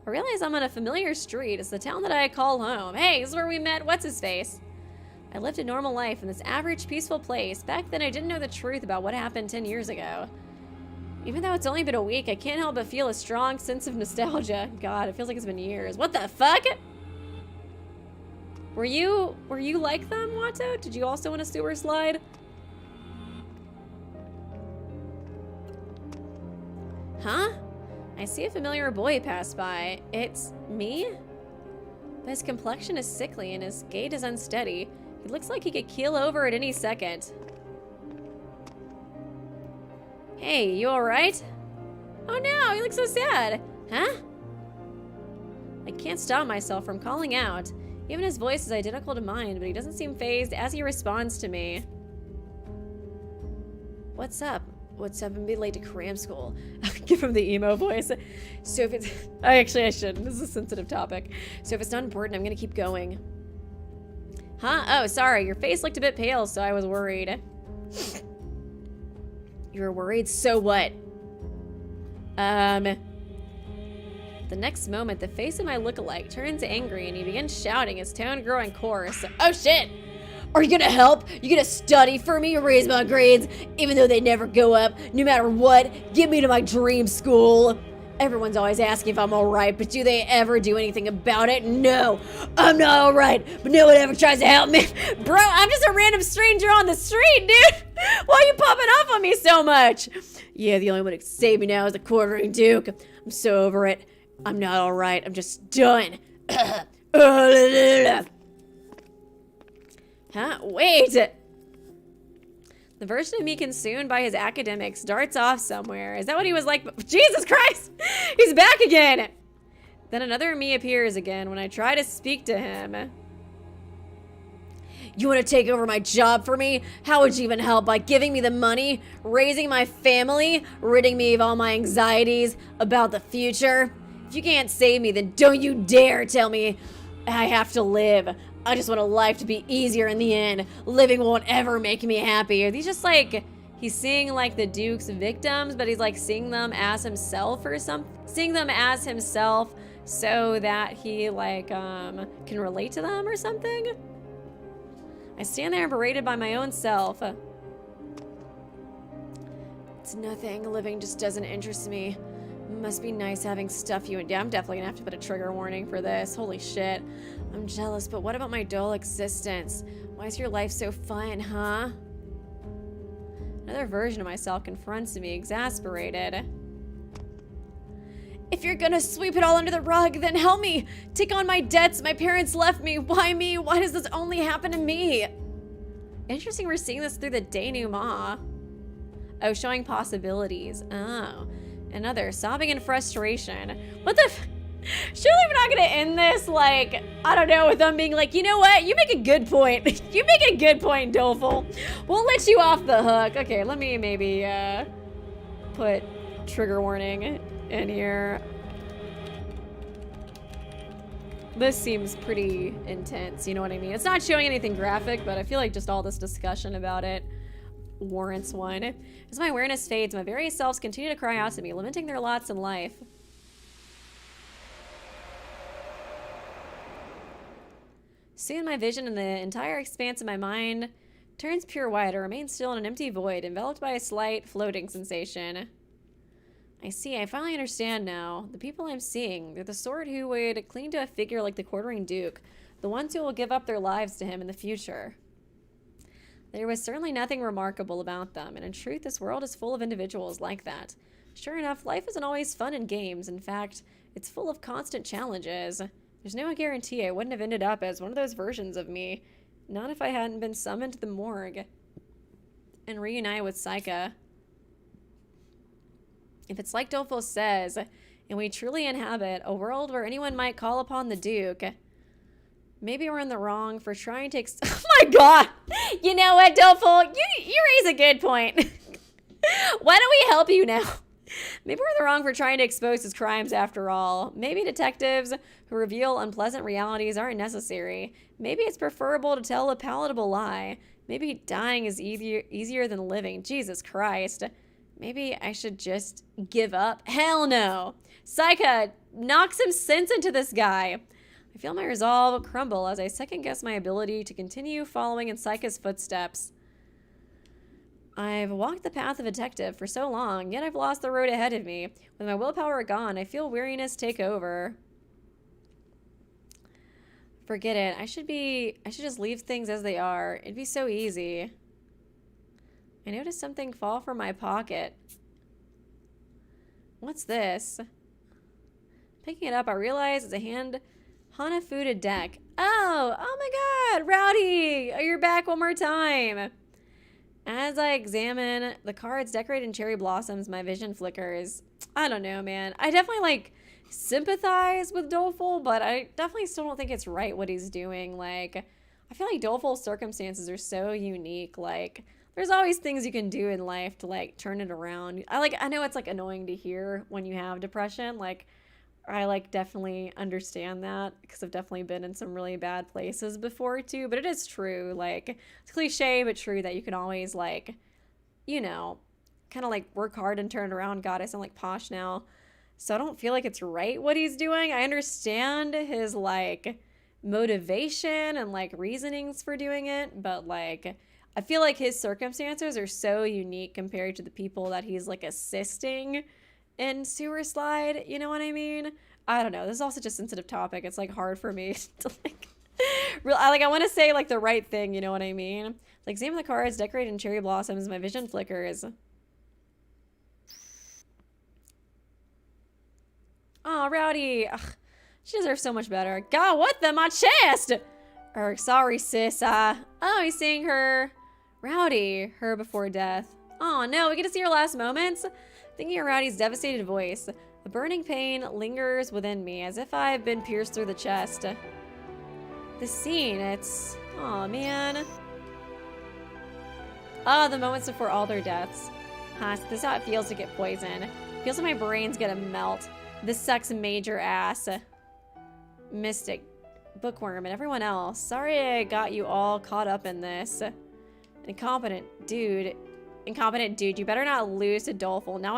I realize I'm on a familiar street. It's the town that I call home. Hey, this is where we met What's-His-Face. I lived a normal life in this average, peaceful place. Back then, I didn't know the truth about what happened 10 years ago. Even though it's only been a week, I can't help but feel a strong sense of nostalgia. God, it feels like it's been years. What the fuck? Were you like them, Watto? Did you also want a sewer slide? Huh? I see a familiar boy pass by. It's me? But his complexion is sickly and his gait is unsteady. He looks like he could keel over at any second. Hey, you alright? Oh no, he looks so sad. Huh? I can't stop myself from calling out. Even his voice is identical to mine, but he doesn't seem fazed as he responds to me. What's up? What's up? And be late to cram school. Give him the emo voice. So if it's... I shouldn't. This is a sensitive topic. So if it's not important, I'm gonna keep going. Huh? Oh, sorry. Your face looked a bit pale, so I was worried. You were worried? So what? The next moment, the face of my lookalike turns angry and he begins shouting, his tone growing coarse. Oh shit! Are you gonna help? You gonna study for me, raise my grades, even though they never go up, no matter what? Get me to my dream school. Everyone's always asking if I'm alright, but do they ever do anything about it? No, I'm not alright, but no one ever tries to help me. Bro, I'm just a random stranger on the street, dude. Why are you popping off on me so much? Yeah, the only one who can save me now is the quartering duke. I'm so over it. I'm not alright, I'm just done. Huh? Wait! The version of me consumed by his academics darts off somewhere. Is that what he was like? Jesus Christ! He's back again! Then another me appears again when I try to speak to him. You want to take over my job for me? How would you even help? By giving me the money? Raising my family? Ridding me of all my anxieties about the future? If you can't save me, then don't you dare tell me I have to live. I just want a life to be easier in the end. Living won't ever make me happy. Are these just like, he's seeing like the Duke's victims, but he's like seeing them as himself or something? Seeing them as himself so that he like can relate to them or something? I stand there berated by my own self. It's nothing. Living just doesn't interest me. Must be nice having stuff you and I'm definitely gonna have to put a trigger warning for this. Holy shit. I'm jealous, but what about my dull existence? Why is your life so fun, huh? Another version of myself confronts me, exasperated. If you're gonna sweep it all under the rug, then help me! Take on my debts, my parents left me. Why me? Why does this only happen to me? Interesting we're seeing this through the denouement. Oh, showing possibilities. Oh. Another, sobbing in frustration. What the surely we're not gonna end this, like, I don't know, with them being like, you know what? You make a good point. You make a good point, Doleful. We'll let you off the hook. Okay, let me maybe put trigger warning in here. This seems pretty intense, you know what I mean? It's not showing anything graphic, but I feel like just all this discussion about it warrants one. As my awareness fades, my various selves continue to cry out to me, lamenting their lots in life. Soon my vision and the entire expanse of my mind turns pure white or remains still in an empty void, enveloped by a slight floating sensation. I see, I finally understand now. The people I'm seeing, they're the sort who would cling to a figure like the quartering duke, the ones who will give up their lives to him in the future. There was certainly nothing remarkable about them, and in truth, this world is full of individuals like that. Sure enough, life isn't always fun in games. In fact, it's full of constant challenges. There's no guarantee I wouldn't have ended up as one of those versions of me. Not if I hadn't been summoned to the morgue and reunite with Saika. If it's like Dolfo says, and we truly inhabit a world where anyone might call upon the Duke, maybe we're in the wrong for trying to oh my god! You know what, Dolfo? You raise a good point. Why don't we help you now? Maybe we're in the wrong for trying to expose his crimes after all. Maybe detectives who reveal unpleasant realities aren't necessary. Maybe it's preferable to tell a palatable lie. Maybe dying is easier than living. Jesus Christ. Maybe I should just give up. Hell no. Saika, knock some sense into this guy. I feel my resolve crumble as I second guess my ability to continue following in Saika's footsteps. I've walked the path of a detective for so long, yet I've lost the road ahead of me. With my willpower gone, I feel weariness take over. Forget it. I should just leave things as they are. It'd be so easy. I noticed something fall from my pocket. What's this? Picking it up, I realize it's a Hanafuda deck. Oh my god, Rowdy! You're back one more time. As I examine the cards decorated in cherry blossoms, my vision flickers. I don't know, man. I definitely, sympathize with Dolful, but I definitely still don't think it's right what he's doing. I feel like Dolful's circumstances are so unique. There's always things you can do in life to, turn it around. I know it's, annoying to hear when you have depression. I definitely understand that because I've definitely been in some really bad places before too, but it is true. It's cliche but true that you can always kind of work hard and turn it around. God, I sound like posh now. So I don't feel like it's right what he's doing. I understand his motivation and reasonings for doing it, but I feel like his circumstances are so unique compared to the people that he's assisting in Sewer Slide, you know what I mean? I don't know. This is also such a sensitive topic. It's hard for me to I want to say the right thing, you know what I mean? Examine the cards decorated in cherry blossoms. My vision flickers. Oh, Rowdy. Ugh, she deserves so much better. God, what the? My chest! Sorry, sis. Oh, he's seeing her. Rowdy. Her before death. Oh, no. We get to see her last moments? Thinking of Rowdy's devastated voice, a burning pain lingers within me as if I've been pierced through the chest. The scene, it's... Aw, man. The moments before all their deaths. So this is how it feels to get poisoned. Feels like my brain's gonna melt. This sucks major ass. Mystic, Bookworm, and everyone else. Sorry I got you all caught up in this. Incompetent dude, you better not lose to Dolful. Now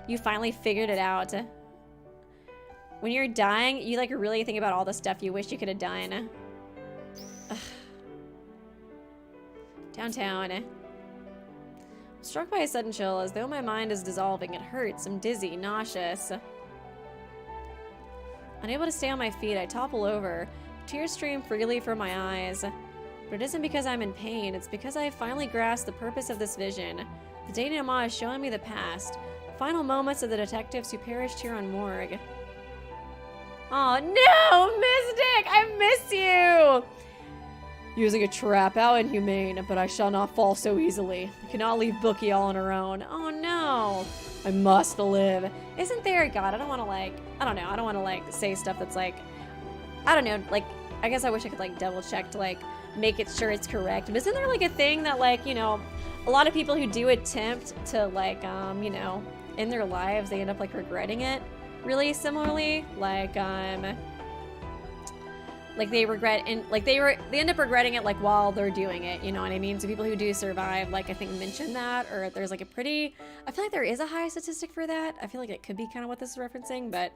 you finally figured it out. When you're dying, you really think about all the stuff you wish you could have done. Ugh. Downtown. I'm struck by a sudden chill, as though my mind is dissolving. It hurts. I'm dizzy, nauseous. Unable to stay on my feet, I topple over. Tears stream freely from my eyes. But it isn't because I'm in pain, it's because I have finally grasped the purpose of this vision. The denouement is showing me the past, the final moments of the detectives who perished here on Morgue. Oh no, Mystic! I miss you! Using a trap, how inhumane, but I shall not fall so easily. I cannot leave Bookie all on her own. Oh no! I must live. Isn't there a God? I don't want to I don't know, I don't want to say stuff that's I don't know, I guess I wish I could double check to make it sure it's correct. But isn't there a thing that a lot of people who do attempt to in their lives they end up regretting it really similarly? They regret and they end up regretting it while they're doing it, you know what I mean? So people who do survive I think mention that, or there's a pretty, I feel like there is a high statistic for that. I feel like it could be kind of what this is referencing, but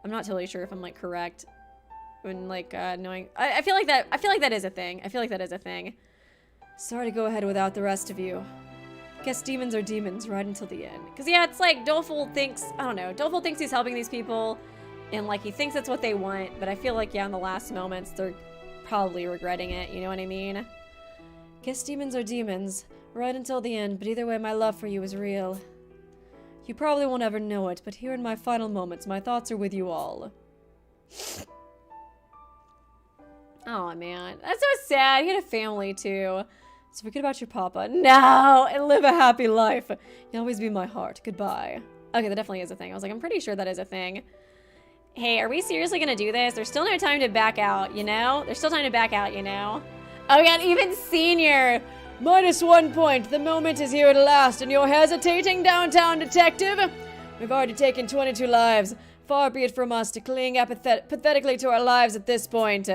I'm not totally sure if I'm correct. When knowing, I feel like that is a thing. I feel like that is a thing. Sorry to go ahead without the rest of you. Guess demons are demons right until the end. Cause yeah, it's Dolful thinks, I don't know, Dolful thinks he's helping these people, and he thinks that's what they want. But I feel like in the last moments they're probably regretting it. You know what I mean? Guess demons are demons right until the end. But either way, my love for you is real. You probably won't ever know it, but here in my final moments, my thoughts are with you all. Oh man, that's so sad. He had a family too. So forget about your papa. No! And live a happy life. You'll always be in my heart. Goodbye. Okay, that definitely is a thing. I was like, I'm pretty sure that is a thing. Hey, are we seriously gonna do this? There's still no time to back out, you know? There's still time to back out, you know? Oh yeah, even senior! -1 point. The moment is here at last, and you're hesitating, downtown detective? We've already taken 22 lives. Far be it from us to cling pathetically to our lives at this point.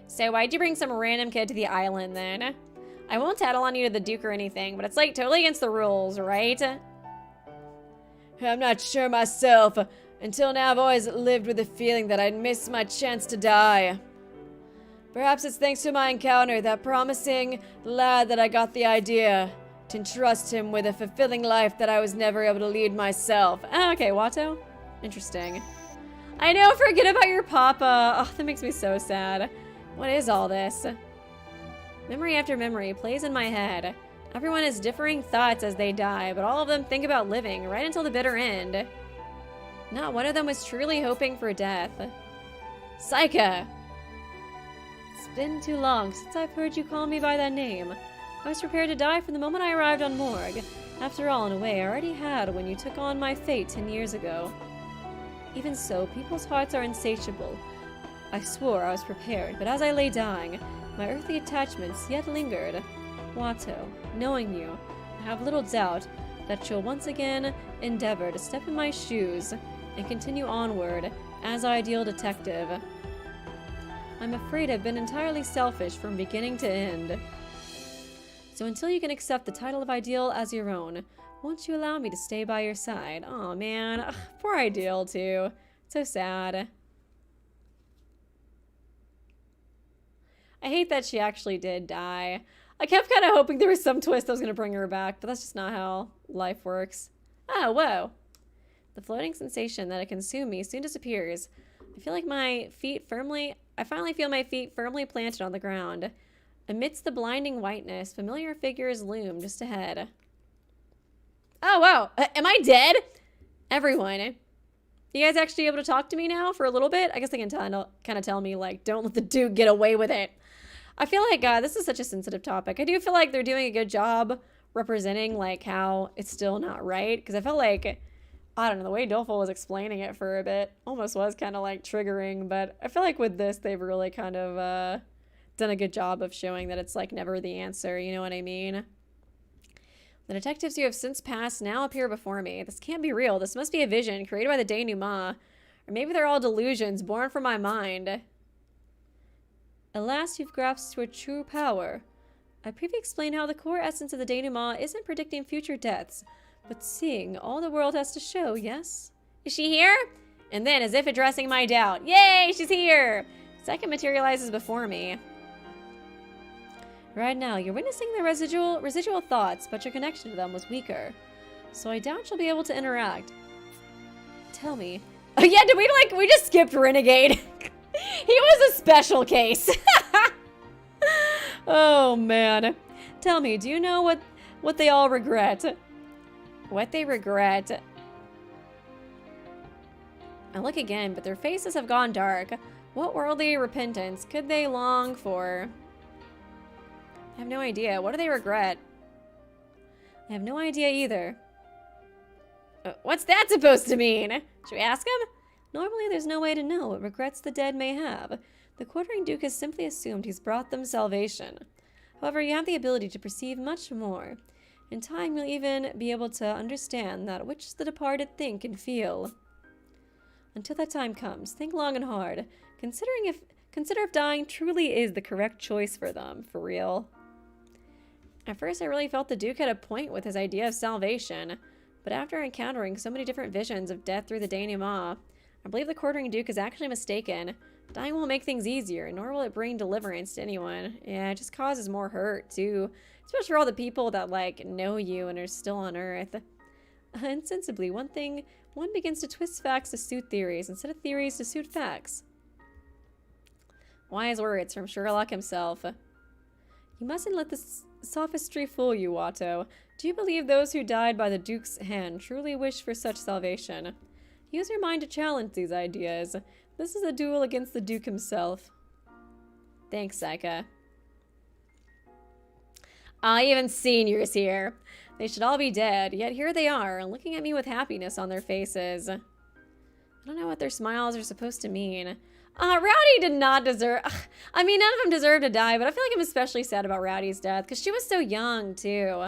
So why'd you bring some random kid to the island then? I won't tattle on you to the Duke or anything, but it's like totally against the rules, right? I'm not sure myself. Until now, I've always lived with the feeling that I'd miss my chance to die. Perhaps it's thanks to my encounter, that promising lad, that I got the idea to entrust him with a fulfilling life that I was never able to lead myself. Oh, okay, Watto. Interesting. I know, forget about your papa. Oh, that makes me so sad. What is all this? Memory after memory plays in my head. Everyone has differing thoughts as they die, but all of them think about living right until the bitter end. Not one of them was truly hoping for death. Psycha! It's been too long since I've heard you call me by that name. I was prepared to die from the moment I arrived on Morgue. After all, in a way, I already had when you took on my fate 10 years ago. Even so, people's hearts are insatiable. I swore I was prepared, but as I lay dying, my earthly attachments yet lingered. Watto, knowing you, I have little doubt that you'll once again endeavor to step in my shoes and continue onward as ideal detective. I'm afraid I've been entirely selfish from beginning to end. So until you can accept the title of Ideal as your own, won't you allow me to stay by your side? Aw, man. Ugh, poor Ideal, too. So sad. I hate that she actually did die. I kept kind of hoping there was some twist that was going to bring her back, but that's just not how life works. Oh, whoa. The floating sensation that had consumed me soon disappears. I finally feel my feet firmly planted on the ground. Amidst the blinding whiteness, familiar figures loom just ahead. Oh, wow. Am I dead? Everyone. You guys actually able to talk to me now for a little bit? I guess they can kind of tell me, like, don't let the dude get away with it. I feel like this is such a sensitive topic. I do feel like they're doing a good job representing, like, how it's still not right. Because I felt like, I don't know, the way Dolful was explaining it for a bit almost was kind of, like, triggering. But I feel like with this, they've really kind of done a good job of showing that it's, like, never the answer. You know what I mean? The detectives you have since passed now appear before me. This can't be real. This must be a vision created by the denouement. Or maybe they're all delusions born from my mind. At last you've grasped your true power. I previously explained how the core essence of the denouement isn't predicting future deaths, but seeing all the world has to show, yes? Is she here? And then, as if addressing my doubt, yay, she's here! Second materializes before me. Right now, you're witnessing the residual thoughts, but your connection to them was weaker. So I doubt you'll be able to interact. Tell me. Oh yeah, we just skipped Renegade. He was a special case. Oh man. Tell me, do you know what they all regret? What they regret? I look again, but their faces have gone dark. What worldly repentance could they long for? I have no idea. What do they regret? I have no idea either. What's that supposed to mean? Should we ask him? Normally, there's no way to know what regrets the dead may have. The quartering duke has simply assumed he's brought them salvation. However, you have the ability to perceive much more. In time, you'll even be able to understand that which the departed think and feel. Until that time comes, think long and hard. Consider if dying truly is the correct choice for them, for real. At first, I really felt the Duke had a point with his idea of salvation, but after encountering so many different visions of death through the denouement, I believe the quartering Duke is actually mistaken. Dying won't make things easier, nor will it bring deliverance to anyone. Yeah, it just causes more hurt, too. Especially for all the people that, like, know you and are still on Earth. Insensibly, one begins to twist facts to suit theories, instead of theories to suit facts. Wise words from Sherlock himself. You mustn't let the sophistry fool you, Watto. Do you believe those who died by the Duke's hand truly wish for such salvation? Use your mind to challenge these ideas. This is a duel against the Duke himself. Thanks, Saika. Even seniors here. They should all be dead, yet here they are, looking at me with happiness on their faces. I don't know what their smiles are supposed to mean. Rowdy did not deserve... I mean, none of them deserve to die, but I feel like I'm especially sad about Rowdy's death, because she was so young, too.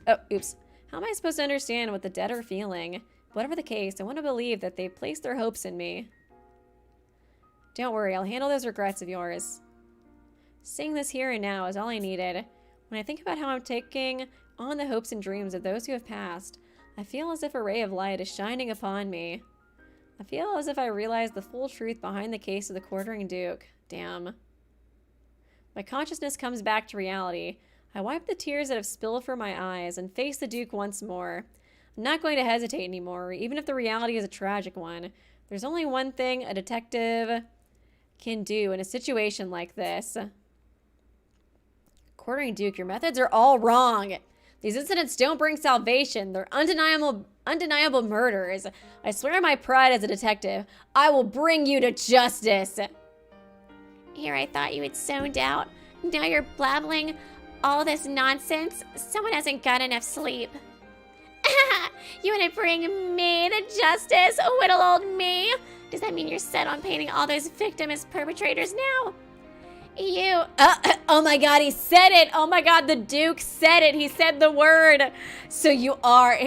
Oh, oops. How am I supposed to understand what the dead are feeling? Whatever the case, I want to believe that they've placed their hopes in me. Don't worry, I'll handle those regrets of yours. Seeing this here and now is all I needed. When I think about how I'm taking on the hopes and dreams of those who have passed, I feel as if a ray of light is shining upon me. I feel as if I realize the full truth behind the case of the quartering Duke. Damn. My consciousness comes back to reality. I wipe the tears that have spilled from my eyes and face the Duke once more. I'm not going to hesitate anymore, even if the reality is a tragic one. There's only one thing a detective can do in a situation like this. Quartering Duke, your methods are all wrong. These incidents don't bring salvation. They're undeniable murders. I swear on my pride as a detective, I will bring you to justice. Here, I thought you had zoned out. Now you're blabbling all this nonsense. Someone hasn't got enough sleep. You want to bring me to justice, little old me? Does that mean you're set on painting all those victims as perpetrators now? You... oh my god, he said it! Oh my god, the Duke said it! He said the word! So you are...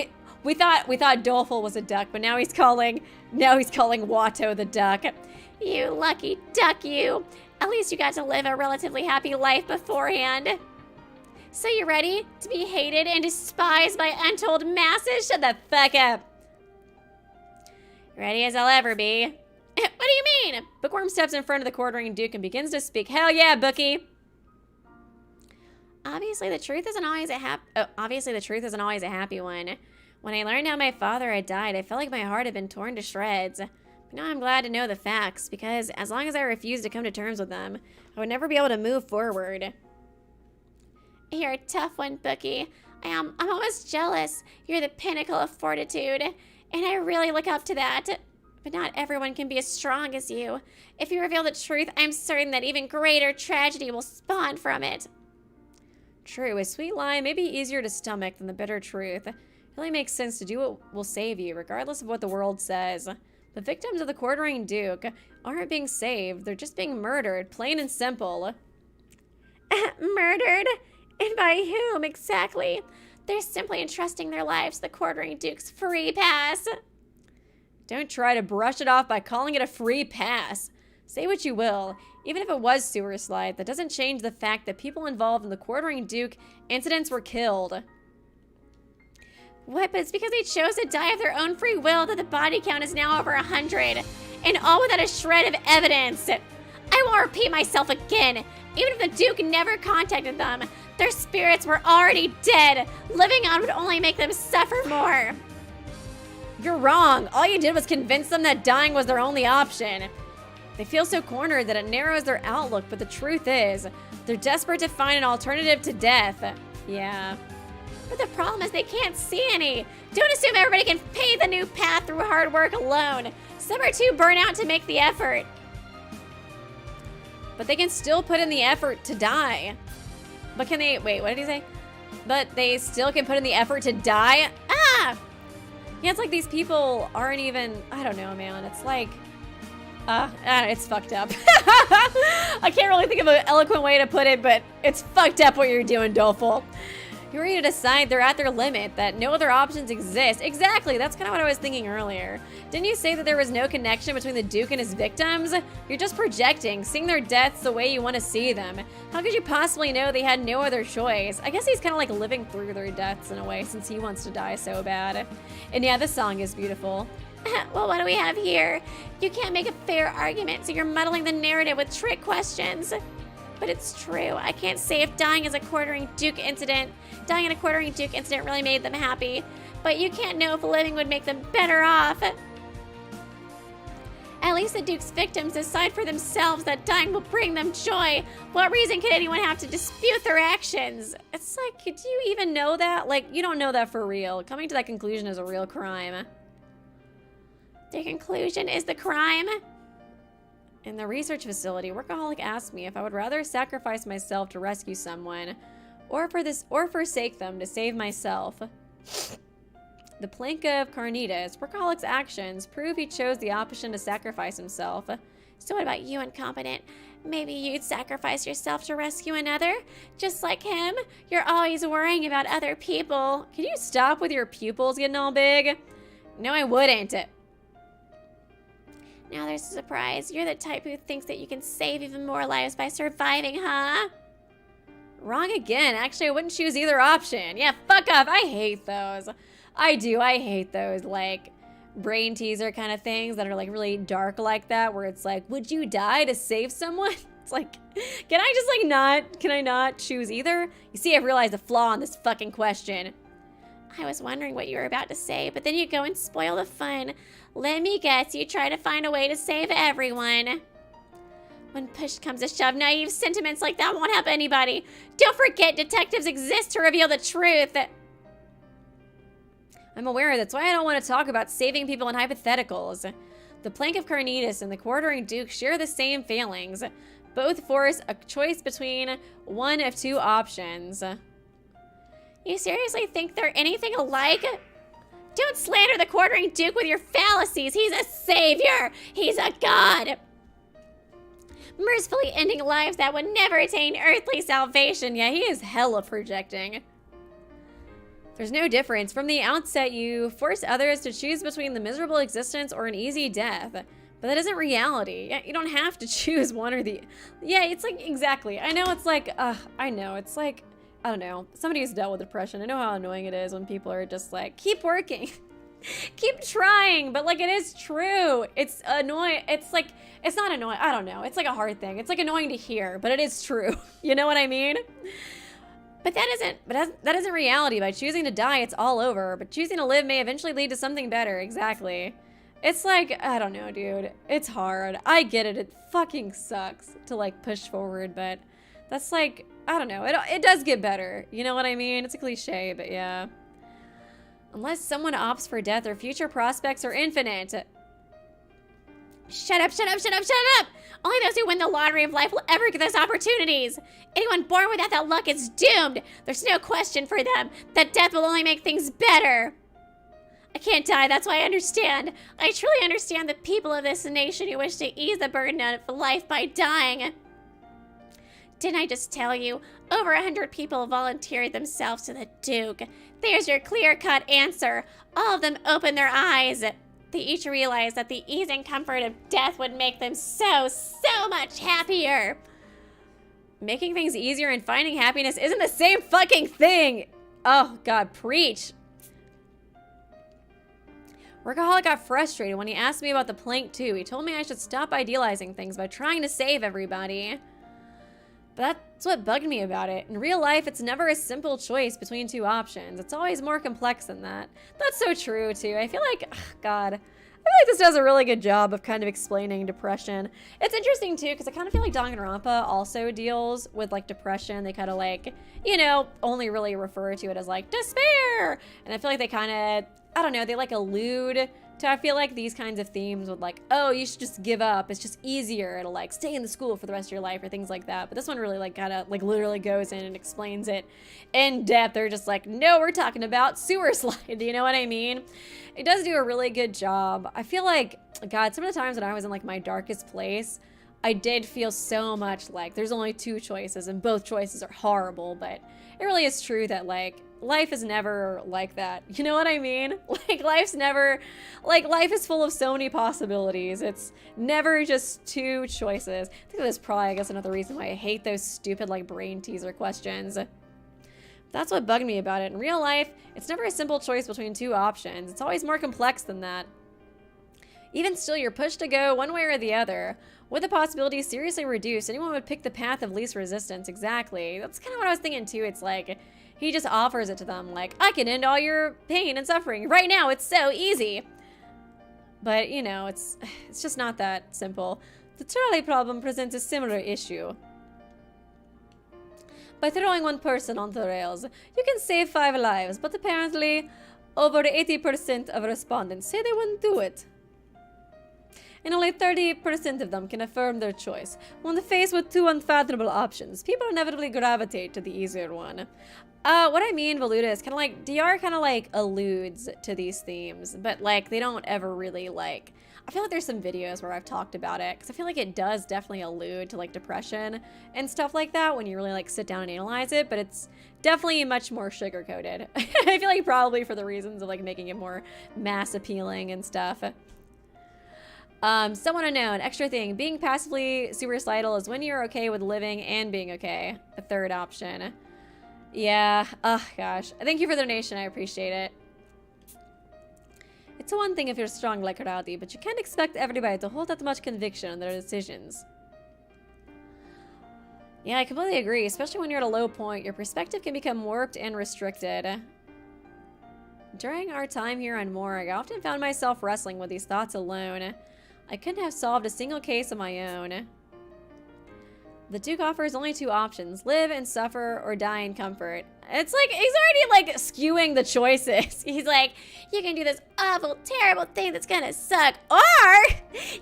We thought Doleful was a duck, but now he's calling Watto the duck. You lucky duck, you. At least you got to live a relatively happy life beforehand. So you ready to be hated and despised by untold masses? Shut the fuck up. Ready as I'll ever be. What do you mean? Bookworm steps in front of the quartering Duke and begins to speak. Hell yeah, Bookie. Obviously, the truth isn't always a happy one. When I learned how my father had died, I felt like my heart had been torn to shreds. But now I'm glad to know the facts, because as long as I refused to come to terms with them, I would never be able to move forward. You're a tough one, Bookie. I'm almost jealous. You're the pinnacle of fortitude, and I really look up to that. But not everyone can be as strong as you. If you reveal the truth, I'm certain that even greater tragedy will spawn from it. True, a sweet lie may be easier to stomach than the bitter truth. It only makes sense to do what will save you, regardless of what the world says. The victims of the quartering Duke aren't being saved, they're just being murdered, plain and simple. Murdered? And by whom exactly? They're simply entrusting their lives to the quartering Duke's free pass. Don't try to brush it off by calling it a free pass. Say what you will, even if it was sewer slide, that doesn't change the fact that people involved in the quartering Duke incidents were killed. What? But it's because they chose to die of their own free will that the body count is now over 100, and all without a shred of evidence. I won't repeat myself again. Even if the Duke never contacted them, their spirits were already dead. Living on would only make them suffer more. You're wrong. All you did was convince them that dying was their only option. They feel so cornered that it narrows their outlook, but the truth is, they're desperate to find an alternative to death. Yeah. But the problem is they can't see any. Don't assume everybody can pave the new path through hard work alone. Some are too burnt out to make the effort. But they can still put in the effort to die. But can they... Wait, what did he say? But they still can put in the effort to die? Ah! Yeah, it's like these people aren't even... I don't know, man. It's like... it's fucked up. I can't really think of an eloquent way to put it, but it's fucked up what you're doing, Doleful. You're ready to decide they're at their limit, that no other options exist. Exactly, that's kind of what I was thinking earlier. Didn't you say that there was no connection between the Duke and his victims? You're just projecting, seeing their deaths the way you want to see them. How could you possibly know they had no other choice? I guess he's kind of like living through their deaths in a way, since he wants to die so bad. And yeah, this song is beautiful. Well, what do we have here? You can't make a fair argument, so you're muddling the narrative with trick questions. But it's true. I can't say if dying in a quartering Duke incident really made them happy. But you can't know if living would make them better off. At least the Duke's victims decide for themselves that dying will bring them joy. What reason could anyone have to dispute their actions? It's like, could you even know that? Like, you don't know that for real. Coming to that conclusion is a real crime. The conclusion is the crime? In the research facility, Workaholic asked me if I would rather sacrifice myself to rescue someone, or forsake them to save myself. The plank of Carnitas, Workaholic's actions prove he chose the option to sacrifice himself. So what about you, incompetent? Maybe you'd sacrifice yourself to rescue another? Just like him? You're always worrying about other people. Can you stop with your pupils getting all big? No, I wouldn't. Now there's a surprise. You're the type who thinks that you can save even more lives by surviving, huh? Wrong again. Actually, I wouldn't choose either option. Yeah, fuck off. I hate those. I do. I hate those, like, brain teaser kind of things that are, like, really dark like that, where it's like, would you die to save someone? It's like, can I just, like, can I not choose either? You see, I've realized the flaw in this fucking question. I was wondering what you were about to say, but then you go and spoil the fun. Let me guess, you try to find a way to save everyone. When push comes to shove, naive sentiments like that won't help anybody. Don't forget, detectives exist to reveal the truth. I'm aware, that's why I don't want to talk about saving people in hypotheticals. The plank of Carnitas and the quartering Duke share the same failings. Both force a choice between one of two options. You seriously think they're anything alike? Don't slander the quartering Duke with your fallacies. He's a savior. He's a god. Mercifully ending lives that would never attain earthly salvation. Yeah, he is hella projecting. There's no difference. From the outset, you force others to choose between the miserable existence or an easy death. But that isn't reality. Yeah, you don't have to choose one or the... Yeah, it's like, exactly. I know it's like, I know. It's like, I don't know. Somebody who's dealt with depression. I know how annoying it is when people are just like, keep working. Keep trying. But like, it is true. It's annoying. It's like, it's not annoying. I don't know. It's like a hard thing. It's like annoying to hear, but it is true. You know what I mean? But that isn't reality. By choosing to die, it's all over. But choosing to live may eventually lead to something better. Exactly. It's like, I don't know, dude. It's hard. I get it. It fucking sucks to like push forward, but that's like, I don't know. It does get better. You know what I mean? It's a cliche, but yeah. Unless someone opts for death, their future prospects are infinite. Shut up, shut up, shut up, shut up! Only those who win the lottery of life will ever get those opportunities. Anyone born without that luck is doomed. There's no question for them that death will only make things better. I can't die, that's why I understand. I truly understand the people of this nation who wish to ease the burden of life by dying. Didn't I just tell you? Over 100 people volunteered themselves to the Duke. There's your clear-cut answer. All of them opened their eyes. They each realized that the ease and comfort of death would make them so much happier. Making things easier and finding happiness isn't the same fucking thing. Oh, God, preach. Workaholic got frustrated when he asked me about the plank, too. He told me I should stop idealizing things by trying to save everybody. But that's what bugged me about it. In real life, it's never a simple choice between two options. It's always more complex than that. That's so true, too. I feel like, God, I feel like this does a really good job of kind of explaining depression. It's interesting, too, because I kind of feel like Danganronpa also deals with, like, depression. They kind of, like, you know, only really refer to it as, like, despair. And I feel like they kind of, I don't know, they, like, allude to, I feel like these kinds of themes with like, oh, you should just give up. It's just easier to like stay in the school for the rest of your life or things like that. But this one really like kind of like literally goes in and explains it in depth. They're just like, no, we're talking about sewer slide. You know what I mean? It does do a really good job. I feel like, God, some of the times when I was in like my darkest place, I did feel so much like there's only two choices and both choices are horrible, but it really is true that like life is never like that. You know what I mean? Like life's never, like life is full of so many possibilities. It's never just two choices. I think that's probably, I guess, another reason why I hate those stupid like brain teaser questions. That's what bugged me about it. In real life, it's never a simple choice between two options. It's always more complex than that. Even still, you're pushed to go one way or the other. With the possibilities seriously reduced, anyone would pick the path of least resistance. Exactly. That's kind of what I was thinking too. It's like, he just offers it to them like, I can end all your pain and suffering right now. It's so easy. But, you know, it's just not that simple. The trolley problem presents a similar issue. By throwing one person on the rails, you can save 5 lives, but apparently over 80% of respondents say they wouldn't do it. And only 30% of them can affirm their choice. When faced with 2 unfathomable options, people inevitably gravitate to the easier one. What I mean, Valuta, is kind of like, DR kind of like alludes to these themes, but like they don't ever really like, I feel like there's some videos where I've talked about it, because I feel like it does definitely allude to like depression and stuff like that when you really like sit down and analyze it, but it's definitely much more sugar-coated. I feel like probably for the reasons of like making it more mass appealing and stuff. Someone unknown, extra thing, being passively suicidal is when you're okay with living and being okay. A third option. Yeah, oh gosh. Thank you for the donation, I appreciate it. It's one thing if you're strong like Rowdy, but you can't expect everybody to hold that much conviction on their decisions. Yeah, I completely agree, especially when you're at a low point. Your perspective can become warped and restricted. During our time here on Morag, I often found myself wrestling with these thoughts alone. I couldn't have solved a single case of my own. The Duke offers only 2 options, live and suffer or die in comfort. It's like, he's already like skewing the choices. He's like, you can do this awful, terrible thing that's gonna suck, or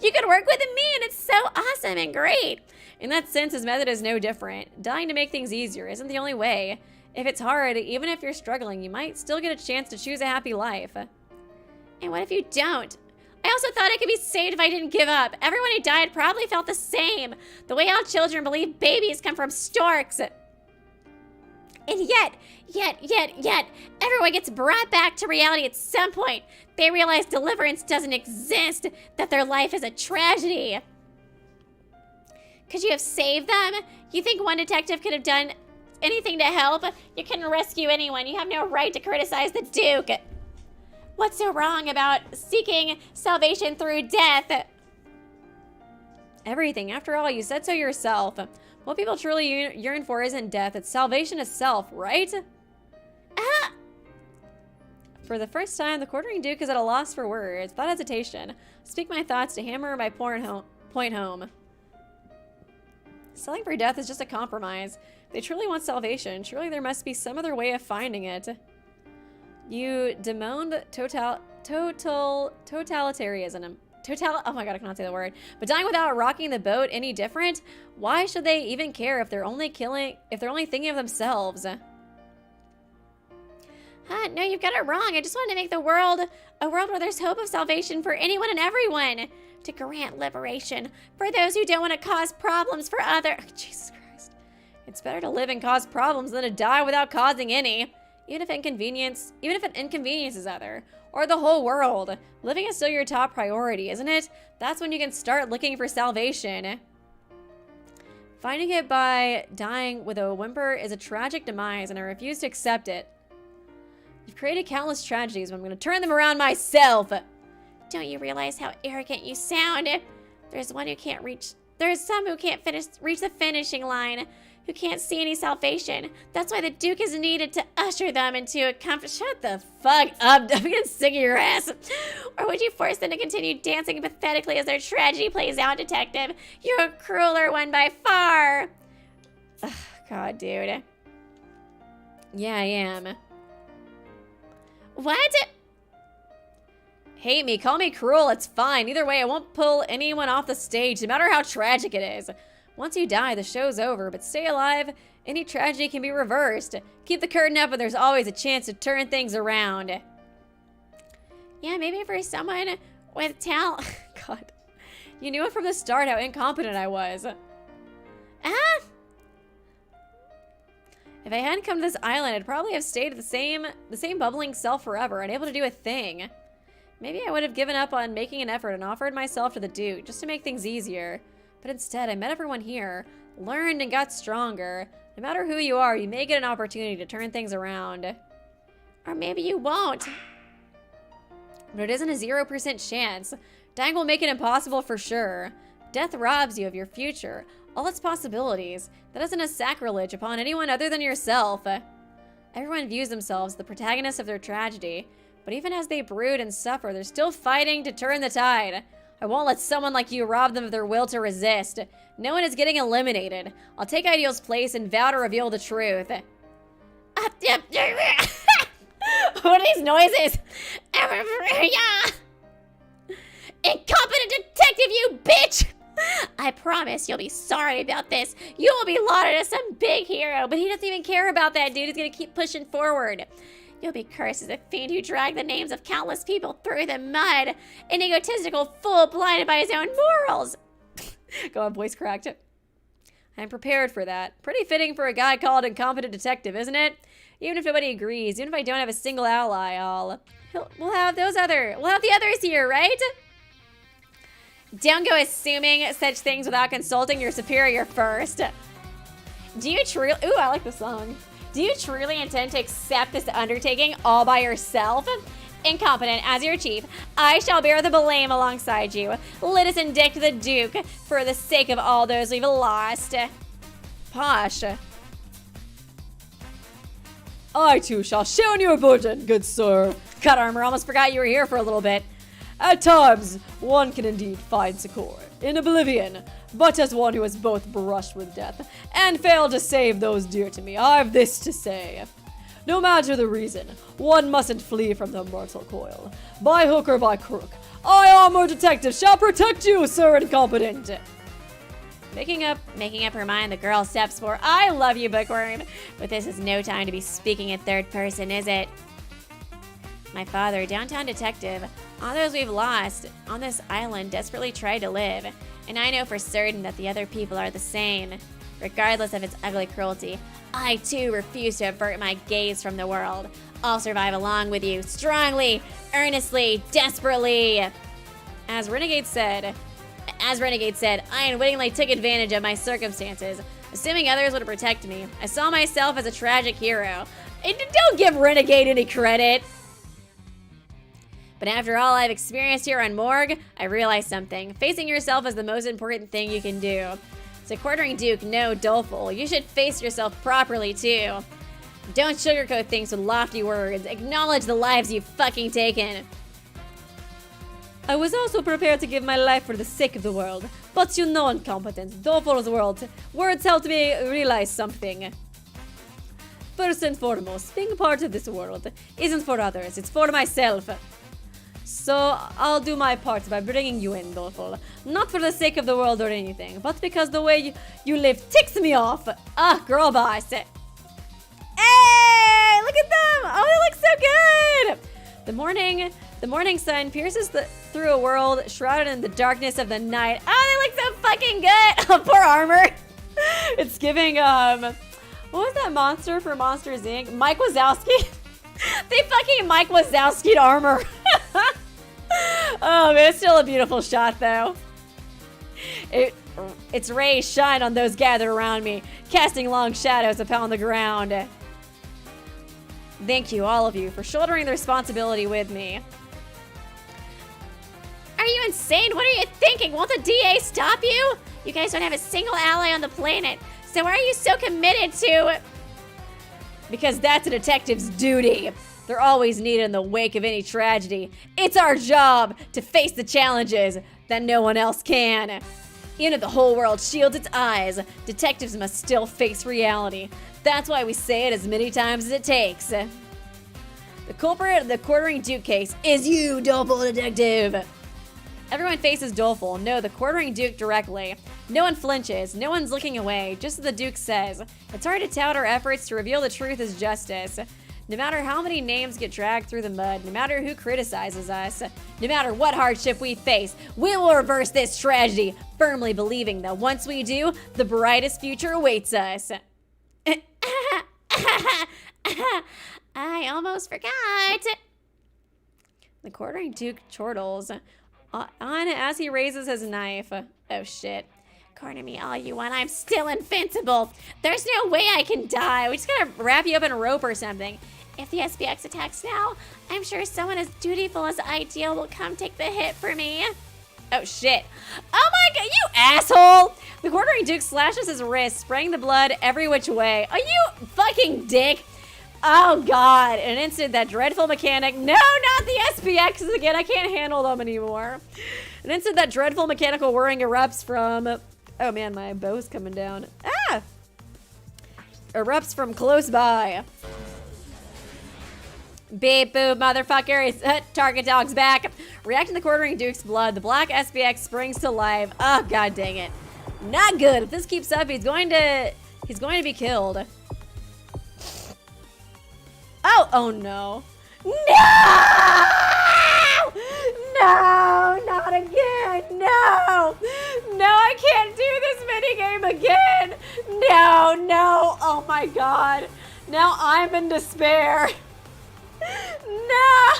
you can work with me and it's so awesome and great. In that sense, his method is no different. Dying to make things easier isn't the only way. If it's hard, even if you're struggling, you might still get a chance to choose a happy life. And what if you don't? I also thought I could be saved if I didn't give up. Everyone who died probably felt the same. The way all children believe babies come from storks. And yet, everyone gets brought back to reality at some point. They realize deliverance doesn't exist, that their life is a tragedy. Could you have saved them? You think one detective could have done anything to help? You couldn't rescue anyone. You have no right to criticize the Duke. What's so wrong about seeking salvation through death? Everything. After all, you said so yourself. What people truly yearn for isn't death, it's salvation itself, right? For the first time, the quartering Duke is at a loss for words. Without hesitation, speak my thoughts to hammer my point home. Selling for death is just a compromise. They truly want salvation. Surely there must be some other way of finding it. You bemoaned totalitarianism. Oh my god, I cannot say the word. But dying without rocking the boat any different? Why should they even care if they're only thinking of themselves? No, you've got it wrong. I just wanted to make the world a world where there's hope of salvation for anyone and everyone. To grant liberation for those who don't want to cause problems for others. Jesus Christ. It's better to live and cause problems than to die without causing any. Even if it inconveniences other, or the whole world, living is still your top priority, isn't it? That's when you can start looking for salvation. Finding it by dying with a whimper is a tragic demise, and I refuse to accept it. You've created countless tragedies, but I'm going to turn them around myself. Don't you realize how arrogant you sound? There's some who can't reach the finishing line, who can't see any salvation. That's why the Duke is needed to usher them into a comfort. Shut the fuck up. I'm gonna sick of your ass. Or would you force them to continue dancing pathetically as their tragedy plays out, Detective? You're a crueler one by far. Ugh, God, dude. Yeah, I am. What? Hate me, call me cruel, it's fine. Either way, I won't pull anyone off the stage, no matter how tragic it is. Once you die, the show's over, but stay alive, any tragedy can be reversed. Keep the curtain up and there's always a chance to turn things around. Yeah, maybe for someone with talent. God. You knew it from the start how incompetent I was. If I hadn't come to this island, I'd probably have stayed the same bubbling self forever, unable to do a thing. Maybe I would have given up on making an effort and offered myself to the Duke, just to make things easier. But instead, I met everyone here, learned and got stronger. No matter who you are, you may get an opportunity to turn things around. Or maybe you won't. But it isn't a 0% chance. Dying will make it impossible for sure. Death robs you of your future, all its possibilities. That isn't a sacrilege upon anyone other than yourself. Everyone views themselves as the protagonist of their tragedy, But even as they brood and suffer, they're still fighting to turn the tide. I won't let someone like you rob them of their will to resist. No one is getting eliminated. I'll take Ideal's place and vow to reveal the truth. What are these noises? Incompetent detective, you bitch! I promise you'll be sorry about this. You will be lauded as some big hero, but he doesn't even care about that, dude. He's gonna keep pushing forward. You'll be cursed as a fiend who dragged the names of countless people through the mud. An egotistical fool blinded by his own morals. Go on, voice cracked. I'm prepared for that. Pretty fitting for a guy called incompetent detective, isn't it? Even if nobody agrees, even if I don't have a single ally, we'll have the others here, right? Don't go assuming such things without consulting your superior first. Do you truly, ooh, I like the song. Do you truly intend to accept this undertaking all by yourself? Incompetent, as your chief, I shall bear the blame alongside you. Let us indict the Duke for the sake of all those we've lost. Posh. I too shall share in your burden, good sir. Cut armor, almost forgot you were here for a little bit. At times, one can indeed find succor in oblivion, but as one who has both brushed with death and failed to save those dear to me, I've this to say. No matter the reason, one mustn't flee from the mortal coil. By hook or by crook, I, armored detective, shall protect you, sir incompetent. Making up her mind, the girl steps forward. I love you, Bookworm, but this is no time to be speaking in third person, is it? My father, downtown detective, all those we've lost on this island desperately tried to live, and I know for certain that the other people are the same. Regardless of its ugly cruelty, I too refuse to avert my gaze from the world. I'll survive along with you, strongly, earnestly, desperately. As Renegade said, I unwittingly took advantage of my circumstances, assuming others would protect me. I saw myself as a tragic hero. Don't give Renegade any credit. But after all I've experienced here on Morgue, I realized something. Facing yourself is the most important thing you can do. So Quartering Duke, no, doleful. You should face yourself properly, too. Don't sugarcoat things with lofty words. Acknowledge the lives you've fucking taken. I was also prepared to give my life for the sake of the world. But you know, incompetent, doleful's words helped me realize something. First and foremost, being part of this world isn't for others, it's for myself. So I'll do my part by bringing you in, Doleful. Not for the sake of the world or anything, but because the way you live ticks me off. Ah, girl boss. Hey, look at them. Oh, they look so good. The morning sun pierces through a world shrouded in the darkness of the night. Oh, they look so fucking good. Oh, poor Armor. It's giving, what was that monster for Monsters Inc? Mike Wazowski? They fucking Mike Wazowski'd Armor. Oh man, it's still a beautiful shot though. Its rays shine on those gathered around me, casting long shadows upon the ground. Thank you, all of you, for shouldering the responsibility with me. Are you insane? What are you thinking? Won't the DA stop you? You guys don't have a single ally on the planet, so why are you so committed to... Because that's a detective's duty. They're always needed in the wake of any tragedy. It's our job to face the challenges that no one else can. Even if the whole world shields its eyes, detectives must still face reality. That's why we say it as many times as it takes. The culprit of the Quartering Duke case is you, Doleful Detective. Everyone faces Doleful, no, the Quartering Duke directly. No one flinches, no one's looking away, just as the Duke says. It's hard to tout our efforts to reveal the truth as justice. No matter how many names get dragged through the mud, no matter who criticizes us, no matter what hardship we face, we will reverse this tragedy, firmly believing that once we do, the brightest future awaits us. I almost forgot. The Quartering Duke chortles on as he raises his knife. Oh shit. Corner me all you want, I'm still invincible. There's no way I can die. We just gotta wrap you up in a rope or something. If the SPX attacks now, I'm sure someone as dutiful as Ideal will come take the hit for me. Oh shit. Oh my god, you asshole! The Quartering Duke slashes his wrist, spraying the blood every which way. Oh, you fucking dick! Oh god, an instant that dreadful mechanic. No, not the SPXs again. I can't handle them anymore. An instant that dreadful mechanical whirring erupts from... Oh man, my bow's coming down. Ah! Erupts from close by. Beep boop, motherfucker. Target dog's back. Reacting to the quartering Duke's blood, the black SPX springs to life. Oh, god dang it. Not good. If this keeps up, he's going to be killed. Oh no. No! No, not again. No. No, I can't do this minigame again. No. Oh my god. Now I'm in despair. No!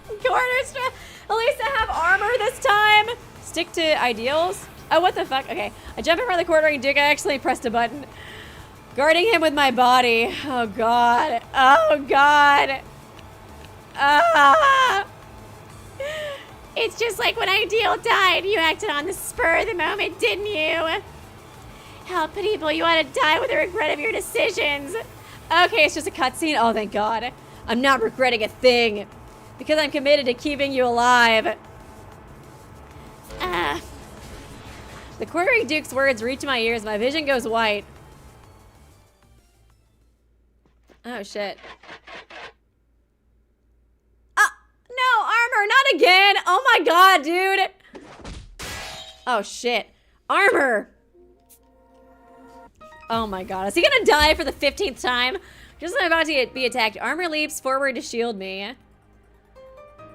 Cornerstone! At least I have armor this time! Stick to ideals? Oh, what the fuck? Okay. I jump in front of the quartering Duke. I actually pressed a button. Guarding him with my body. Oh, God. Oh, God. Ah! It's just like when Ideal died. You acted on the spur of the moment, didn't you? How pitiable. You ought to die with the regret of your decisions. Okay, it's just a cutscene. Oh, thank God. I'm not regretting a thing. Because I'm committed to keeping you alive. The quartering Duke's words reach my ears. My vision goes white. Oh, shit. No, armor, not again. Oh my god, dude. Oh, shit. Armor. Oh my god. Is he gonna die for the 15th time? Just as I'm about to be attacked, armor leaps forward to shield me.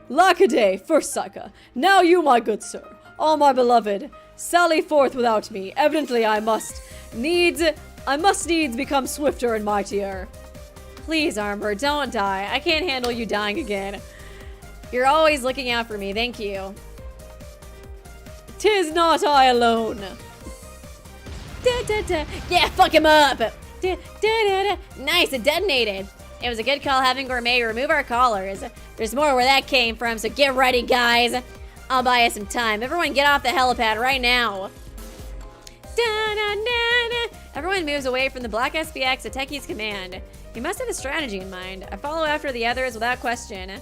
Lackaday, first Saka. Now you, my good sir. Oh, my beloved. Sally forth without me. Evidently I must needs become swifter and mightier. Please, armor, don't die. I can't handle you dying again. You're always looking out for me. Thank you. 'Tis not I alone. Da, da, da. Yeah, fuck him up. Da, da, da, da. Nice, it detonated. It was a good call having Gourmet remove our collars. There's more where that came from, so get ready, guys. I'll buy you some time. Everyone get off the helipad right now. Da, da, da, da. Everyone moves away from the black SPX at Techie's command. He must have a strategy in mind. I follow after the others without question.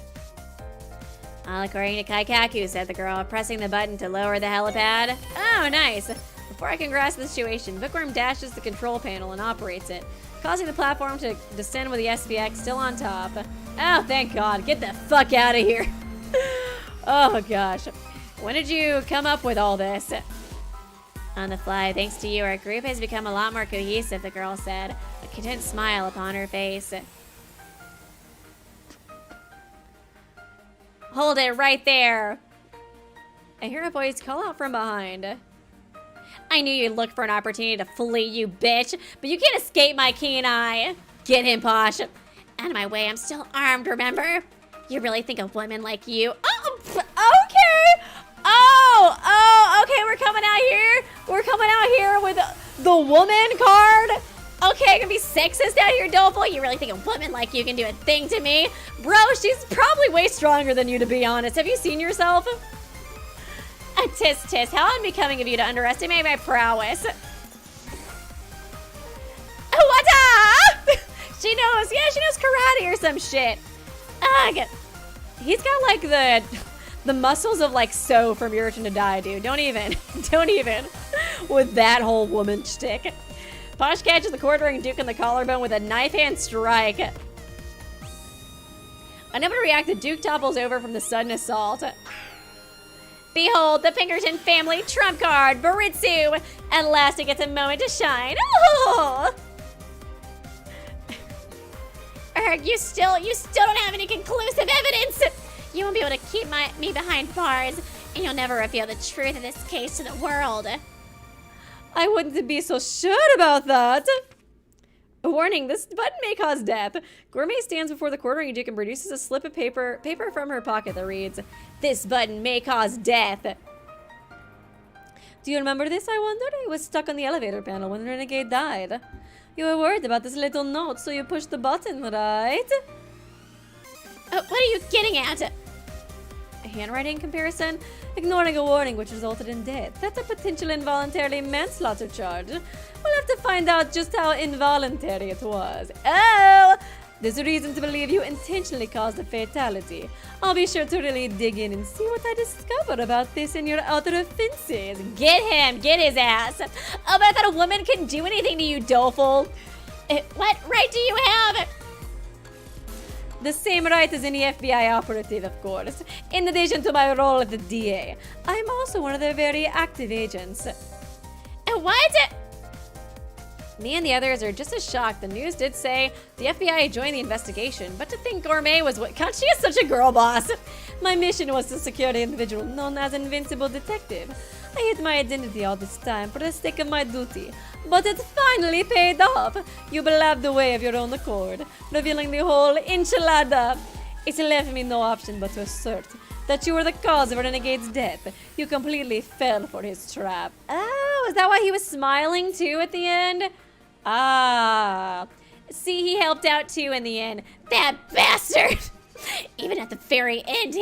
All according to Kaikaku, said the girl, pressing the button to lower the helipad. Oh, nice. Before I can grasp the situation, Bookworm dashes the control panel and operates it, causing the platform to descend with the SPX still on top. Oh, thank God. Get the fuck out of here. Oh, gosh. When did you come up with all this? On the fly, thanks to you, our group has become a lot more cohesive, the girl said, a content smile upon her face. Hold it right there. I hear a voice call out from behind. I knew you'd look for an opportunity to flee, you bitch, but you can't escape my keen eye. Get him, Posh. Out of my way, I'm still armed, remember? You really think a woman like you... Oh, okay. Oh, okay, we're coming out here. We're coming out here with the woman card. Okay, gonna be sexist out here, Doleful. You really think a woman like you can do a thing to me? Bro, she's probably way stronger than you, to be honest. Have you seen yourself? Tis, how unbecoming of you to underestimate my prowess. What up? She knows karate or some shit. Ugh. He's got like the muscles of like So from Your Turn to Die, dude. Don't even with that whole woman shtick. Posh catches the quartering Duke in the collarbone with a knife hand strike. Unable to react, the Duke topples over from the sudden assault. Behold, the Pinkerton family trump card, Baritsu! At last it gets a moment to shine. Oh! You still don't have any conclusive evidence! You won't be able to keep me behind bars, and you'll never reveal the truth of this case to the world. I wouldn't be so sure about that. A warning, this button may cause death. Gourmet stands before the quartering Duke and produces a slip of paper from her pocket that reads, this button may cause death. Do you remember this, I wonder? It was stuck on the elevator panel when Renegade died. You were worried about this little note, so you pushed the button, right? What are you getting at? A handwriting comparison? Ignoring a warning which resulted in death. That's a potential involuntary manslaughter charge. We'll have to find out just how involuntary it was. Oh! There's a reason to believe you intentionally caused the fatality. I'll be sure to really dig in and see what I discover about this in your other offenses. Get him! Get his ass! Oh, but I thought a woman couldn't do anything to you, doleful. What right do you have? The same right as any FBI operative, of course. In addition to my role as the DA, I'm also one of their very active agents. What? Me and the others are just as shocked. The news did say the FBI joined the investigation, but to think Gourmet was what— God, she is such a girl boss. My mission was to secure the individual known as Invincible Detective. I hid my identity all this time for the sake of my duty, but it finally paid off. You blabbed away of your own accord, revealing the whole enchilada. It left me no option but to assert that you were the cause of Renegade's death. You completely fell for his trap. Oh, is that why he was smiling too at the end? Ah. See, he helped out too in the end. That bastard! Even at the very end,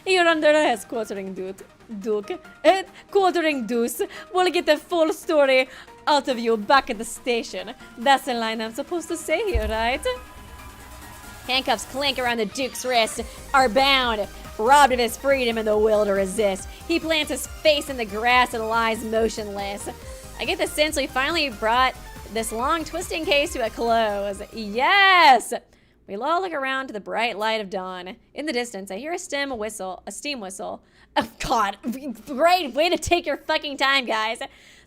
You're under arrest, quartering Duke. And quartering Deuce. We'll get the full story out of you back at the station. That's the line I'm supposed to say here, right? Handcuffs clink around the Duke's wrist. Are bound. Robbed of his freedom and the will to resist. He plants his face in the grass and lies motionless. I get the sense we finally brought this long twisting case to a close. Yes! We all look around to the bright light of dawn. In the distance, I hear a steam whistle. Oh, God. Great way to take your fucking time, guys.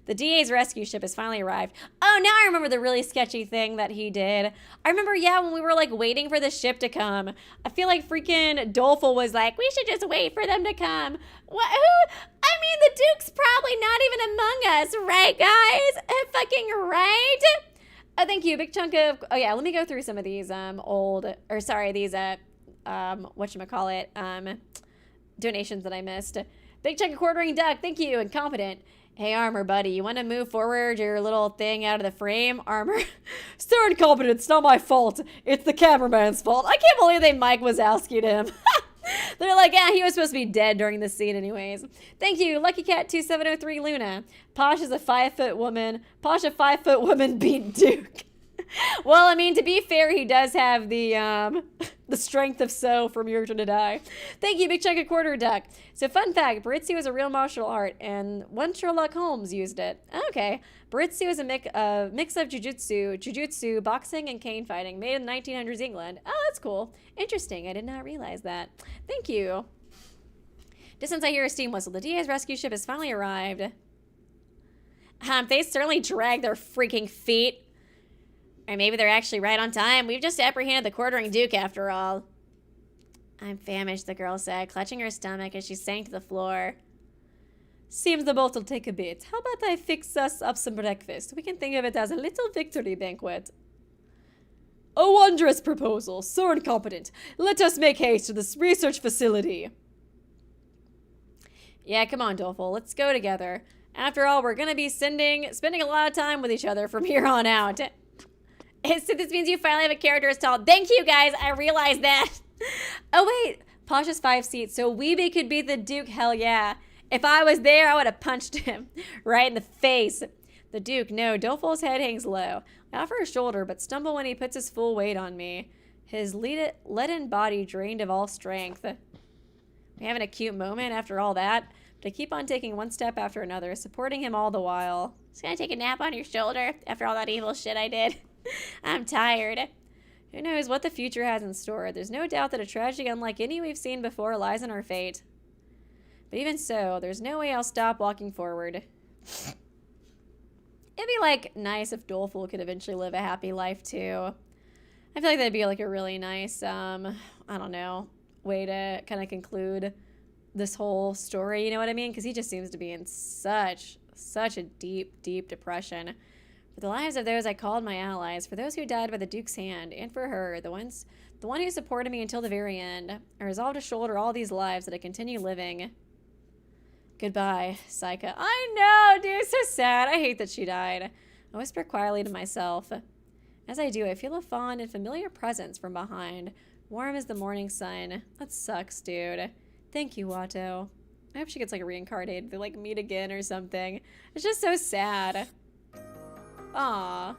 The DA's rescue ship has finally arrived. Oh, now I remember the really sketchy thing that he did. I remember, yeah, when we were, like, waiting for the ship to come. I feel like freaking Doleful was like, we should just wait for them to come. What? Who? I mean, the Duke's probably not even among us, right, guys? Fucking right? Oh, thank you. Big chunk of... Oh, yeah, let me go through some of these, donations that I missed. Big chunk of quartering duck. Thank you. And confident. Hey, Armor buddy, you want to move forward your little thing out of the frame? Armor. Sir Incompetent, it's not my fault. It's the cameraman's fault. I can't believe Mike was asking him. They're like, yeah, he was supposed to be dead during the scene anyways. Thank you, Lucky Cat 2703 Luna. Posh is a 5-foot woman. Posh, a 5-foot woman beat Duke. Well, I mean, to be fair, he does have the strength of So from Your Turn to Die. Thank you, Big Chunk of Quarter Duck. So, fun fact, Baritsu is a real martial art, and one Sherlock Holmes used it. Okay. Baritsu is a mix of jujutsu, boxing, and cane fighting, made in the 1900s England. Oh, that's cool. Interesting. I did not realize that. Thank you. Distance, I hear a steam whistle. The DA's rescue ship has finally arrived. They certainly dragged their freaking feet. Or maybe they're actually right on time. We've just apprehended the quartering Duke after all. I'm famished, the girl said, clutching her stomach as she sank to the floor. Seems the boat will take a bit. How about I fix us up some breakfast? We can think of it as a little victory banquet. A wondrous proposal, so incompetent. Let us make haste to this research facility. Yeah, come on, Doleful. Let's go together. After all, we're going to be spending a lot of time with each other from here on out. So this means you finally have a character as tall. Thank you, guys. I realized that. Oh, wait. Pasha's 5 seats. So Weeby could beat the Duke. Hell yeah. If I was there, I would have punched him right in the face. The Duke, no. Doleful's head hangs low. I offer a shoulder, but stumble when he puts his full weight on me. His leaden body drained of all strength. We having a cute moment after all that. But I keep on taking one step after another, supporting him all the while. Just gonna take a nap on your shoulder after all that evil shit I did. I'm tired. Who knows what the future has in store? There's no doubt that a tragedy unlike any we've seen before lies in our fate. But even so, there's no way I'll stop walking forward. It'd be, like, nice if Doleful could eventually live a happy life, too. I feel like that'd be, like, a really nice, I don't know, way to kind of conclude this whole story, you know what I mean? Because he just seems to be in such a deep, deep depression. For the lives of those I called my allies, for those who died by the Duke's hand, and for her, the one who supported me until the very end, I resolved to shoulder all these lives that I continue living. Goodbye, Saika. I know, dude, so sad. I hate that she died. I whisper quietly to myself. As I do, I feel a fond and familiar presence from behind, warm as the morning sun. That sucks, dude. Thank you, Watto. I hope she gets, like, reincarnated. They, like, meet again or something. It's just so sad. Aw.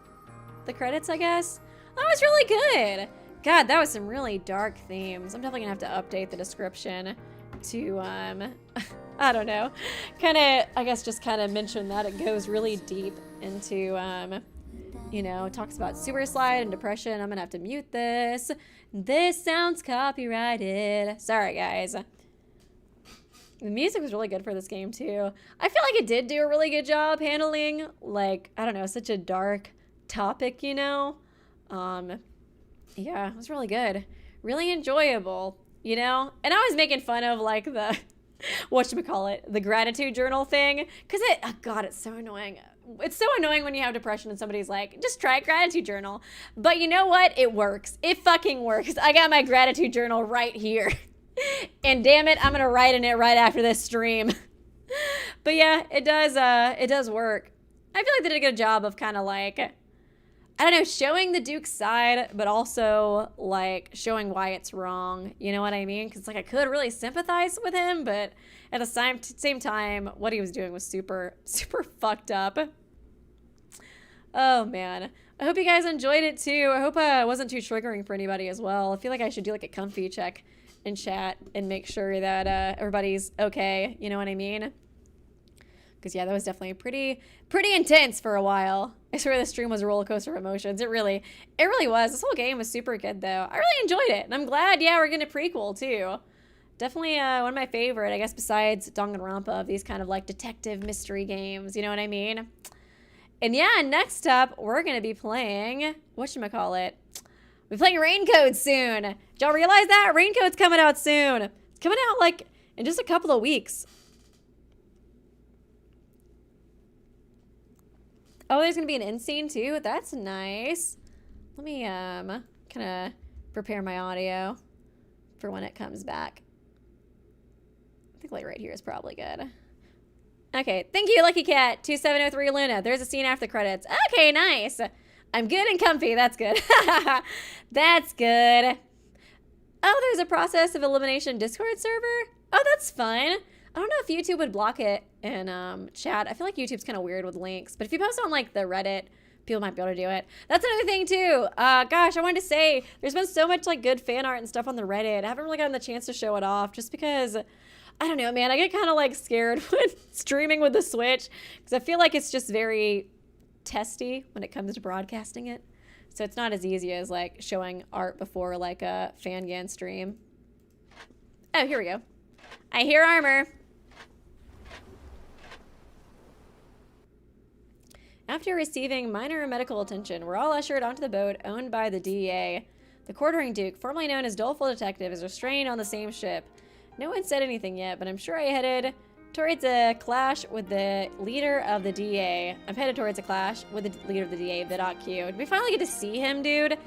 The credits, I guess? That was really good. God, that was some really dark themes. I'm definitely gonna have to update the description to, I don't know. Kind of, I guess just kind of mention that it goes really deep into, you know, it talks about suicide and depression. I'm gonna have to mute this. This sounds copyrighted. Sorry, guys. The music was really good for this game, too. I feel like it did do a really good job handling, like, I don't know, such a dark topic, you know? Yeah, it was really good. Really enjoyable, you know? And I was making fun of, like, the, whatchamacallit, the gratitude journal thing. Because it, oh God, it's so annoying. It's so annoying when you have depression and somebody's like, just try a gratitude journal. But you know what? It works. It fucking works. I got my gratitude journal right here. And damn it, I'm gonna write in it right after this stream. But yeah, it does work. I feel like they did a good job of kind of like, I don't know, showing the Duke's side, but also like showing why it's wrong. You know what I mean? Because like I could really sympathize with him, but at the same time, what he was doing was super, super fucked up. Oh man. I hope you guys enjoyed it too. I hope it wasn't too triggering for anybody as well. I feel like I should do like a comfy check in chat and make sure that everybody's okay. You know what I mean? Because yeah, that was definitely pretty intense for a while. I swear the stream was a roller coaster of emotions. It really was. This whole game was super good though. I really enjoyed it, and I'm glad. Yeah, we're getting a prequel too. Definitely one of my favorite, I guess, besides Danganronpa, of these kind of like detective mystery games. You know what I mean? And yeah, next up we're gonna be playing whatchamacallit. We're playing Raincoat soon. Did y'all realize that? Raincoat's coming out soon. It's coming out like in just a couple of weeks. Oh, there's gonna be an end scene too. That's nice. Let me kind of prepare my audio for when it comes back. I think like right here is probably good. Okay, thank you, Lucky Cat 2703 Luna. There's a scene after the credits. Okay, nice. I'm good and comfy. That's good. That's good. Oh, there's a process of elimination Discord server. Oh, that's fun. I don't know if YouTube would block it in chat. I feel like YouTube's kind of weird with links, but if you post on like the Reddit, people might be able to do it. That's another thing too. Gosh, I wanted to say there's been so much like good fan art and stuff on the Reddit. I haven't really gotten the chance to show it off just because, I don't know, man. I get kind of like scared when streaming with the Switch because I feel like it's just very testy when it comes to broadcasting it. So it's not as easy as like showing art before like a Fangan stream. Oh, here we go. I hear armor. After receiving minor medical attention, we're all ushered onto the boat owned by the DEA. The quartering Duke, formerly known as Doleful Detective, is restrained on the same ship. No one said anything yet, but I'm sure I headed towards a clash with the leader of the DA. I'm headed towards a clash with the leader of the DA, Vidoc Q. Did we finally get to see him, dude?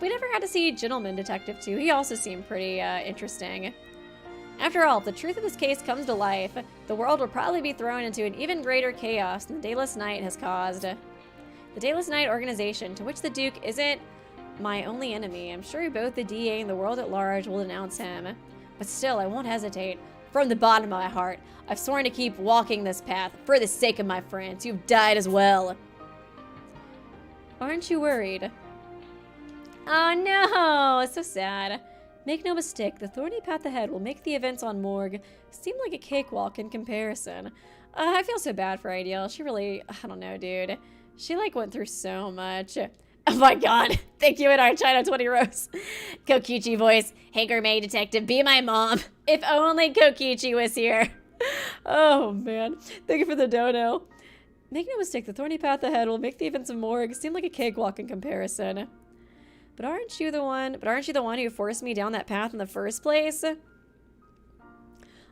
We never got to see Gentleman Detective 2. He also seemed pretty interesting. After all, if the truth of this case comes to life, the world will probably be thrown into an even greater chaos than the Dayless Night has caused. The Dayless Night organization, to which the Duke isn't my only enemy. I'm sure both the DA and the world at large will denounce him. But still, I won't hesitate. From the bottom of my heart, I've sworn to keep walking this path for the sake of my friends. You've died as well. Aren't you worried? Oh no, it's so sad. Make no mistake, the thorny path ahead will make the events on Morgue seem like a cakewalk in comparison. I feel so bad for Ideal. She really, I don't know, dude. She like went through so much. Oh my god. Thank you, Inar China 20 Rose. Kokichi voice. Hey, gourmet detective, be my mom. If only Kokichi was here. Oh man. Thank you for the dono. Make no mistake, the thorny path ahead will make the events of Morgue seem like a cakewalk in comparison. But aren't you the one who forced me down that path in the first place?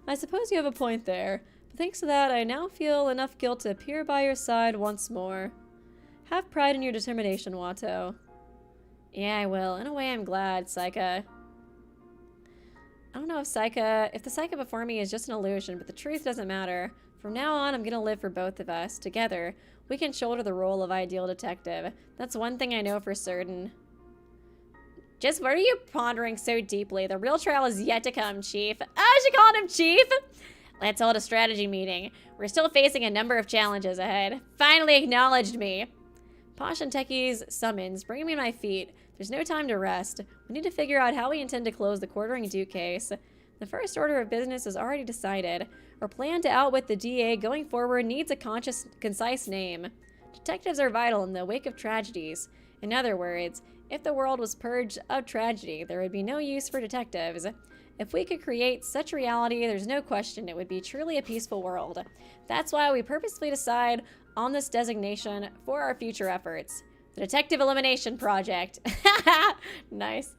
I suppose you have a point there. But thanks to that, I now feel enough guilt to appear by your side once more. Have pride in your determination, Watto. Yeah, I will. In a way, I'm glad, Saika. I don't know if the Saika before me is just an illusion, but the truth doesn't matter. From now on, I'm gonna live for both of us. Together, we can shoulder the role of ideal detective. That's one thing I know for certain. Just what are you pondering so deeply? The real trial is yet to come, Chief. Oh, she called him Chief! Let's hold a strategy meeting. We're still facing a number of challenges ahead. Finally acknowledged me. Posh and Techie's summons, bringing me to my feet. There's no time to rest. We need to figure out how we intend to close the quartering Duke case. The first order of business is already decided. Our plan to outwit the DA going forward needs a concise name. Detectives are vital in the wake of tragedies. In other words, if the world was purged of tragedy, there would be no use for detectives. If we could create such reality, there's no question it would be truly a peaceful world. That's why we purposefully decide on this designation for our future efforts. The Detective Elimination Project. Nice.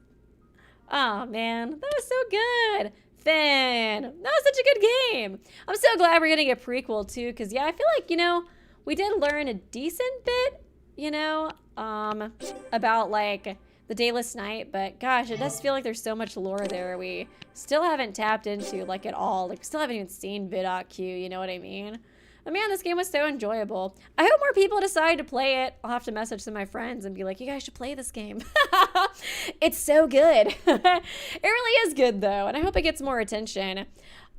Oh man, that was so good. Finn, that was such a good game. I'm so glad we're getting a prequel too, because yeah, I feel like, you know, we did learn a decent bit, you know, about like the Dayless Night, but gosh, it does feel like there's so much lore there we still haven't tapped into like at all. Like, still haven't even seen Vid.Q, you know what I mean? But man, this game was so enjoyable. I hope more people decide to play it. I'll have to message some of my friends and be like, you guys should play this game. It's so good. It really is good though, and I hope it gets more attention.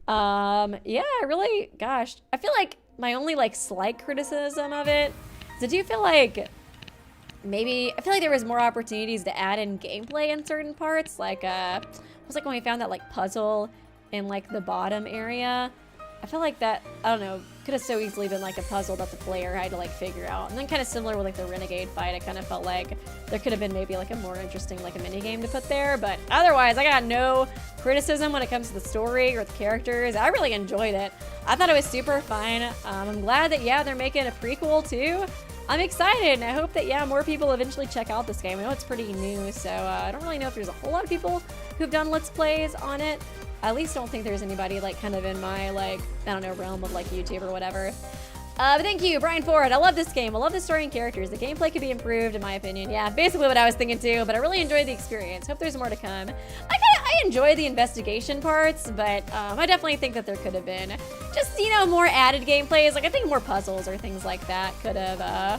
Yeah, really, gosh. I feel like my only like slight criticism of it is I do feel like maybe, I feel like there was more opportunities to add in gameplay in certain parts. Like, it was like when we found that like puzzle in like the bottom area. I feel like that, I don't know, could have so easily been like a puzzle that the player had to like figure out. And then kind of similar with like the Renegade fight, I kind of felt like there could have been maybe like a more interesting like a mini game to put there. But otherwise, I got no criticism when it comes to the story or the characters. I really enjoyed it. I thought it was super fun. I'm glad that, yeah, they're making a prequel too. I'm excited, and I hope that, yeah, more people eventually check out this game. I know it's pretty new, so I don't really know if there's a whole lot of people who've done Let's Plays on it. I at least don't think there's anybody like kind of in my like, I don't know, realm of like YouTube or whatever. But thank you, Brian Ford. I love this game. I love the story and characters. The gameplay could be improved, in my opinion. Yeah, basically what I was thinking too, but I really enjoyed the experience. Hope there's more to come. I enjoy the investigation parts, but I definitely think that there could have been just, you know, more added gameplays. Like, I think more puzzles or things like that could have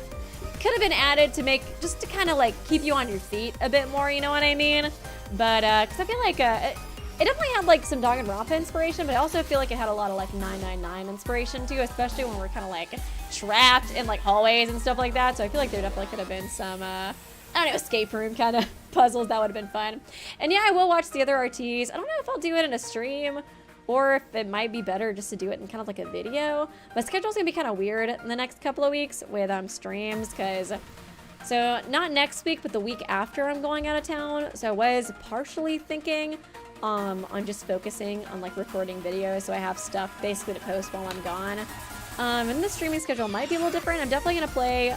been added to make, just to kind of like keep you on your feet a bit more, you know what I mean? But, because I feel like it definitely had like some Danganronpa inspiration, but I also feel like it had a lot of like 999 inspiration too, especially when we're kind of like trapped in like hallways and stuff like that. So I feel like there definitely could have been some, I don't know, escape room kind of puzzles that would have been fun. And yeah, I will watch the other RTs. I don't know if I'll do it in a stream or if it might be better just to do it in kind of like a video. My schedule's gonna be kind of weird in the next couple of weeks with streams, because so not next week, but the week after I'm going out of town. So I was partially thinking on just focusing on like recording videos, so I have stuff basically to post while I'm gone. And the streaming schedule might be a little different. I'm definitely gonna play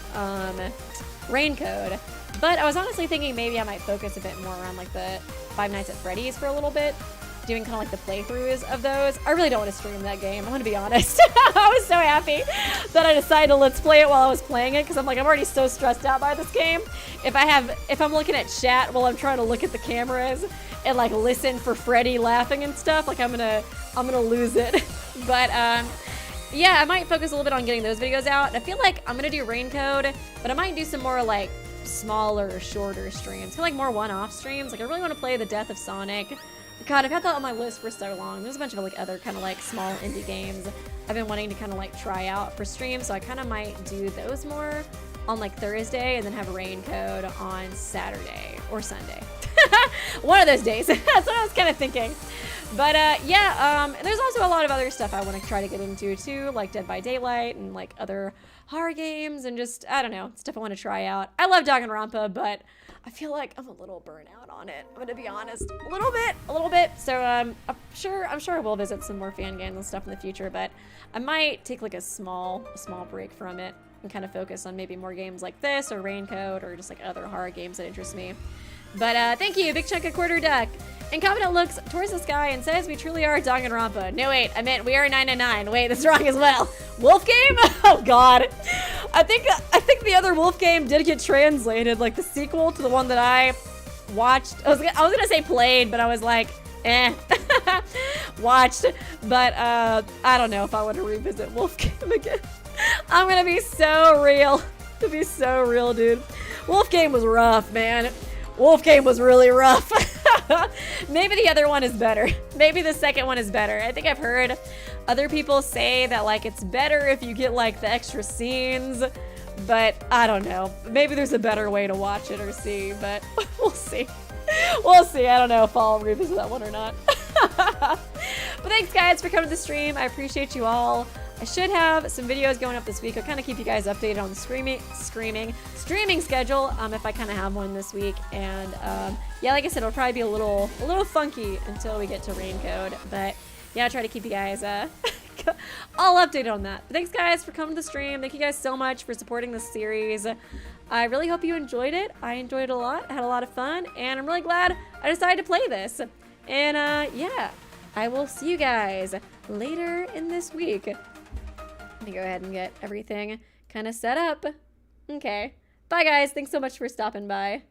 Raincode, but I was honestly thinking maybe I might focus a bit more around like the Five Nights at Freddy's for a little bit, doing kind of like the playthroughs of those. I really don't want to stream that game, I'm gonna be honest. I was so happy that I decided to let's play it while I was playing it, because I'm like, I'm already so stressed out by this game. If I'm looking at chat while I'm trying to look at the cameras and like listen for Freddy laughing and stuff, like I'm gonna lose it. But yeah, I might focus a little bit on getting those videos out. I feel like I'm gonna do Raincode, but I might do some more like smaller, shorter streams, kind of like more one-off streams. Like, I really want to play the Death of Sonic. God, I've had that on my list for so long. There's a bunch of like other kind of like small indie games I've been wanting to kind of like try out for stream, so I kind of might do those more on like Thursday and then have Raincode on Saturday or Sunday. One of those days. That's what I was kind of thinking. But yeah, there's also a lot of other stuff I want to try to get into too, like Dead by Daylight and like other horror games and just, I don't know, stuff I want to try out. I love Danganronpa, but I feel like I'm a little burnt out on it. I'm gonna be honest, a little bit. So I'm sure I will visit some more fan games and stuff in the future, but I might take like a small break from it and kind of focus on maybe more games like this or Raincode or just like other horror games that interest me. But thank you, Big Chunk of Quarter Duck. Incompetent looks towards the sky and says we truly are Danganronpa. No, wait, I meant we are 999. Wait, that's wrong as well. Wolf game? Oh God. I think the other Wolf game did get translated, like the sequel to the one that I watched. I was gonna say played, but I was like, watched. But I don't know if I want to revisit Wolf game again. I'm gonna be so real. To be so real, dude. Wolf game was rough, man. Wolf game was really rough. Maybe the other one is better. Maybe the second one is better. I think I've heard other people say that like it's better if you get like the extra scenes but I don't know. Maybe there's a better way to watch it or see, but we'll see. We'll see. I don't know if I'll revisit that one or not. But thanks, guys, for coming to the stream. I appreciate you all. I should have some videos going up this week. I'll kind of keep you guys updated on the streaming schedule if I kind of have one this week. And yeah, like I said, it'll probably be a little funky until we get to rain code. But yeah, I'll try to keep you guys all updated on that. But thanks, guys, for coming to the stream. Thank you guys so much for supporting this series. I really hope you enjoyed it. I enjoyed it a lot. I had a lot of fun, and I'm really glad I decided to play this. And yeah, I will see you guys later in this week. Let me go ahead and get everything kind of set up. Okay. Bye, guys. Thanks so much for stopping by.